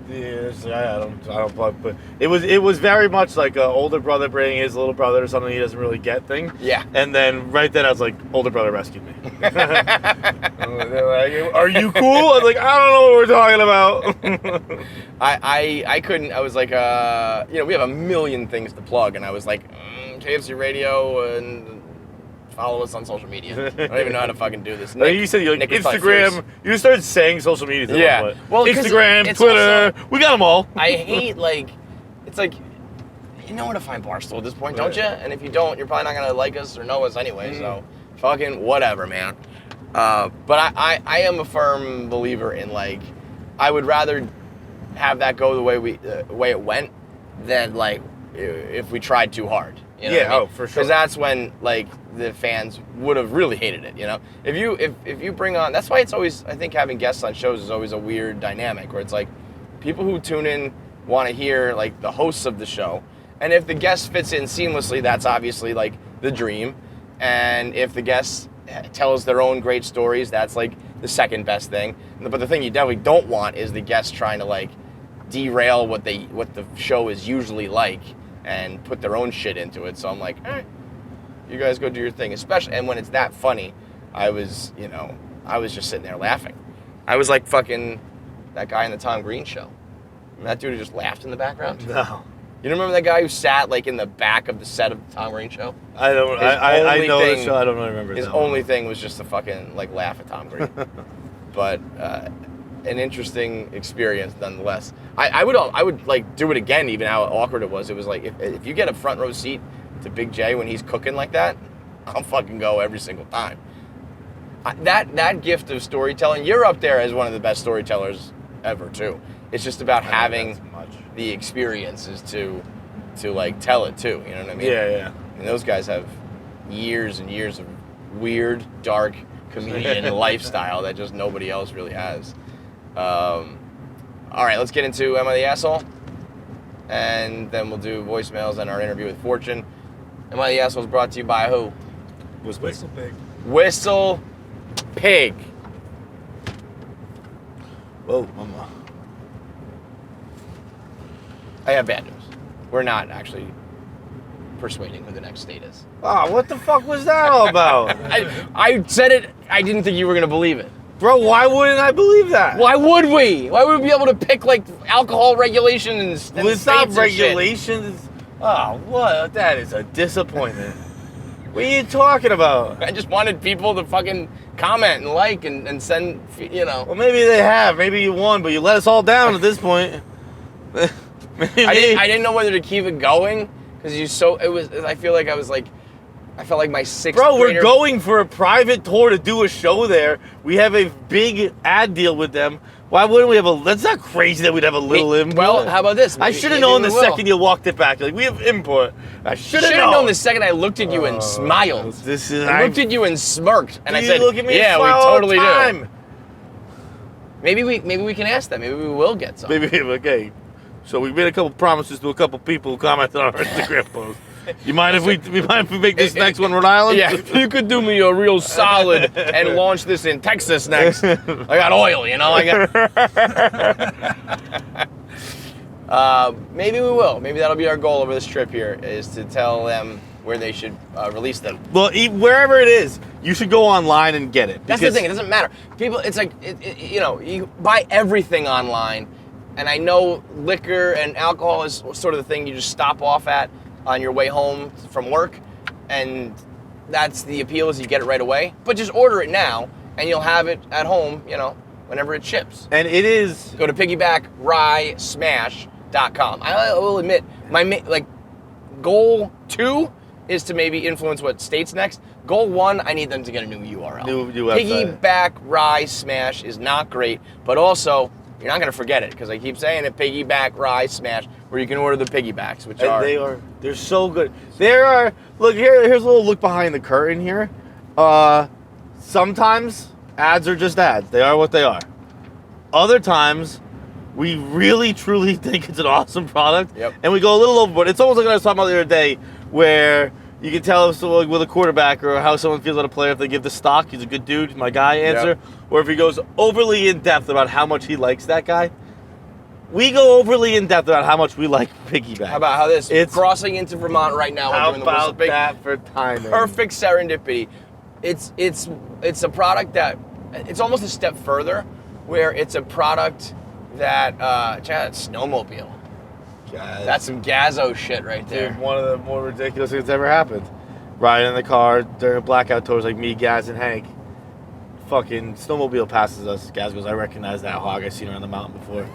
I don't plug, but it was very much like an older brother bringing his little brother to something he doesn't really get thing. Yeah. And then right then I was like, older brother rescued me. They're like, are you cool? I was like, I don't know what we're talking about. I couldn't. I was like, you know, we have a million things to plug, and I was like, KFC Radio and follow us on social media. I don't even know how to fucking do this. You said you like Instagram. You started saying social media. Yeah. Well, Instagram, Twitter. Also, we got them all. I hate like, it's like, you know where to find Barstool at this point, don't you? And if you don't, you're probably not gonna like us or know us anyway. So, fucking whatever, man. But I am a firm believer in like, I would rather have that go the way it went than like if we tried too hard. You know what I mean? Oh, for sure. Because that's when like the fans would have really hated it. You know, if you bring on, that's why it's always, I think having guests on shows is always a weird dynamic where it's like people who tune in want to hear like the hosts of the show, and if the guest fits in seamlessly, that's obviously like the dream, and if the guest tells their own great stories, that's like the second best thing. But the thing you definitely don't want is the guest trying to like derail what the show is usually like and put their own shit into it. So I'm like, you guys go do your thing. Especially, and when it's that funny, I was just sitting there laughing. I was like fucking that guy in the Tom Green show. That dude who just laughed in the background. No. You remember that guy who sat like in the back of the set of the Tom Green show? I don't. I know the show. I don't really remember. His only thing was just to fucking like laugh at Tom Green. But an interesting experience nonetheless. I would like do it again, even how awkward it was. It was like if you get a front row seat to Big J when he's cooking like that, I'll fucking go every single time. That gift of storytelling, you're up there as one of the best storytellers ever too. It's just about having the experiences to like tell it too. You know what I mean? Yeah. And those guys have years and years of weird, dark comedian lifestyle that just nobody else really has. All right, let's get into Am I the Asshole? And then we'll do voicemails and our interview with Fortune. Am I the Asshole is brought to you by who? WhistlePig. WhistlePig. Whoa, mama. I have bad news. We're not actually persuading who the next state is. Oh, what the fuck was that all about? I said it. I didn't think you were gonna believe it. Bro, why wouldn't I believe that? Why would we? Why would we be able to pick like alcohol regulations? Well, it's not regulations. Oh, what? That is a disappointment. What are you talking about? I just wanted people to fucking comment and like and send, you know. Well, maybe they have. Maybe you won, but you let us all down at this point. Maybe. I didn't know whether to keep it going because I feel like I felt like my sixth Bro, grader. we're going for a private tour to do a show there. We have a big ad deal with them. Why wouldn't we have a... That's not crazy that we'd have a little input. Well, how about this? I should have known the second you walked it back. Like, we have input. I should have known. The second I looked at you and smiled. I looked at you and smirked, and I said, look at me "Yeah, and we smile all the totally time. do." Maybe we can ask them. Maybe we will get some. Maybe, okay. So we made a couple promises to a couple people who commented on our Instagram post. You mind if we make this next one Rhode Island? Yeah, if you could do me a real solid and launch this in Texas next. I got oil, you know. Maybe we will. Maybe that'll be our goal over this trip here, is to tell them where they should release them. Well, wherever it is, you should go online and get it. That's the thing. It doesn't matter. People, it's like, you buy everything online, and I know liquor and alcohol is sort of the thing you just stop off at on your way home from work, and that's the appeal, is you get it right away. But just order it now, and you'll have it at home, whenever it ships. And it is... Go to piggybackRyeSmash.com. I will admit, my goal 2 is to maybe influence what state's next. Goal 1, I need them to get a new URL. New website. Piggyback Rye Smash is not great, but also you're not going to forget it, because I keep saying it. Piggyback Rye Smash, where you can order the piggybacks, which they're so good. Look here's a little look behind the curtain here. Sometimes ads are just ads. They are what they are. Other times, we really truly think it's an awesome product, and we go a little overboard. It's almost like I was talking about the other day, where you can tell if someone, with a quarterback, or how someone feels about a player if they give the stock, he's a good dude, my guy answer, or if he goes overly in depth about how much he likes that guy. We go overly in depth about how much we like piggyback. How about it's crossing into Vermont right now? How doing about the WhistlePig. that for timing? Perfect serendipity. It's a product that it's almost a step further, where it's a product that check out that snowmobile. God. That's some Gazzo shit right there. Dude, one of the more ridiculous things that's ever happened. Riding in the car during blackout tours like me, Gaz, and Hank. Fucking snowmobile passes us. Gaz goes, I recognize that hog. I've seen her on the mountain before.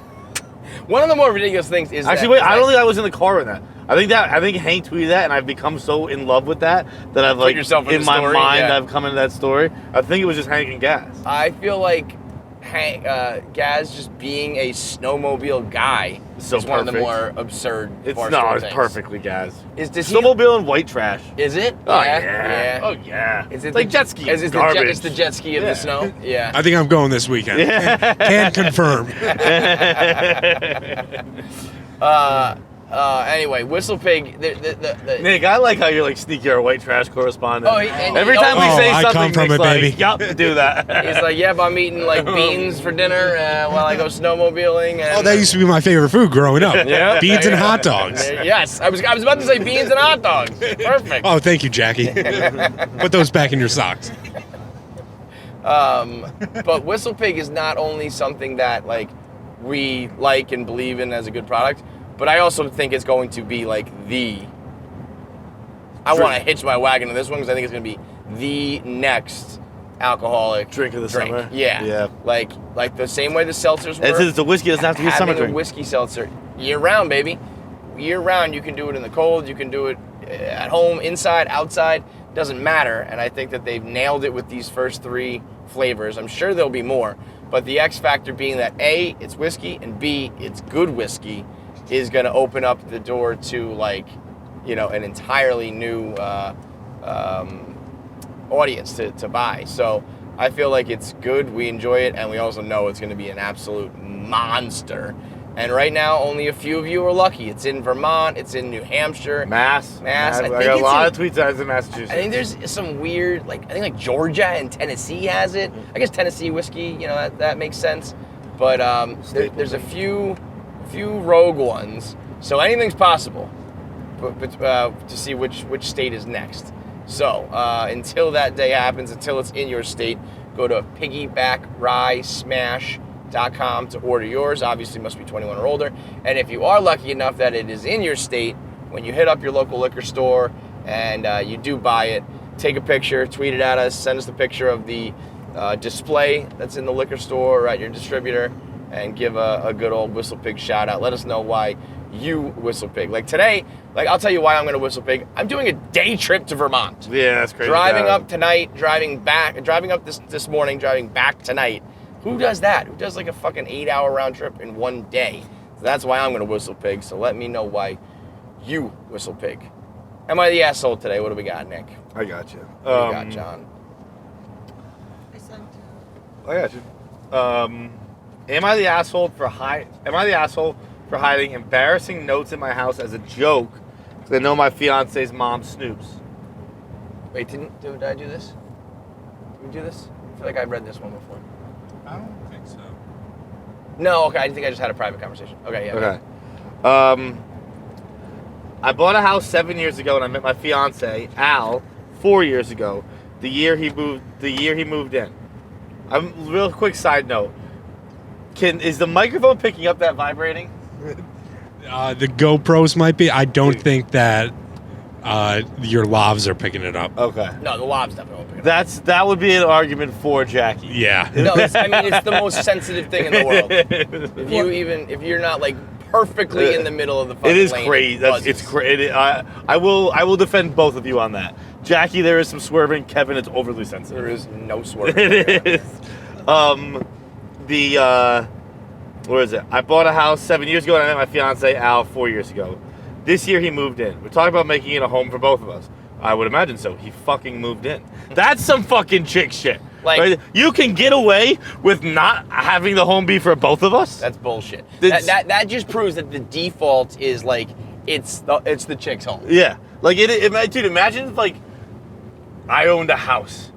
One of the more ridiculous things is actually, wait, I don't think I was in the car in that. I think Hank tweeted that, and I've become so in love with that I've Put yourself in my story, mind I've come into that story. I think it was just Hank and Gaz. I feel like Gaz just being a snowmobile guy So is one of the perfect. more absurd. It's things. perfectly Gaz. Does he- Snowmobile and white trash. Is it? Oh yeah. Oh yeah. Is it like jet ski? It's garbage. the jet ski of the snow. Yeah. I think I'm going this weekend. Can confirm. Anyway, WhistlePig. Nick, I like how you're like sneaky our white trash correspondent. And every time we say I something, come from Nick's it, like, baby. Yup, do that. He's like, yep, I'm eating like beans for dinner while I go snowmobiling. And, That used to be my favorite food growing up. Yeah. Beans and hot dogs. Yes, I was about to say beans and hot dogs. Perfect. Oh, thank you, Jackie. Put those back in your socks. But WhistlePig is not only something that like we like and believe in as a good product, but I also think it's going to be like I want to hitch my wagon to this one because I think it's going to be the next alcoholic Drink of the summer. Yeah. Like the same way the seltzers were. It's a whiskey. It doesn't have to be a summer Having a drink. whiskey seltzer year round, baby. Year round, you can do it in the cold. You can do it at home, inside, outside. Doesn't matter. And I think that they've nailed it with these first 3 flavors. I'm sure there'll be more. But the X factor being that A, it's whiskey, and B, it's good whiskey, is going to open up the door to an entirely new audience to buy. So I feel like it's good. We enjoy it, and we also know it's going to be an absolute monster. And right now, only a few of you are lucky. It's in Vermont. It's in New Hampshire. Mass. I think I got a it's lot in- of tweets out in Massachusetts. I think there's some weird, I think Georgia and Tennessee has it. I guess Tennessee whiskey, that makes sense. But there's a few rogue ones. So anything's possible. But to see which state is next. So until that day happens, until it's in your state, go to piggybackrysmash.com to order yours. Obviously, must be 21 or older. And if you are lucky enough that it is in your state, when you hit up your local liquor store and you do buy it, take a picture, tweet it at us, send us the picture of the display that's in the liquor store or at your distributor, and give a good old WhistlePig shout out. Let us know why you WhistlePig. Like today, I'll tell you why I'm going to WhistlePig. I'm doing a day trip to Vermont. Yeah, that's crazy. Driving up tonight, driving up this morning, driving back tonight. Who does that? Who does a fucking 8-hour round trip in one day? So that's why I'm going to WhistlePig. So let me know why you WhistlePig. Am I the asshole today? What do we got, Nick? I got you. What do you got, John? I got you. Am I the asshole for hiding embarrassing notes in my house as a joke because I know my fiance's mom snoops? Wait, did I do this? Did we do this? I feel like I've read this one before. I don't think so. No, okay. I think I just had a private conversation. Okay, yeah. Okay. I bought a house 7 years ago, and I met my fiance Al 4 years ago. The year he moved in. Real quick side note. Is the microphone picking up that vibrating? The GoPros might be. I don't think that your lavs are picking it up. Okay. No, the lob's definitely won't pick it up. That would be an argument for Jackie. Yeah. No, it's the most sensitive thing in the world. If you're not perfectly in the middle of the fucking It is lane, crazy. buzzes. It's crazy. I will defend both of you on that. Jackie, there is some swerving. Kevin, it's overly sensitive. There is no swerve. It is. Where is it? I bought a house 7 years ago, and I met my fiance Al 4 years ago. This year he moved in. We're talking about making it a home for both of us. I would imagine so. He fucking moved in. That's some fucking chick shit. Right? You can get away with not having the home be for both of us? That's bullshit. That just proves that the default is it's the chick's home. Yeah. Dude, imagine if I owned a house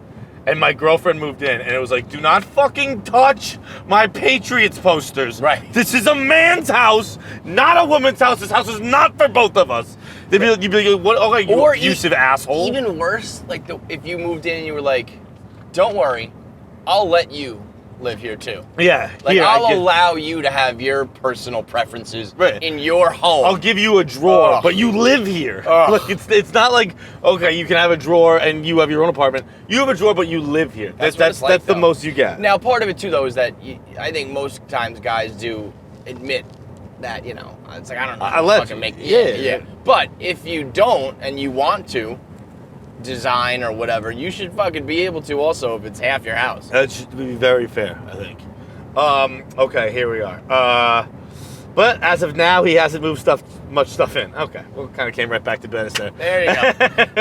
and my girlfriend moved in and it was do not fucking touch my Patriots posters. Right. This is a man's house, not a woman's house. This house is not for both of us. You'd be like, what? Okay, you abusive asshole. Even worse, if you moved in and you were don't worry, I'll let you live here too. Yeah. I'll allow you to have your personal preferences in your home. I'll give you a drawer, but you live here. It's not okay, you can have a drawer and you have your own apartment. You have a drawer, but you live here. That's the most you get. Now, part of it too, though, is that I think most times guys do admit that it's I don't know. I let fucking you. make Yeah. But if you don't and you want to design or whatever, you should fucking be able to also if it's half your house. That should be very fair, I think. Okay, here we are. But as of now, he hasn't moved much stuff in. Okay, well, kind of came right back to business there. There you go.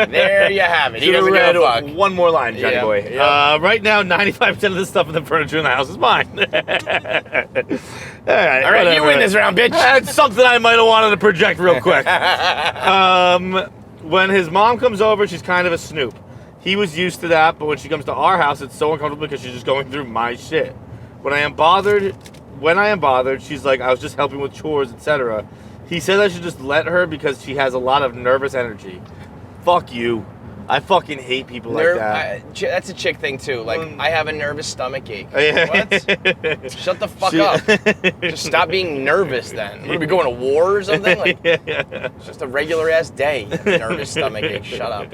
There you have it. He doesn't read give a fuck. one more line, Johnny boy. Yep. Right now, 95% of the stuff in the furniture in the house is mine. All right, you win this round, bitch. That's something I might have wanted to project real quick. When his mom comes over, she's kind of a snoop. He was used to that, but when she comes to our house, it's so uncomfortable because she's just going through my shit. When I am bothered, she's like, I was just helping with chores, etc. He said I should just let her because she has a lot of nervous energy. Fuck you. I fucking hate people like that. That's a chick thing too. I have a nervous stomach ache. Yeah. What? Shut the fuck up. Just stop being nervous then. What, are we going to war or something? It's just a regular ass day. Nervous stomach ache. Shut up.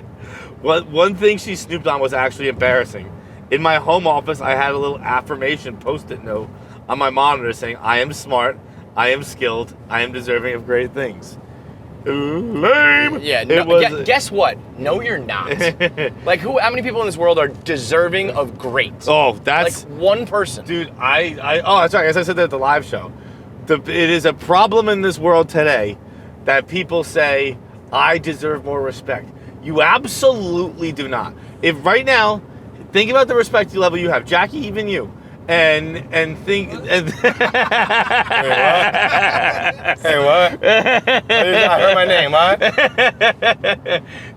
One thing she snooped on was actually embarrassing. In my home office, I had a little affirmation post-it note on my monitor saying, I am smart, I am skilled, I am deserving of great things. Lame. Yeah, guess what? No, you're not. How many people in this world are deserving of great? Oh, that's one person. Dude, that's right. As I said that at the live show, it is a problem in this world today that people say, I deserve more respect. You absolutely do not. If right now, think about the respect level you have, Jackie, even you, and think. And Hey, what? I heard my name, what?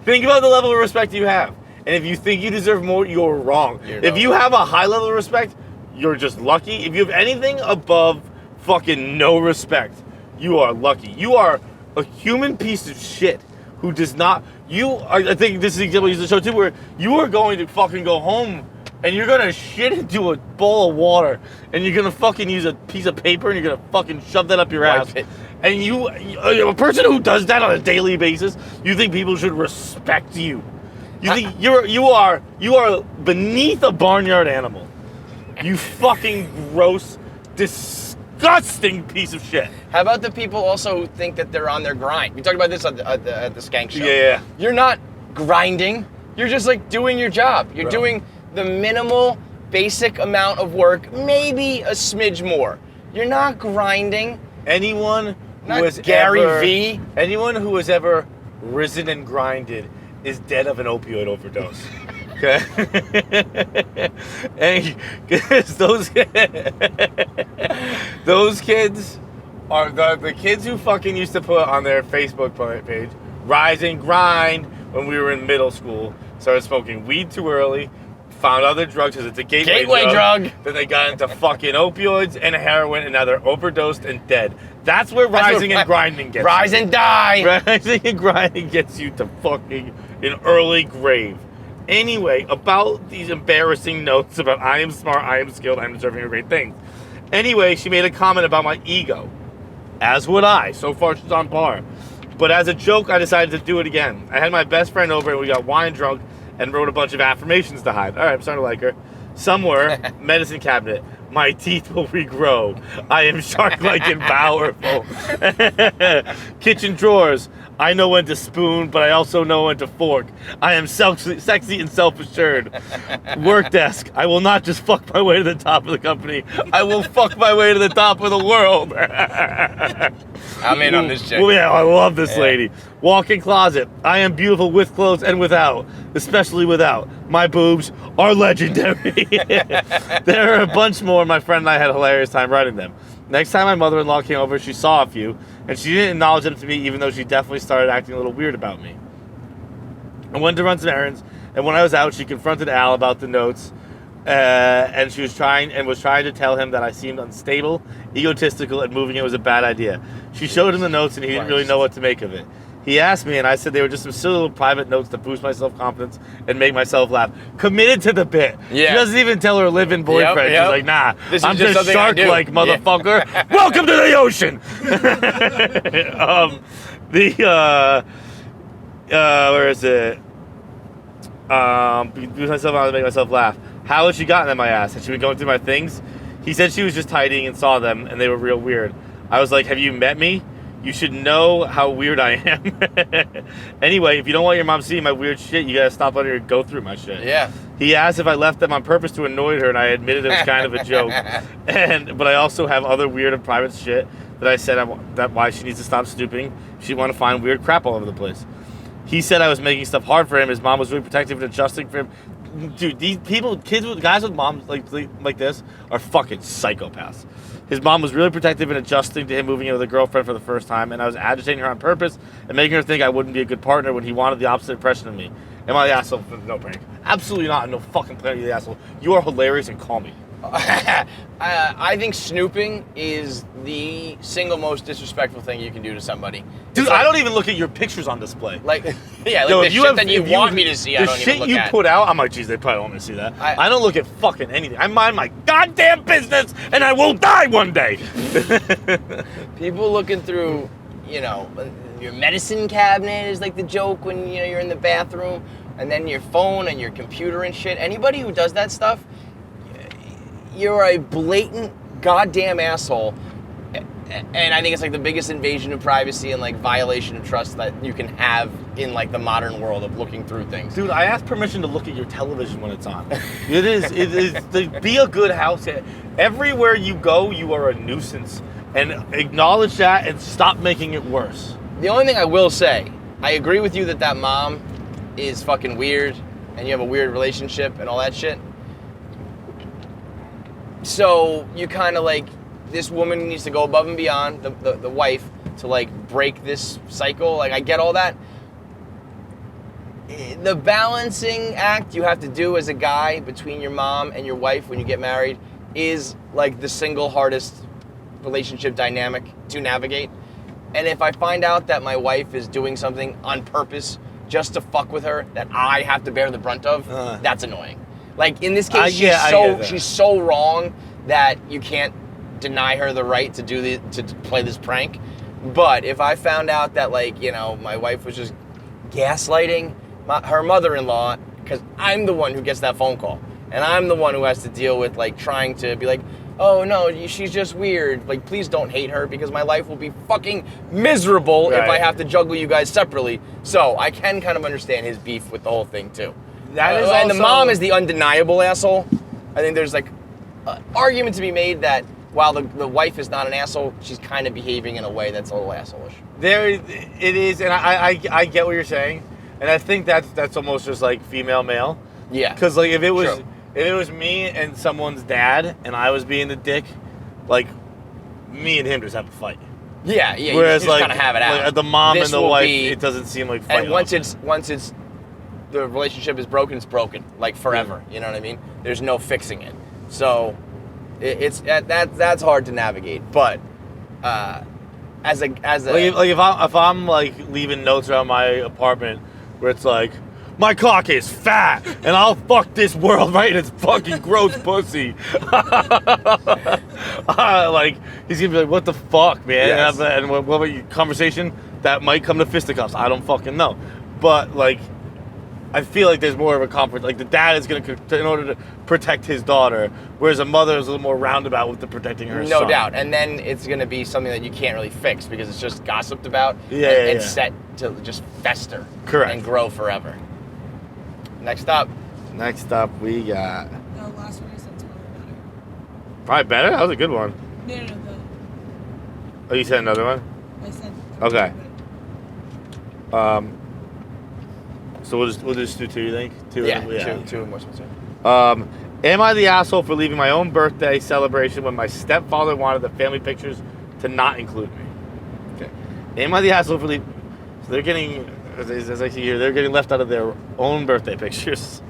Think about the level of respect you have. And if you think you deserve more, you're wrong. If you have a high level of respect, you're just lucky. If you have anything above fucking no respect, you are lucky. You are a human piece of shit who does not... I think this is the example I used in the show too, where you are going to fucking go home and you're gonna shit into a bowl of water and you're gonna fucking use a piece of paper and you're gonna fucking shove that up your ass. And a person who does that on a daily basis, you think people should respect you. You think you are beneath a barnyard animal. You fucking gross, disgusting piece of shit. How about the people also who think that they're on their grind? We talked about this at the Skank Show. Yeah. You're not grinding. You're just like doing your job. You're doing the minimal, basic amount of work, maybe a smidge more. You're not grinding. Anyone Not who has Gary ever, V. Anyone who has ever risen and grinded is dead of an opioid overdose. Okay? And those kids are the kids who fucking used to put on their Facebook page, rise and grind when we were in middle school, started smoking weed too early, found other drugs because it's a gateway drug. Then they got into fucking opioids and heroin, and now they're overdosed and dead. That's where rising and grinding gets Rise you. and die. Rising and grinding gets you to fucking an early grave. Anyway, about these embarrassing notes about I am smart, I am skilled, I'm deserving of great things. Anyway, she made a comment about my ego. As would I. So far, she's on par. But as a joke, I decided to do it again. I had my best friend over and we got wine drunk and wrote a bunch of affirmations to hide. All right, I'm starting to like her. Somewhere, medicine cabinet. My teeth will regrow. I am shark-like and powerful. Kitchen drawers. I know when to spoon, but I also know when to fork. I am sexy and self-assured. Work desk. I will not just fuck my way to the top of the company. I will fuck my way to the top of the world. I'm in on this chick. Well, yeah, I love this lady. Walk-in closet. I am beautiful with clothes and without, especially without. My boobs are legendary. There are a bunch more. My friend and I had a hilarious time writing them. Next time my mother-in-law came over, she saw a few, and she didn't acknowledge them to me, even though she definitely started acting a little weird about me. I went to run some errands, and when I was out, she confronted Al about the notes, and she was trying to tell him that I seemed unstable, egotistical, and moving it was a bad idea. She showed him the notes, and he didn't really know what to make of it. He asked me, and I said they were just some silly little private notes to boost my self-confidence and make myself laugh. Committed to the bit. Yeah. She doesn't even tell her live-in boyfriend. Yep. She's like, nah, This is I'm just just something I do. shark-like, motherfucker. Yeah. Welcome to the ocean. Where is it? Boost myself out to make myself laugh. How had she gotten them, I asked. Had she been going through my things? He said she was just tidying and saw them, and they were real weird. I was like, have you met me? You should know how weird I am. Anyway, if you don't want your mom seeing my weird shit, you gotta stop letting her go through my shit. Yeah. He asked if I left them on purpose to annoy her, and I admitted it was kind of a joke. But I also have other weird and private shit that I said that why she needs to stop stooping. She want to find weird crap all over the place. He said I was making stuff hard for him. His mom was really protective and adjusting for him. Dude, these people, guys with moms like this are fucking psychopaths. His mom was really protective and adjusting to him moving in with a girlfriend for the first time, and I was agitating her on purpose and making her think I wouldn't be a good partner when he wanted the opposite impression of me. Am I the asshole? No, prank. Absolutely not. No fucking planet you're the asshole. You are hilarious and call me. I think snooping is the single most disrespectful thing you can do to somebody. Dude, It's I don't even look at your pictures on display. Like, yeah, like Yo, the if shit that you want me to see, I the don't shit even look you at. put out, I'm like, geez, they probably don't want me to see that. I don't look at fucking anything. I mind my goddamn business, and I will die one day. People looking through, your medicine cabinet is like the joke when you're in the bathroom, and then your phone and your computer and shit. Anybody who does that stuff, you're a blatant goddamn asshole. And I think it's like the biggest invasion of privacy and like violation of trust that you can have in like the modern world of looking through things. Dude, I asked permission to look at your television when it's on. It is be a good house. Everywhere you go, you are a nuisance. And acknowledge that and stop making it worse. The only thing I will say, I agree with you that mom is fucking weird and you have a weird relationship and all that shit. So you kind of like, this woman needs to go above and beyond, the wife, to like break this cycle. Like, I get all that. The balancing act you have to do as a guy between your mom and your wife when you get married is like the single hardest relationship dynamic to navigate. And if I find out that my wife is doing something on purpose just to fuck with her that I have to bear the brunt of, that's annoying. Like, in this case, she's so wrong that you can't deny her the right to play this prank. But if I found out that, like, you know, my wife was just gaslighting her mother-in-law, because I'm the one who gets that phone call, and I'm the one who has to deal with, like, trying to be like, oh no, she's just weird. Like, please don't hate her, because my life will be fucking miserable if I have to juggle you guys separately. So I can kind of understand his beef with the whole thing too. That is and the mom is the undeniable asshole. I think there's like an argument to be made that while the wife is not an asshole, she's kind of behaving in a way that's a little asshole-ish. There it is, and I get what you're saying, and I think that's almost just like female-male. Yeah. Because like if it was me and someone's dad and I was being the dick, like me and him just have a fight. Yeah. Whereas you just kind of have it out. Like, the mom and the wife, it doesn't seem like fight. And once it's the relationship is broken, it's broken, like forever. You know what I mean? There's no fixing it. So that's hard to navigate. But as a like if I'm like leaving notes around my apartment where it's like, my cock is fat, and I'll fuck this world right in its fucking gross pussy. Like, he's gonna be like, what the fuck, man? Yes. And what about your conversation? That might come to fisticuffs. I don't fucking know. But, like, I feel like there's more of a conflict. Like, the dad is gonna, in order to protect his daughter, whereas a mother is a little more roundabout with the protecting her son. No doubt. And then it's gonna be something that you can't really fix because it's just gossiped about and set to just fester. Correct. And grow forever. Next up, we got... The last one I said totally better. Probably better? That was a good one. No. Oh, you said another one? I said... Okay. So we'll just do two, you think? Two more specific. Am I the asshole for leaving my own birthday celebration when my stepfather wanted the family pictures to not include me? Okay. Am I the asshole for leaving... So they're getting... As I see here, they're getting left out of their own birthday pictures.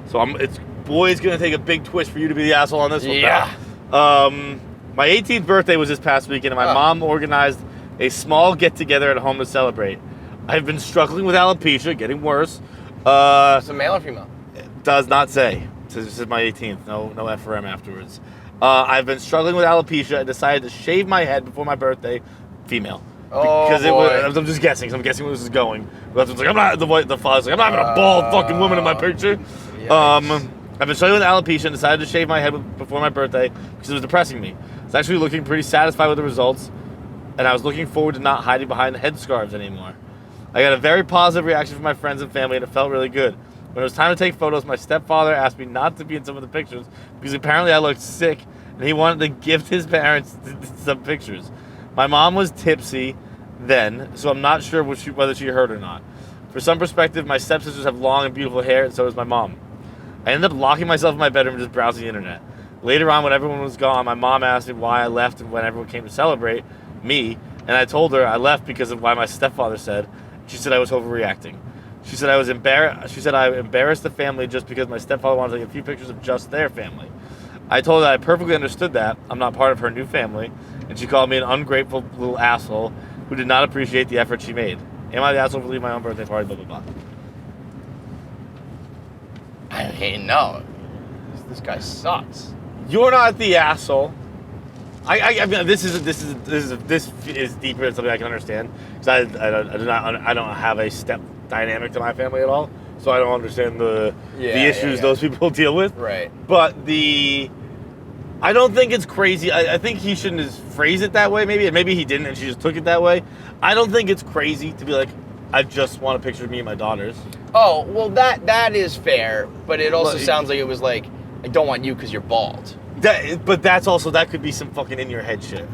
So it's going to take a big twist for you to be the asshole on this one. Yeah. My 18th birthday was this past weekend, and my mom organized a small get-together at home to celebrate. I've been struggling with alopecia, getting worse. Is it male or female? It does not say. This is my 18th. No FRM afterwards. I've been struggling with alopecia and decided to shave my head before my birthday. Female. Because I'm just guessing. So I'm guessing where this is going. But like, I'm not the father's like, I'm not having a bald fucking woman in my picture. I've been struggling with alopecia and decided to shave my head before my birthday because it was depressing me. I was actually looking pretty satisfied with the results, and I was looking forward to not hiding behind headscarves anymore. I got a very positive reaction from my friends and family, and it felt really good. When it was time to take photos, my stepfather asked me not to be in some of the pictures because apparently I looked sick, and he wanted to gift his parents some pictures. My mom was tipsy then, so I'm not sure whether she heard or not. For some perspective, my stepsisters have long and beautiful hair, and so does my mom. I ended up locking myself in my bedroom and just browsing the internet. Later on, when everyone was gone, my mom asked me why I left and when everyone came to celebrate me, and I told her I left because of why my stepfather said. She said I was overreacting. She said I was embarrassed. She said I embarrassed the family just because my stepfather wanted to take a few pictures of just their family. I told her I perfectly understood that. I'm not part of her new family, and she called me an ungrateful little asshole who did not appreciate the effort she made. Am I the asshole for leaving my own birthday party? Blah, blah, blah. I mean, no. This guy sucks. You're not the asshole. I mean, this is deeper than something I can understand because I don't have a step dynamic to my family at all, so I don't understand the issues those people deal with. Right. But I don't think it's crazy. I think he shouldn't have phrased it that way. Maybe he didn't, and she just took it that way. I don't think it's crazy to be like, I just want a picture of me and my daughters. Oh, well, that is fair, but it also sounds like it was like, I don't want you because you're bald. But that could be some fucking in your head shit.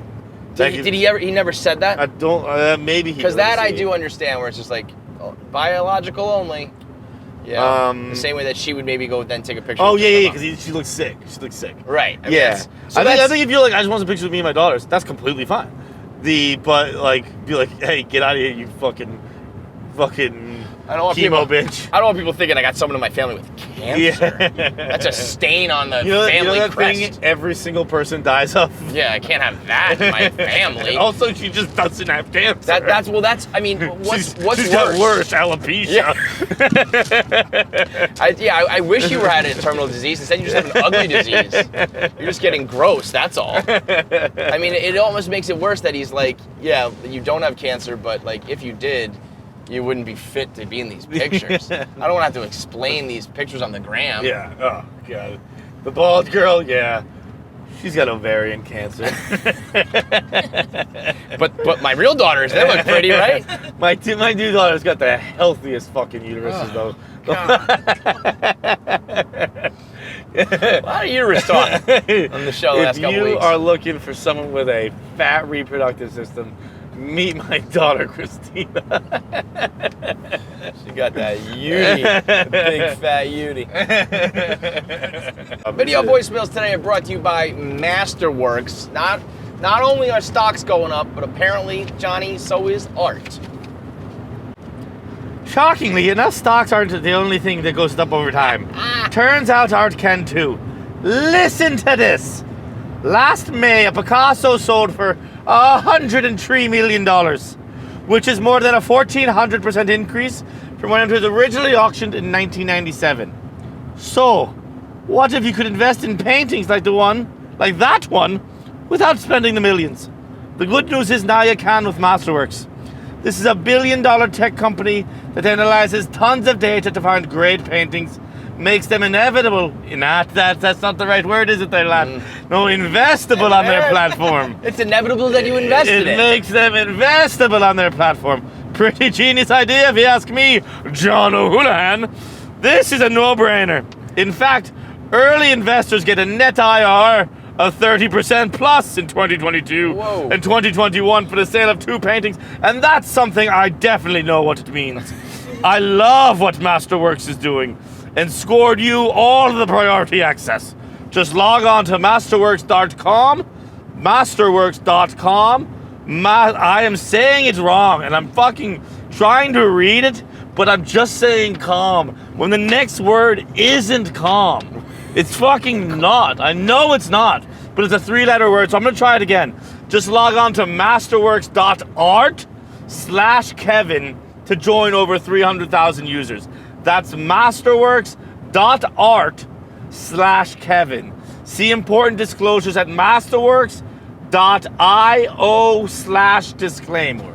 Did he ever? He never said that. I don't. Maybe he. Because that I do understand, where it's just like biological only. Yeah. The same way that she would maybe go then take a picture. Oh with yeah, her yeah, mom. because she looks sick. She looks sick. Right. I mean, Yeah. that's- so I think if you're like, I just want some pictures of me and my daughters, that's completely fine. But like, be like, hey, get out of here, you fucking I don't want chemo people, bitch. I don't want people thinking I got someone in my family with cancer. Yeah. That's a stain on the You know family that crest. thing every single person dies of? Yeah, I can't have that in my family. Also, she just doesn't have cancer. I mean, what's she's worse? got worse alopecia. I wish you had a terminal disease. Instead, you just have an ugly disease. You're just getting gross. That's all. I mean, it almost makes it worse that he's like, yeah, you don't have cancer, but like, if you did, you wouldn't be fit to be in these pictures. I don't want to have to explain these pictures on the gram. Yeah. Oh god. The bald girl. Yeah. She's got ovarian cancer. But my real daughters, they look pretty, right? My two daughters got the healthiest fucking uteruses though. A lot of uterus talk on the show the last If couple you weeks. are looking for someone with a fat reproductive system, meet my daughter Christina. She got that Yudi, big fat Yudi. Video voicemails today are brought to you by Masterworks. Not only are stocks going up, but apparently, Johnny, so is art. Shockingly enough, stocks aren't the only thing that goes up over time. Turns out art can too. Listen to this. Last May, a Picasso sold for $103 million, which is more than a 1,400% increase from when it was originally auctioned in 1997. So, what if you could invest in paintings like that one, without spending the millions? The good news is now you can with Masterworks. This is a billion-dollar tech company that analyzes tons of data to find great paintings, makes them inevitable. That's not the right word, is it there, lad? No, investable on their platform. It's inevitable that you invest in It it. makes them investable on their platform. Pretty genius idea if you ask me, John O'Houlihan. This is a no-brainer. In fact, early investors get a net IRR of 30% plus in 2022 Whoa. and 2021 for the sale of 2 paintings, and that's something I definitely know what it means. I love what Masterworks is doing and scored you all of the priority access. Just log on to masterworks.com, I am saying it wrong, and I'm fucking trying to read it, but I'm just saying calm when the next word isn't calm. It's fucking not. I know it's not, but it's a 3-letter word, so I'm gonna try it again. Just log on to masterworks.art/Kevin to join over 300,000 users. That's masterworks.art/Kevin. See important disclosures at masterworks.io/disclaimer.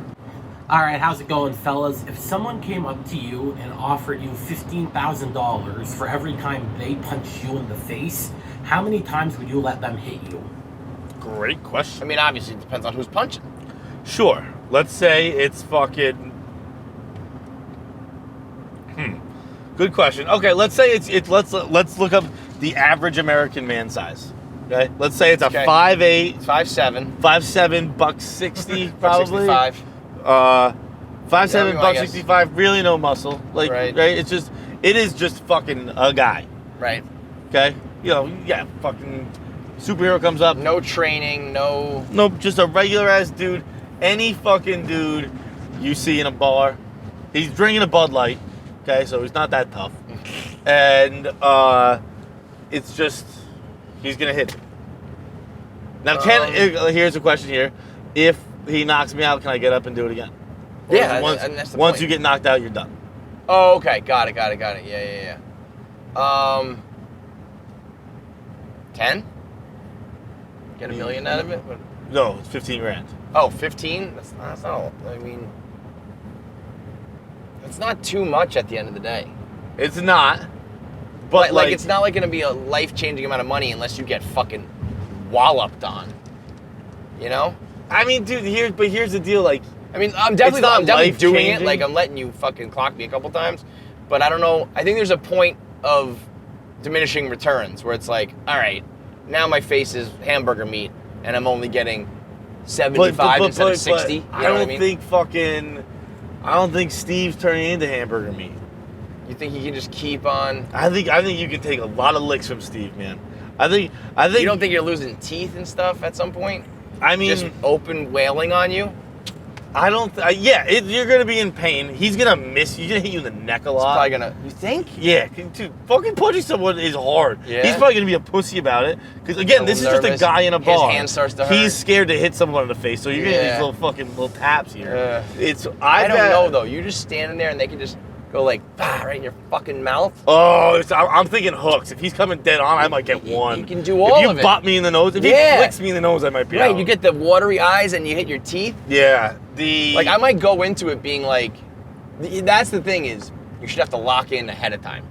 All right, how's it going, fellas? If someone came up to you and offered you $15,000 for every time they punch you in the face, how many times would you let them hit you? Great question. I mean, obviously, it depends on who's punching. Sure. Let's say it's fucking. Good question. Okay, let's say it's let's look up the average American man size. Okay, let's say it's a Okay. 5'8", 5'7", 5'7", $160 probably. 65. 5'7", Yeah, I guess. $165. Really no muscle. Like Right. It is just fucking a guy. Right. Okay. Yeah. Fucking superhero comes up. No training, no. Nope, just a regular ass dude. Any fucking dude you see in a bar. He's drinking a Bud Light. Okay, so he's not that tough. And it's just, he's gonna hit him. Now, here's a question here. If he knocks me out, can I get up and do it again? Or Yeah, once, and that's the once point. you get knocked out, you're done. Oh, okay. Got it. Yeah. 10? Get $1 million out of it? No, it's 15 grand. Oh, 15? That's not all. I mean, it's not too much at the end of the day. It's not. But like it's not like going to be a life-changing amount of money unless you get fucking walloped on. You know? I mean, dude, here's the deal. Like, I mean, I'm definitely doing it. life-changing. Like, I'm letting you fucking clock me a couple times. But I don't know. I think there's a point of diminishing returns where it's like, all right, now my face is hamburger meat and I'm only getting 75 instead of 60. You know I what don't I mean? think Steve's turning into hamburger meat. You think he can just keep on? I think you can take a lot of licks from Steve, man. I think. You don't think you're losing teeth and stuff at some point? I mean, just open wailing on you. I don't. You're gonna be in pain. He's gonna miss you. He's gonna hit you in the neck a It's lot. probably gonna. You think? Yeah, dude, fucking punching someone is hard. Yeah. He's probably gonna be a pussy about it. Because again, this is just a nervous. guy in a bar. His hand starts to hurt. He's scared to hit someone in the face, so you're gonna get Yeah. these little taps here. I don't know though. You're just standing there and they can just go like, bah, right in your fucking mouth. Oh, I'm thinking hooks. If he's coming dead on, I might get one. You can do all of it. If you bop me in the nose, if he flicks me in the nose, I might be right. out. You get the watery eyes and you hit your teeth. Yeah. Like I might go into it being like, that's the thing is, you should have to lock in ahead of time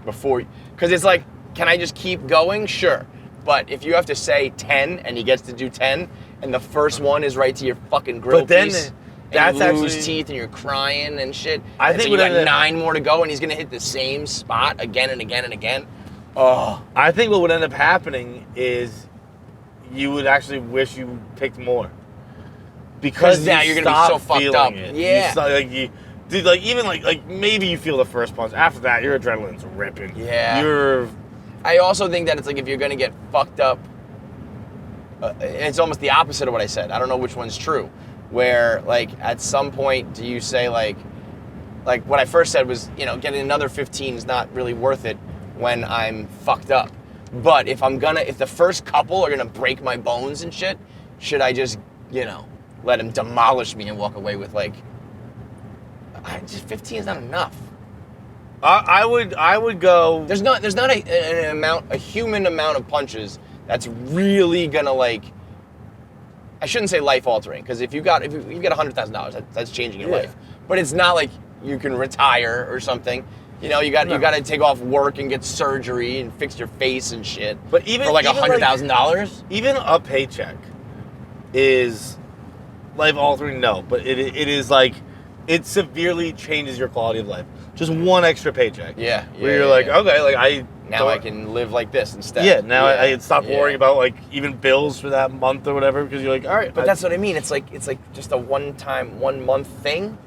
before, because it's like, can I just keep going? Sure. But if you have to say 10 and he gets to do 10 and the first one is right to your fucking grill piece, and you lose teeth and you're crying and shit. I think so you got 9 more to go and he's gonna hit the same spot again and again and again. Oh, I think what would end up happening is you would actually wish you picked more. Because now you're gonna be so fucked up. It. Yeah. Dude, like even like maybe you feel the first punch. After that, your adrenaline's ripping. Yeah. I also think that it's like if you're gonna get fucked up, it's almost the opposite of what I said. I don't know which one's true. Where like at some point do you say like what I first said was, you know, getting another 15 is not really worth it when I'm fucked up. But if the first couple are gonna break my bones and shit, should I just, you know, let him demolish me and walk away with like, just 15 is not enough. I would go. There's not a human amount of punches that's really gonna like. I shouldn't say life altering, because if you get $100,000, that's changing your life. But it's not like you can retire or something. You know, you got to take off work and get surgery and fix your face and shit. But even for like $100,000, even a paycheck is life altering. No, but it is like it severely changes your quality of life. Just one extra paycheck. Yeah. Where you're like, okay, like I can live like this instead. Yeah, now I can stop worrying about like even bills for that month or whatever, because you're like, all right. But that's what I mean. It's like just a one month thing.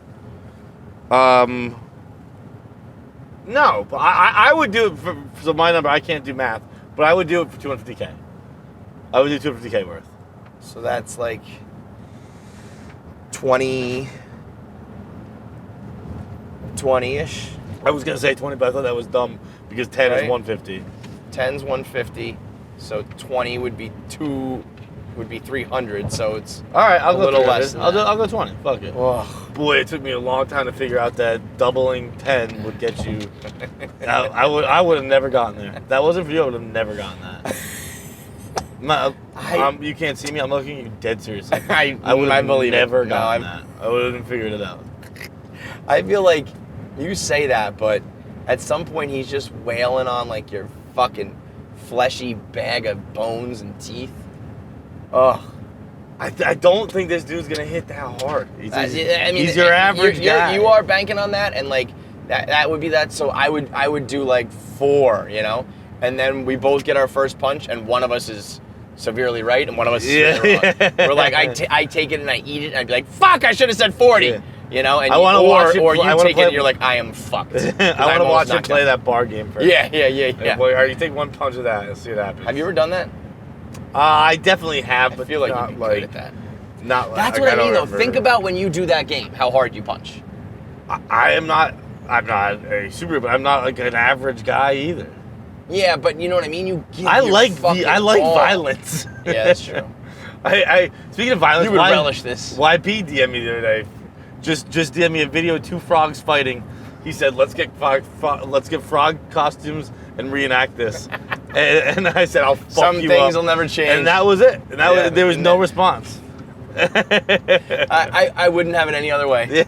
No, but I would do it for my number. I can't do math, but I would do it for $250K. I would do $250K worth. So that's like 20-ish. I was gonna say 20, but I thought that was dumb because 10 is 150. 10's 150, so 20 would be 300. So it's all right. I'll a go little less. I'll go 20. Fuck it. Oh. Boy, it took me a long time to figure out that doubling 10 would get you. I would have never gotten there. If that wasn't for you, I would have never gotten that. You can't see me. I'm looking at you dead seriously. I would have never gotten that. I would have figured it out. I feel like you say that, but at some point he's just wailing on like your fucking fleshy bag of bones and teeth. Ugh. I don't think this dude's gonna hit that hard. He's your average guy. You are banking on that, and like that would be that. So I would do like 4, you know, and then we both get our first punch, and one of us is severely right, and one of us is severely wrong. We're like, I take it and I eat it, and I'd be like, fuck, I should have said 40. Yeah. You know, and or you take it and you're like, I am fucked. I want to watch him play that bar game first. Yeah. All right, you take one punch of that and see what happens. Have you ever done that? I definitely have, but I feel like not you'd be good at that. Not That's what I mean, though. Think about when you do that game, how hard you punch. I'm not a super, but I'm not like an average guy either. Yeah, but you know what I mean. I like violence. Yeah, that's true. I speaking of violence, you would relish this. YP DM'd me the other day. Just DM'd me a video of 2 frogs fighting. He said, "Let's get frog costumes and reenact this." and I said, "I'll fuck Some you things up." will never change. And that was it. And there was no response. I wouldn't have it any other way.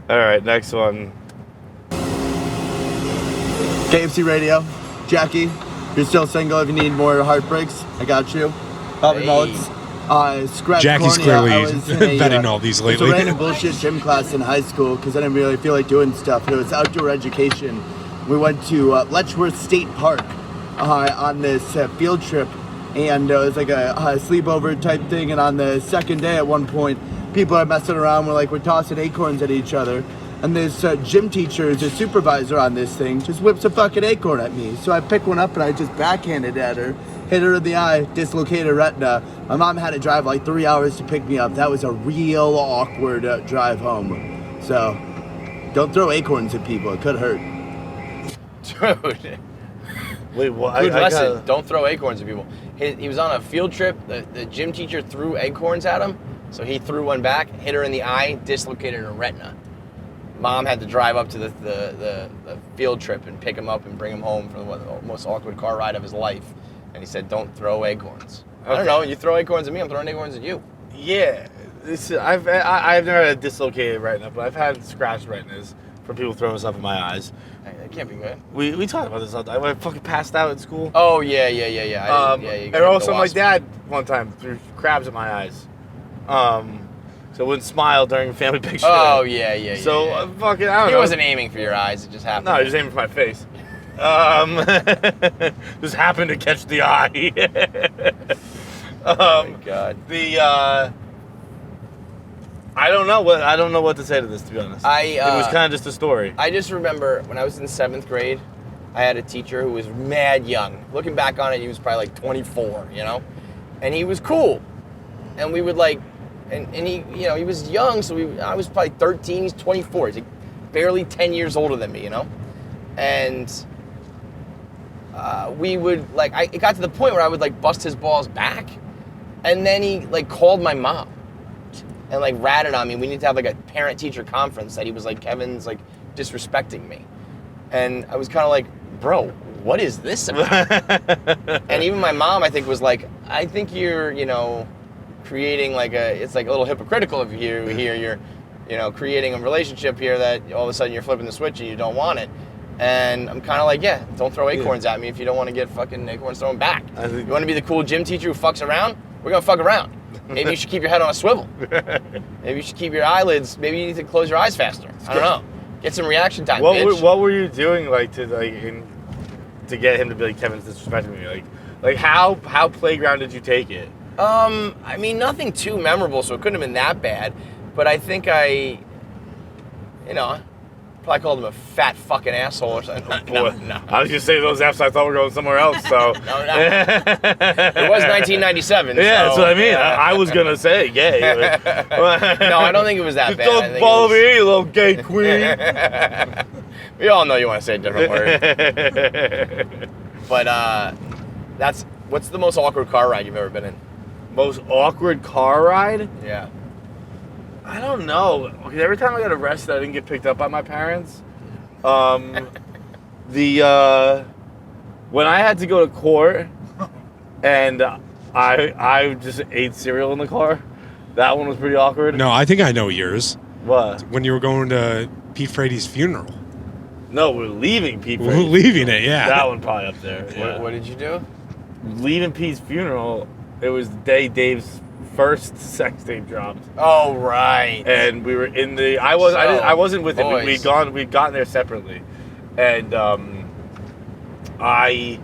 All right, next one. KFC Radio, Jackie, you're still single. If you need more heartbreaks, I got you. Bobby Mullets. Scratch Jackie's cornea. clearly betting all these lately. It's a random bullshit gym class in high school because I didn't really feel like doing stuff. It was outdoor education. We went to Letchworth State Park on this field trip, and it was like a sleepover type thing. And on the second day, at one point, people are messing around. We're tossing acorns at each other. And this gym teacher is a supervisor on this thing, just whips a fucking acorn at me. So I pick one up and I just backhanded at her, hit her in the eye, dislocated her retina. My mom had to drive like 3 hours to pick me up. That was a real awkward drive home. So don't throw acorns at people, it could hurt. Dude. Wait, what? Good lesson. Don't throw acorns at people. He was on a field trip. The gym teacher threw acorns at him, so he threw one back, hit her in the eye, dislocated her retina. Mom had to drive up to the field trip and pick him up and bring him home for the most awkward car ride of his life. And he said, "Don't throw acorns." Okay. I don't know. You throw acorns at me, I'm throwing acorns at you. Yeah, I've never had a dislocated retina, but I've had scratched retinas from people throwing stuff in my eyes. That can't be good. We talked about this all the time. I fucking passed out at school. Oh yeah. And also my dad one time threw crabs at my eyes. So I wouldn't smile during a family picture. Oh yeah. So fucking I don't know. He wasn't aiming for your eyes. It just happened. No, he was aiming for my face. Just happened to catch the eye. Oh my God. I don't know what to say to this, to be honest. It was kind of just a story. I just remember when I was in 7th grade, I had a teacher who was mad young. Looking back on it, he was probably like 24, you know? And he was cool. And we would like, and he, you know, he was young, so I was probably 13, he's 24. He's like barely 10 years older than me, you know? And we would, like, it got to the point where I would like bust his balls back. And then he like called my mom and like ratted on me. We need to have like a parent-teacher conference that he was like, Kevin's like disrespecting me. And I was kind of like, bro, what is this about? And even my mom, I think, was like, I think you're, you know, creating like it's like a little hypocritical of you here. You're, you know, creating a relationship here that all of a sudden you're flipping the switch and you don't want it. And I'm kind of like, yeah, don't throw acorns at me if you don't want to get fucking acorns thrown back. You want to be the cool gym teacher who fucks around? We're going to fuck around. Maybe you should keep your head on a swivel. Maybe you should keep your eyelids. Maybe you need to close your eyes faster. I don't know. Get some reaction time, bitch. What were you doing like to get him to be like, Kevin's disrespecting me? Like how playground did you take it? I mean, nothing too memorable, so it couldn't have been that bad. But I think I probably called him a fat fucking asshole or something. No. I was just saying those F's. I thought we were going somewhere else. So no. It was 1997. Yeah, so, that's what I mean. I was gonna say gay. No, I don't think it was that bad. Don't follow me, you little gay queen. We all know you want to say a different word. But what's the most awkward car ride you've ever been in? Most awkward car ride? Yeah. I don't know. Because every time I got arrested, I didn't get picked up by my parents. When I had to go to court and I just ate cereal in the car, that one was pretty awkward. No, I think I know yours. What? When you were going to Pete Frady's funeral. No, we're leaving Pete We're Frady's leaving it, yeah. That one probably up there. Yeah. What did you do? Leaving Pete's funeral, it was the day Dave's first sex tape dropped. Oh right. And we were in the I wasn't with him. We'd gotten there separately. And I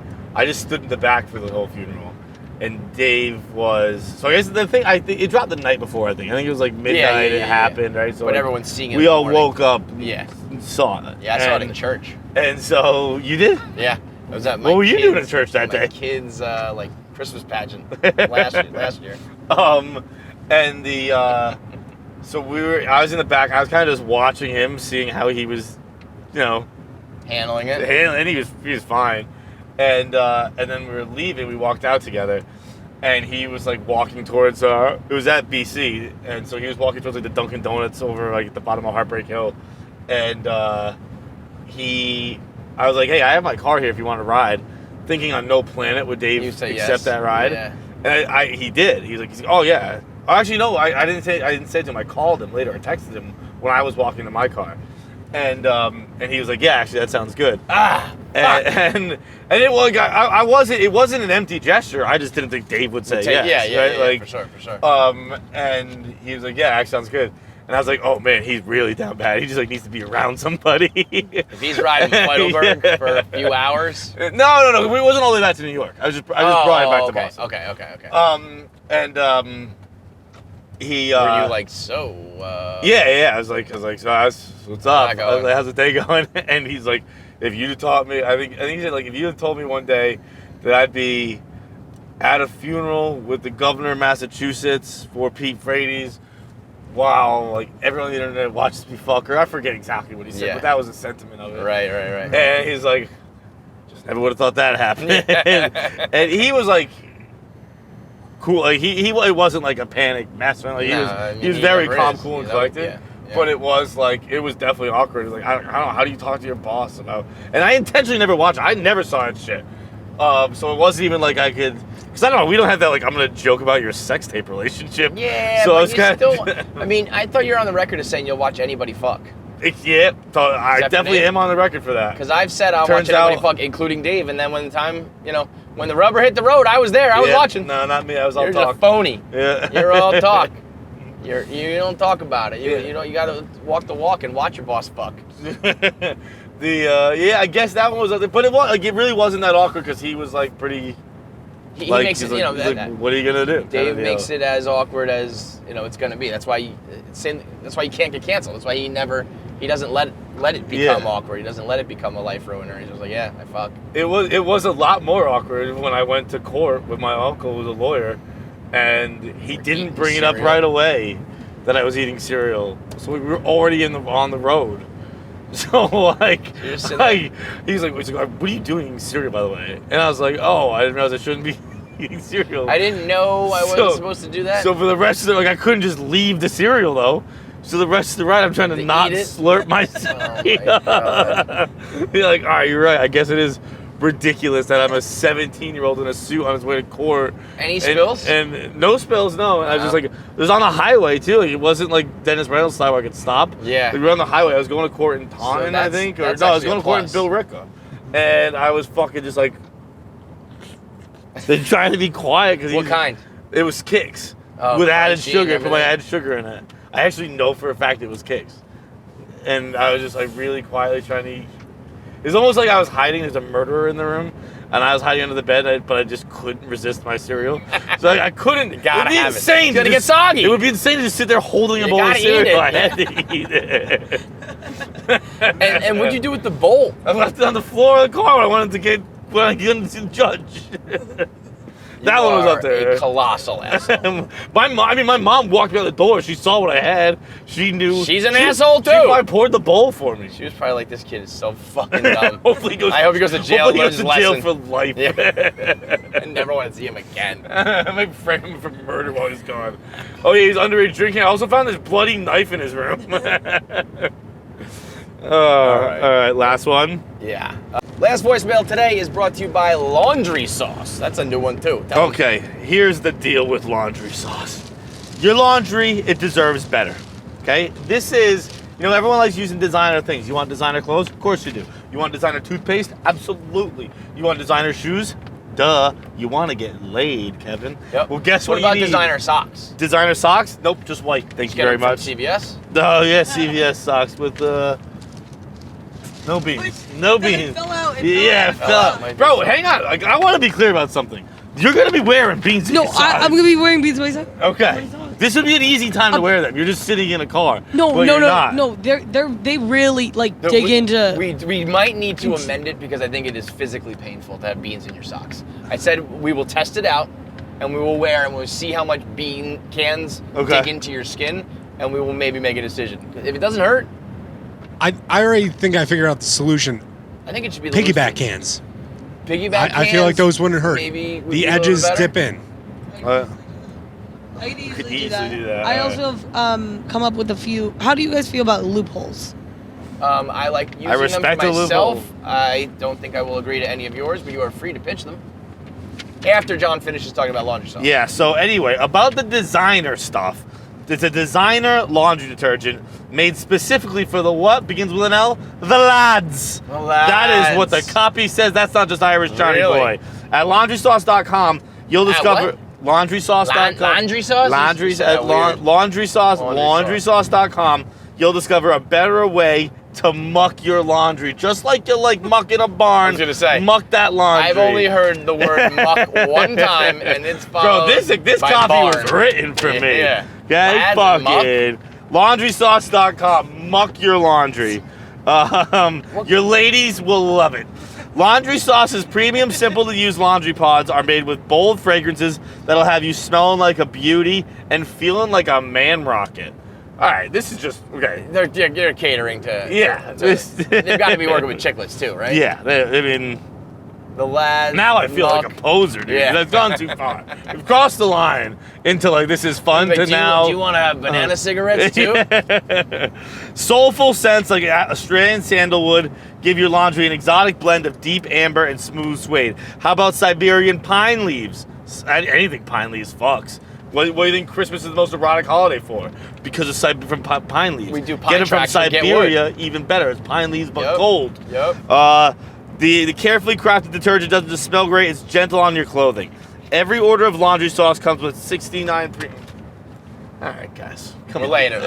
just stood in the back for the whole funeral. And Dave was so I guess the thing it dropped the night before, I think it was like midnight it happened, right? So but everyone's seeing it. We all woke up and saw it. Yeah, I saw it in church. And so you did? Yeah. I was at my what were you doing at church that day? Kids like Christmas pageant last year. And so I was in the back. I was kind of just watching him, seeing how he was, handling it. And he was fine. And then we were leaving. We walked out together, and he was like walking towards. It was at BC, and so he was walking towards like the Dunkin' Donuts over like at the bottom of Heartbreak Hill, and I was like, hey, I have my car here if you want to ride. Thinking on no planet would Dave accept that ride. Yeah. And he did. He's like, oh yeah. Actually, no, I didn't say it to him. I called him later. I texted him when I was walking to my car, and he was like, yeah, actually, that sounds good. And it was it wasn't an empty gesture. I just didn't think Dave would say yes. Yeah, for sure. And he was like, yeah, actually, sounds good. And I was like, oh man, he's really down bad. He just like needs to be around somebody. If he's riding to Heidelberg for a few hours. No. We wasn't all the way back to New York. I just brought him back to Boston. Okay. he. Were you like so? Yeah. I was like, so what's up? I was like, how's the day going? And he's like, if you taught me, I think he said like, if you had told me one day that I'd be at a funeral with the governor of Massachusetts for Pete Frates, wow, like everyone on the internet watches me fuck her. I forget exactly what he said, but that was the sentiment of it. Right. And he's like, just never would have thought that happened. and he was like, cool. Like he wasn't like a panic mess, man. Like he was very calm, cool, and collected. Yeah. But it was like, it was definitely awkward. It was like, I don't know, how do you talk to your boss about? And I intentionally never watched it. I never saw that shit. So it wasn't even like I could, because I don't know, we don't have that like, I'm going to joke about your sex tape relationship. Yeah, so but I was you still, I mean, I thought you were on the record as saying you'll watch anybody fuck. Yeah, so I definitely am on the record for that. Because I've said I'll watch anybody fuck, including Dave, and then when the time, when the rubber hit the road, I was there, I was watching. No, not me, I was all talk. You're just phony. Yeah. You're all talk. You don't talk about it. You got to walk the walk and watch your boss fuck. I guess that one was, but it was like, it really wasn't that awkward because he was like pretty. He makes it, like, what are you gonna do? Dave makes it as awkward as it's gonna be. That's why you can't get canceled. That's why he doesn't let it become awkward. He doesn't let it become a life ruiner. He's just like, yeah, I fuck. It was a lot more awkward when I went to court with my uncle who's a lawyer, and he didn't bring it up right away that I was eating cereal. So we were already on the road. So like he's like, what are you doing eating cereal, by the way? And I was like, oh, I didn't realize I shouldn't be eating cereal. I didn't know I wasn't supposed to do that. So for the rest of the, I couldn't just leave the cereal though. So the rest of the ride, I'm trying to not slurp my cereal. You're like, all right, you're right. I guess it is ridiculous that I'm a 17-year-old in a suit on his way to court. Any spills? And no spills, no. And I was just like, it was on the highway too. Like, it wasn't like Dennis Reynolds style where I could stop. Yeah. Like, we were on the highway. I was going to court in Taunton, I think. I was going to court in Billerica. And I was fucking just like, they're trying to be quiet. What kind? It was Kix. With added sugar, put my added sugar in it. I actually know for a fact it was Kix. And I was just like really quietly trying to eat. It's almost like I was hiding. There's a murderer in the room, and I was hiding under the bed, but I just couldn't resist my cereal. So I couldn't. You gotta have insane. It's gonna get soggy. It would be insane to just sit there holding a bowl of cereal. I had to eat it. and what'd you do with the bowl? I left it on the floor of the car when I wanted to see the judge. That one was up there. A colossal asshole. My mom walked me out the door. She saw what I had. She knew. She's an asshole too. She probably poured the bowl for me. She was probably like, "This kid is so fucking dumb." Hopefully I hope he goes to jail. Hopefully he goes to jail for life. Yeah. I never want to see him again. I might frame him for murder while he's gone. Oh yeah, he's underage drinking. I also found this bloody knife in his room. All right, last one. Yeah. Last voicemail today is brought to you by laundry sauce. That's a new one too. Okay, here's the deal with laundry sauce. Your laundry, it deserves better. Okay? This is, everyone likes using designer things. You want designer clothes? Of course you do. You want designer toothpaste? Absolutely. You want designer shoes? Duh. You want to get laid, Kevin. Yep. Well, guess what? What about designer socks? Designer socks? Nope, just white. Thank you very much. CVS? Oh, yeah, CVS socks with no beans. No beans. It fell out. It fell out. Bro, hang on. I want to be clear about something. You're going to be wearing beans in your socks. I'm going to be wearing beans in my socks. Okay. This would be an easy time to wear them. You're just sitting in a car. No. They really dig into. We might need to amend it because I think it is physically painful to have beans in your socks. I said we will test it out and we will wear and we'll see how much bean cans dig into your skin and we will maybe make a decision. If it doesn't hurt. I already think I figured out the solution. I think it should be piggyback cans. Piggyback cans. I feel like those wouldn't hurt. Maybe the edges dip in. I could easily do that. I also have come up with a few. How do you guys feel about loopholes? I like using them for myself. I don't think I will agree to any of yours, but you are free to pitch them. After John finishes talking about laundry stuff. Yeah, so anyway, about the designer stuff. It's a designer laundry detergent made specifically for the what? Begins with an L? The lads. The lads. That is what the copy says. That's not just Irish Johnny Boy. At laundrysauce.com, you'll discover... Laundrysauce.com. Laundry sauce? Laundrysauce. Laundrysauce.com. You'll discover a better way to muck your laundry, just like you like mucking a barn. I was gonna say, muck that laundry. I've only heard the word muck one time, and it's followed Bro, this by copy barn. was written for me. Yeah. Okay, Lads fucking laundrysauce.com. Muck your laundry. Your ladies will love it. Laundry Sauce's premium, simple-to-use laundry pods are made with bold fragrances that'll have you smelling like a beauty and feeling like a man rocket. All right, this is just okay. They're catering to. Yeah, they've got to be working with chicklets too, right? Yeah, I mean, the lads. now I feel muck. like a poser, dude. Yeah. That's gone too far. We've crossed the line into like this is fun Like, to now. Do you want to have banana cigarettes too? Soulful scents like Australian sandalwood give your laundry an exotic blend of deep amber and smooth suede. How about Siberian pine leaves? Anything pine leaves fucks. What do you think Christmas is the most erotic holiday for? Because of from pine leaves. We do pine Get it from tracks and get Siberia, even better. It's pine leaves but cold. Yep. The carefully crafted detergent doesn't just smell great, it's gentle on your clothing. Every order of laundry sauce comes with 69 premium. All right, guys. Come later.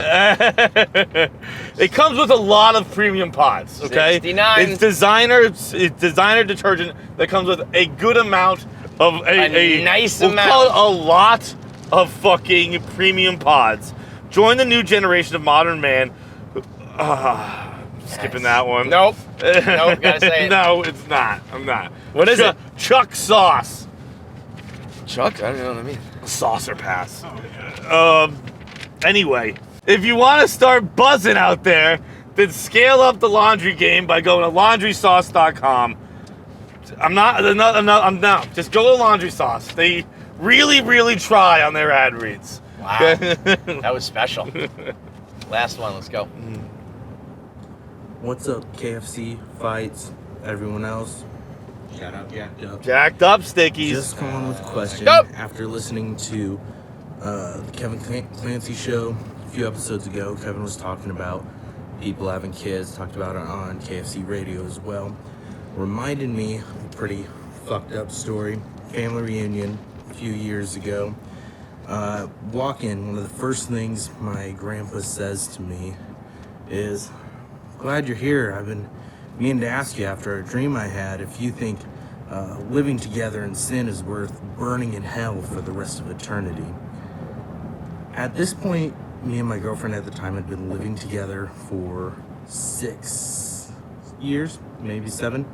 It comes with a lot of premium pods, okay? 69. It's designer detergent that comes with a good amount of a nice we'll amount. call it a lot of fucking premium pods. Join the new generation of modern man. Skipping that one. Nope. Nope, gotta say it. No, it's not. I'm not. What is it? Chuck sauce. Chuck? I don't know what I mean. Saucer pass. Anyway, if you want to start buzzing out there, then scale up the laundry game by going to laundrysauce.com. I'm not. Just go to Laundry Sauce. They really, really try on their ad reads. Wow. That was special. Last one, let's go. What's up, KFC, Fights, everyone else? Shout out Jacked Up. Jacked Up Stickies. Just calling with a question. After listening to the Kevin Clancy show a few episodes ago, Kevin was talking about people having kids, talked about it on KFC Radio as well. Reminded me of a pretty fucked up story. Family reunion a few years ago. Walk in, one of the first things my grandpa says to me is, "Glad you're here. I've been meaning to ask you after a dream I had if you think living together in sin is worth burning in hell for the rest of eternity." At this point, me and my girlfriend at the time had been living together for 6 years, maybe 7.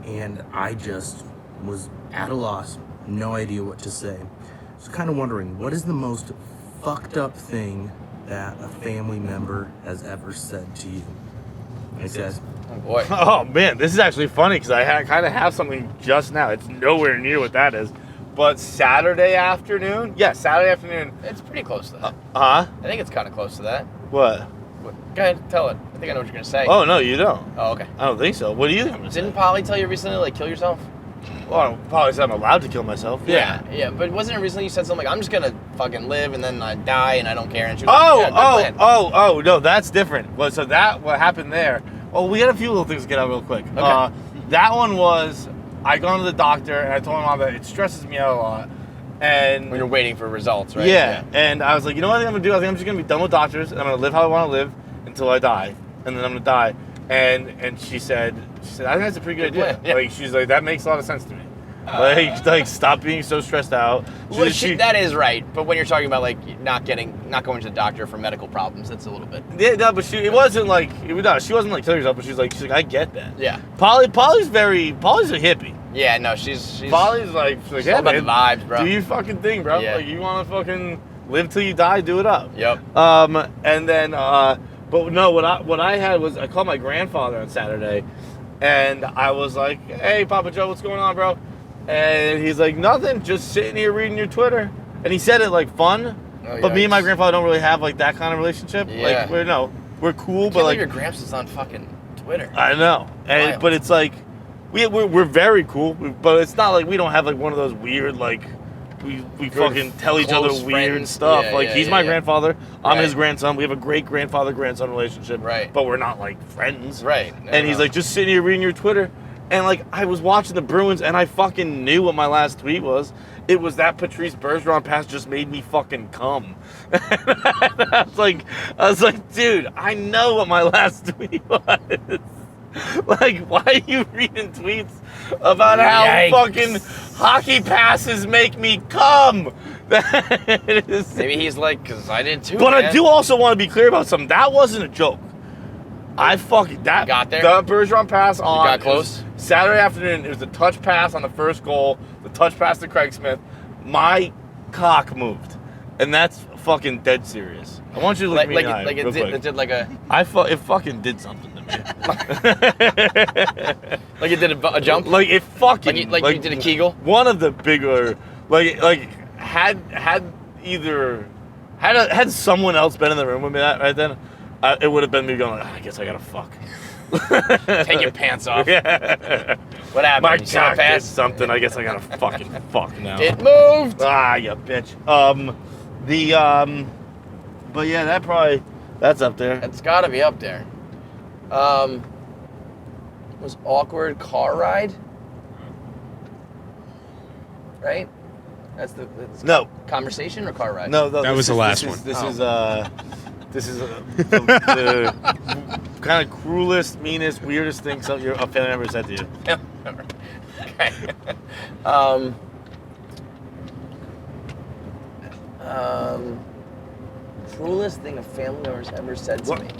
And I just was at a loss, no idea what to say. So kind of wondering, what is the most fucked up thing that a family member has ever said to you? Thanks, guys. Oh boy. Oh man, this is actually funny because I kind of have something just now. It's nowhere near what that is. But Saturday afternoon? Yeah, Saturday afternoon. It's pretty close to that. Huh? I think it's kind of close to that. What? Go ahead, tell it. I think I know what you're going to say. Oh, no, you don't. Oh, okay. I don't think so. What do you think? Didn't Polly tell you recently, like, kill yourself? Well, Polly said I'm allowed to kill myself. Yeah, but wasn't it recently you said something like, I'm just going to fucking live and then I die and I don't care? And she was like, yeah, good plan. No, that's different. Well, so what happened there? Well, we had a few little things to get out real quick. Okay. That one was, I gone to the doctor and I told him that it stresses me out a lot. And when you're waiting for results, right? Yeah. And I was like, you know what I think I'm going to do? I think I'm just going to be done with doctors and I'm going to live how I want to live until I die. And then I'm going to die. And she said, I think that's a pretty good idea. Yeah. Like, she's like, that makes a lot of sense to me. Like stop being so stressed out. Well, that is right, but when you're talking about like not going to the doctor for medical problems, that's a little bit. Yeah, no, but she wasn't like she wasn't like killing herself, but she's like I get that. Yeah. Polly's a hippie. Yeah, no, she's Polly's like she's yeah, all about man, the vibes, bro. Do your fucking thing, bro. Yeah. Like you want to fucking live till you die, do it up. Yep. And then but no, what I had was I called my grandfather on Saturday, and I was like, hey, Papa Joe, what's going on, bro? And he's like, nothing, just sitting here reading your Twitter. And he said it like fun, but me and my grandfather don't really have like that kind of relationship. Yeah. Like we're cool, but like your gramps is on fucking Twitter. I know, and but it's like we're very cool, but it's not like we don't have like one of those weird like we fucking tell each other weird friends. stuff. Yeah, like he's my grandfather, I'm right. his grandson. We have a great grandfather-grandson relationship, right? But we're not like friends, right? And he's like just sitting here reading your Twitter. And like I was watching the Bruins, and I fucking knew what my last tweet was. It was that Patrice Bergeron pass just made me fucking cum. I was like, dude, I know what my last tweet was. Like, why are you reading tweets about how Yikes. fucking hockey passes make me cum? Maybe he's like, because I did too. But man. I do also want to be clear about something. That wasn't a joke. I fucking that You got there? The Bergeron pass on. got close? It was Saturday afternoon. It was a touch pass on the first goal. The touch pass to Craig Smith. My cock moved, and that's fucking dead serious. I want you to look me in the eye real quick. It did like a It fucking did something to me. like it did a jump. Like it fucking Like you did a Kegel. One of the bigger had someone else been in the room with me right then, it would have been me going, I guess I gotta fuck. Take your pants off. Yeah. What happened? My You saw a cock did something. I guess I gotta fucking fuck now. It moved. Ah, you bitch. But yeah, that's up there. It's got to be up there. Was awkward car ride, right? That's No. Conversation or car ride? No, That was the last one. This is the kind of cruelest, meanest, weirdest thing a family member said to you. Okay. Cruelest thing a family member's ever said to me.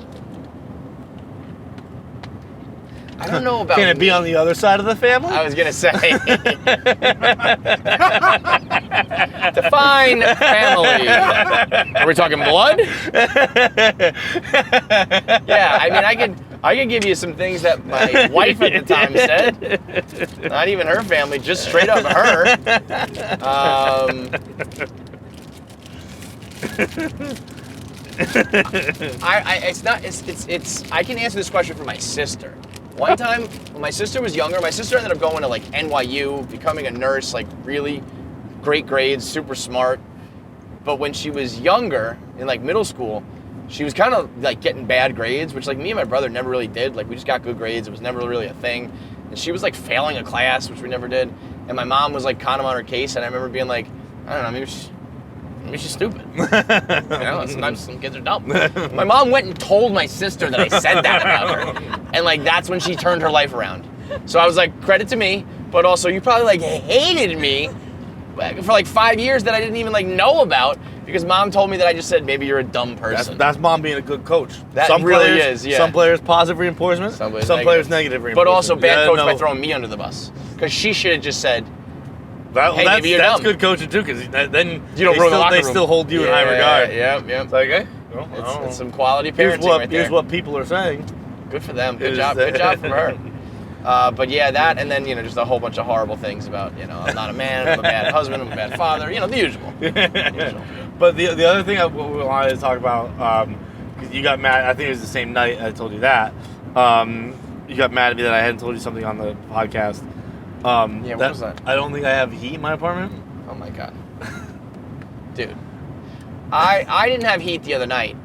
I don't know about. Can it be on the other side of the family? I was gonna say. Define family. Are we talking blood? Yeah, I mean, I could give you some things that my wife at the time said. Not even her family, just straight up her. I can answer this question for my sister. One time, when my sister was younger, my sister ended up going to like NYU, becoming a nurse, like really great grades, super smart. But when she was younger, in like middle school, she was kind of like getting bad grades, which like me and my brother never really did. Like we just got good grades. It was never really a thing. And she was like failing a class, which we never did. And my mom was like kind of on her case. And I remember being like, I don't know, maybe she's stupid. You know, sometimes some kids are dumb. My mom went and told my sister that I said that about her. And like, that's when she turned her life around. So I was like, credit to me, but also you probably like hated me for like 5 years that I didn't even like know about because mom told me that I just said, maybe you're a dumb person. That's mom being a good coach. That some really players, is, yeah. Some players positive reinforcement, some players negative reinforcement. But also bad coach by throwing me under the bus. Because she should have just said, that's good coaching too, because then you don't ruin the locker room. They still hold you in high regard. Yep. It's like, hey, it's some quality parenting right there. Here's what people are saying. Good for them. Good job from her. But yeah, that, and then, just a whole bunch of horrible things about, I'm not a man, I'm a bad husband, I'm a bad father, the usual. But the other thing I wanted to talk about, because you got mad, I think it was the same night I told you that, you got mad at me that I hadn't told you something on the podcast. What was that? I don't think I have heat in my apartment. Oh my God. Dude. I didn't have heat the other night,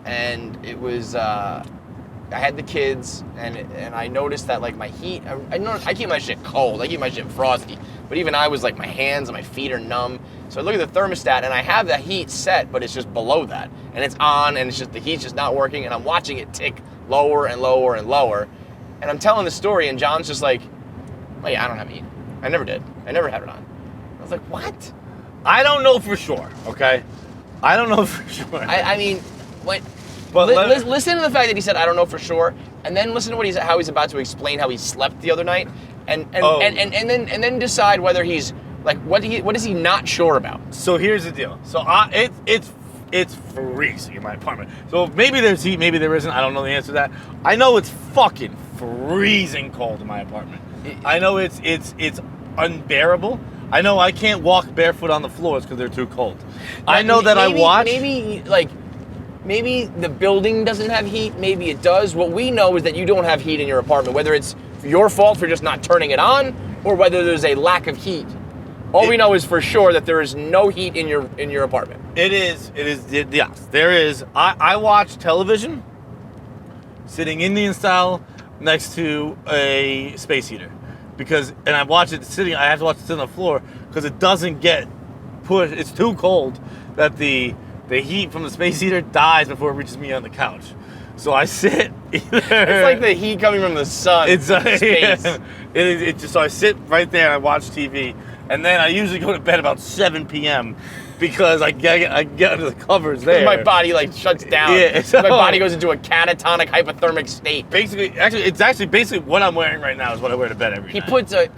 and it was, I had the kids, and I noticed that like my heat, I keep my shit cold, I keep my shit frosty, but even I was like, my hands and my feet are numb. So I look at the thermostat, and I have the heat set, but it's just below that, and it's on, and it's just, the heat's just not working, and I'm watching it tick lower and lower and lower, and I'm telling the story, and John's just like, oh yeah, I don't have heat. I never did. I never had it on. I was like, what? I don't know for sure, okay? I don't know for sure. I mean, listen to the fact that he said, I don't know for sure, and then listen to how he's about to explain how he slept the other night, and then decide whether he's, like, what is he not sure about? So here's the deal. So it's freezing in my apartment. So maybe there's heat, maybe there isn't. I don't know the answer to that. I know it's fucking freezing cold in my apartment. I know it's unbearable. I know I can't walk barefoot on the floors because they're too cold. I know that I watch. Maybe the building doesn't have heat. Maybe it does. What we know is that you don't have heat in your apartment, whether it's your fault for just not turning it on or whether there's a lack of heat. All we know is for sure that there is no heat in your apartment. Yes, there is. I watch television sitting Indian style next to a space heater. and I watch it sitting. I have to watch it sit on the floor because it doesn't get pushed. It's too cold that the heat from the space heater dies before it reaches me on the couch. So I sit. It's like the heat coming from the sun. It's space. It's just so I sit right there and I watch TV, and then I usually go to bed about 7 p.m. because I get under the covers there. My body like shuts down. Yeah, so my body goes into a catatonic hypothermic state. Basically, it's basically what I'm wearing right now is what I wear to bed every night. He puts a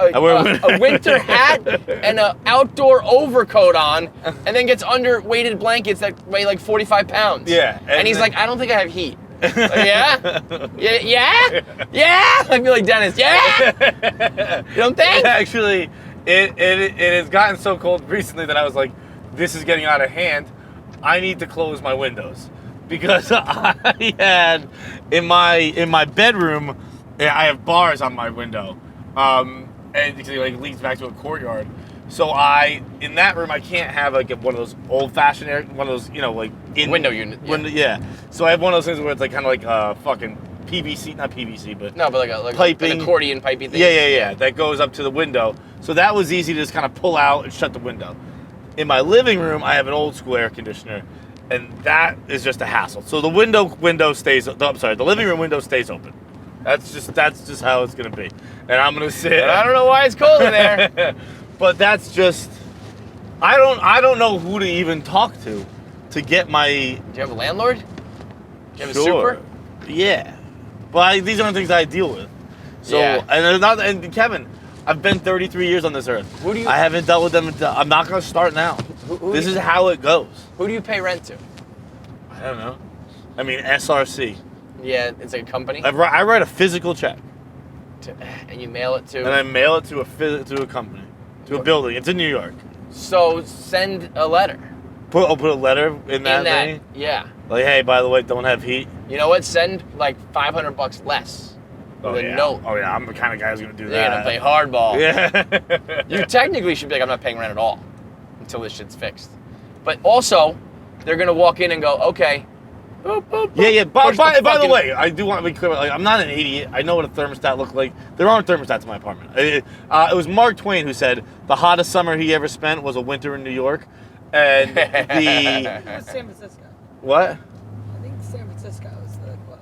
winter hat and an outdoor overcoat on, and then gets under weighted blankets that weigh like 45 pounds. Yeah, and he's like, I don't think I have heat. Like, yeah? I feel like Dennis. Yeah? You don't think? Actually, it has gotten so cold recently that I was like, this is getting out of hand. I need to close my windows because I had in my bedroom, I have bars on my window, and it like leads back to a courtyard. So in that room I can't have like one of those old-fashioned one of those like window unit. Yeah. So I have one of those things where it's like kind of like fucking PVC, not PVC, but like piping, an accordion piping thing. Yeah. That goes up to the window. So that was easy to just kind of pull out and shut the window. In my living room, I have an old school air conditioner, and that is just a hassle. So the the living room window stays open. That's just how it's gonna be. And I'm gonna sit. I don't know why it's cold in there. But that's just I don't know who to even talk to get my. Do you have a landlord? Do you have Sure. a super? Yeah. But these aren't things I deal with. So Yeah. and Kevin, I've been 33 years on this earth. I haven't dealt with them. I'm not gonna start now. This is how it goes. Who do you pay rent to? I don't know. I mean SRC. Yeah, it's like a company. I write a physical check. And you mail it to. And I mail it to a company, to a building. It's in New York. So send a letter. Put a letter in that thing. Yeah. Like, hey, by the way, don't have heat. You know what? Send like $500 less. With a note. Oh yeah, I'm the kind of guy who's gonna do They're that. gonna play hardball. Yeah. You technically should be like, I'm not paying rent at all until this shit's fixed. But also, they're gonna walk in and go, okay. Boop, boop, boop. Yeah. By Push the way, I do want to be clear. Like, I'm not an idiot. I know what a thermostat looks like. There aren't thermostats in my apartment. It was Mark Twain who said the hottest summer he ever spent was a winter in New York, and That's San Francisco. What? I think San Francisco is the club.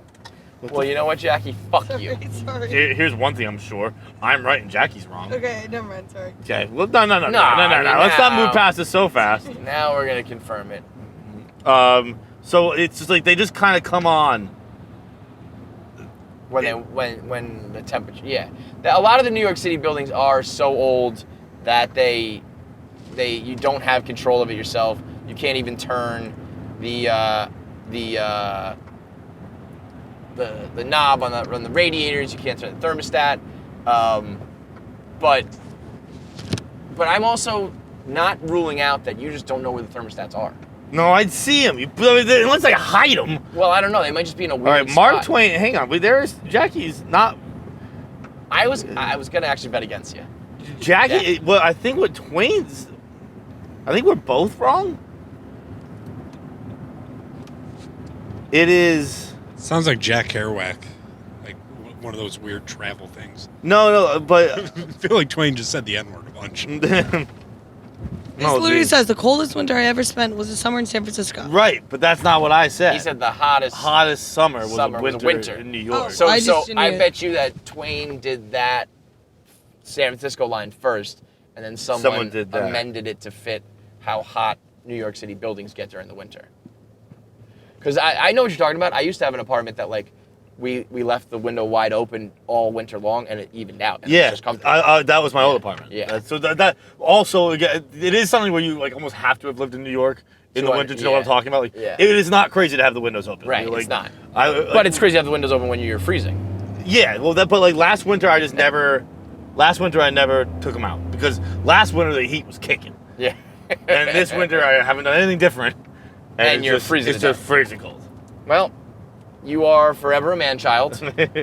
Well, you know what, Jackie? Fuck you. Sorry. Here's one thing I'm sure. I'm right and Jackie's wrong. Okay, never mind. Sorry. Okay. Well, no. I mean, Let's not move now. past this so fast. Now we're gonna confirm it. So it's just like they just kind of come on. When the temperature, yeah. A lot of the New York City buildings are so old that you don't have control of it yourself. You can't even turn the knob on the radiators. You can't turn the thermostat. But I'm also not ruling out that you just don't know where the thermostats are. No, I'd see them. Unless I hide them. Well, I don't know. They might just be in a weird All right, Mark spot. Twain. Hang on. There's Jackie's not. I was gonna actually bet against you. Jackie. Yeah. Well, I think what Twain's. I think we're both wrong. It is. Sounds like Jack Kerouac, like one of those weird travel things. No, but I feel like Twain just said the N-word a bunch. This literally says the coldest winter I ever spent was a summer in San Francisco. Right, but that's not what I said. He said the hottest summer was summer a was winter winter in New York. So I I bet you that Twain did that San Francisco line first, and then someone did that. amended it to fit how hot New York City buildings get during the winter. Because I know what you're talking about. I used to have an apartment that like we left the window wide open all winter long, and it evened out. And it was Yeah, just comfortable. that was my old apartment. Yeah. So that also again, it is something where you like almost have to have lived in New York in the winter to know what I'm talking about. Like, Yeah. it is not crazy to have the windows open. Right, Like, it's not. But it's crazy to have the windows open when you're freezing. Yeah, well, but like last winter, I never took them out because last winter the heat was kicking. Yeah. And this winter I haven't done anything different. And you're freezing It's to just death. freezing cold. Well, you are forever a man-child. Do you think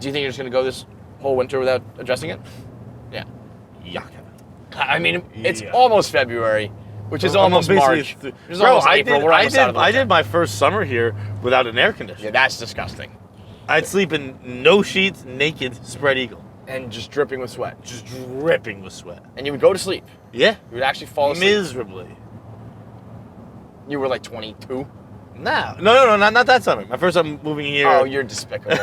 you're just going to go this whole winter without addressing it? Yeah. Yeah. I mean, it's Yeah. almost February, which is almost Basically, March. Which is Bro, almost April. We're almost out of the I winter. did my first summer here without an air conditioner. Yeah, that's disgusting. I'd sleep in no sheets, naked, spread eagle. And just dripping with sweat. Just dripping with sweat. And you would go to sleep. Yeah. You would actually fall asleep. Miserably. You were like 22. No, not that summer. My first time moving here. Oh, you're despicable.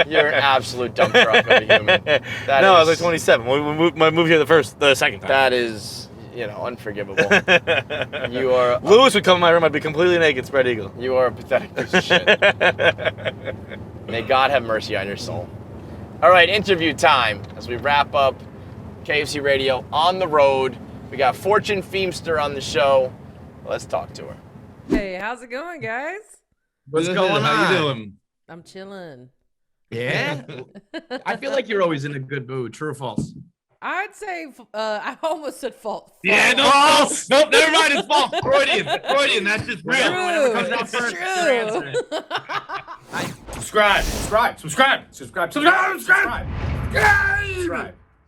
You're an absolute dump truck of a human. I was like 27. We moved here the second time. That is, unforgivable. You are. Lewis would come in my room. I'd be completely naked, spread eagle. You are a pathetic piece of shit. May God have mercy on your soul. All right, interview time as we wrap up KFC Radio on the road. We got Fortune Feemster on the show. Let's talk to her. Hey, how's it going, guys? What's going on? How you doing? I'm chilling. Yeah? I feel like you're always in a good mood. True or false? I'd say I almost said false. Yeah, no, false. Nope, never mind. It's false. Freudian. That's just real. True. Whatever comes out It's first, true. you're answering. Subscribe.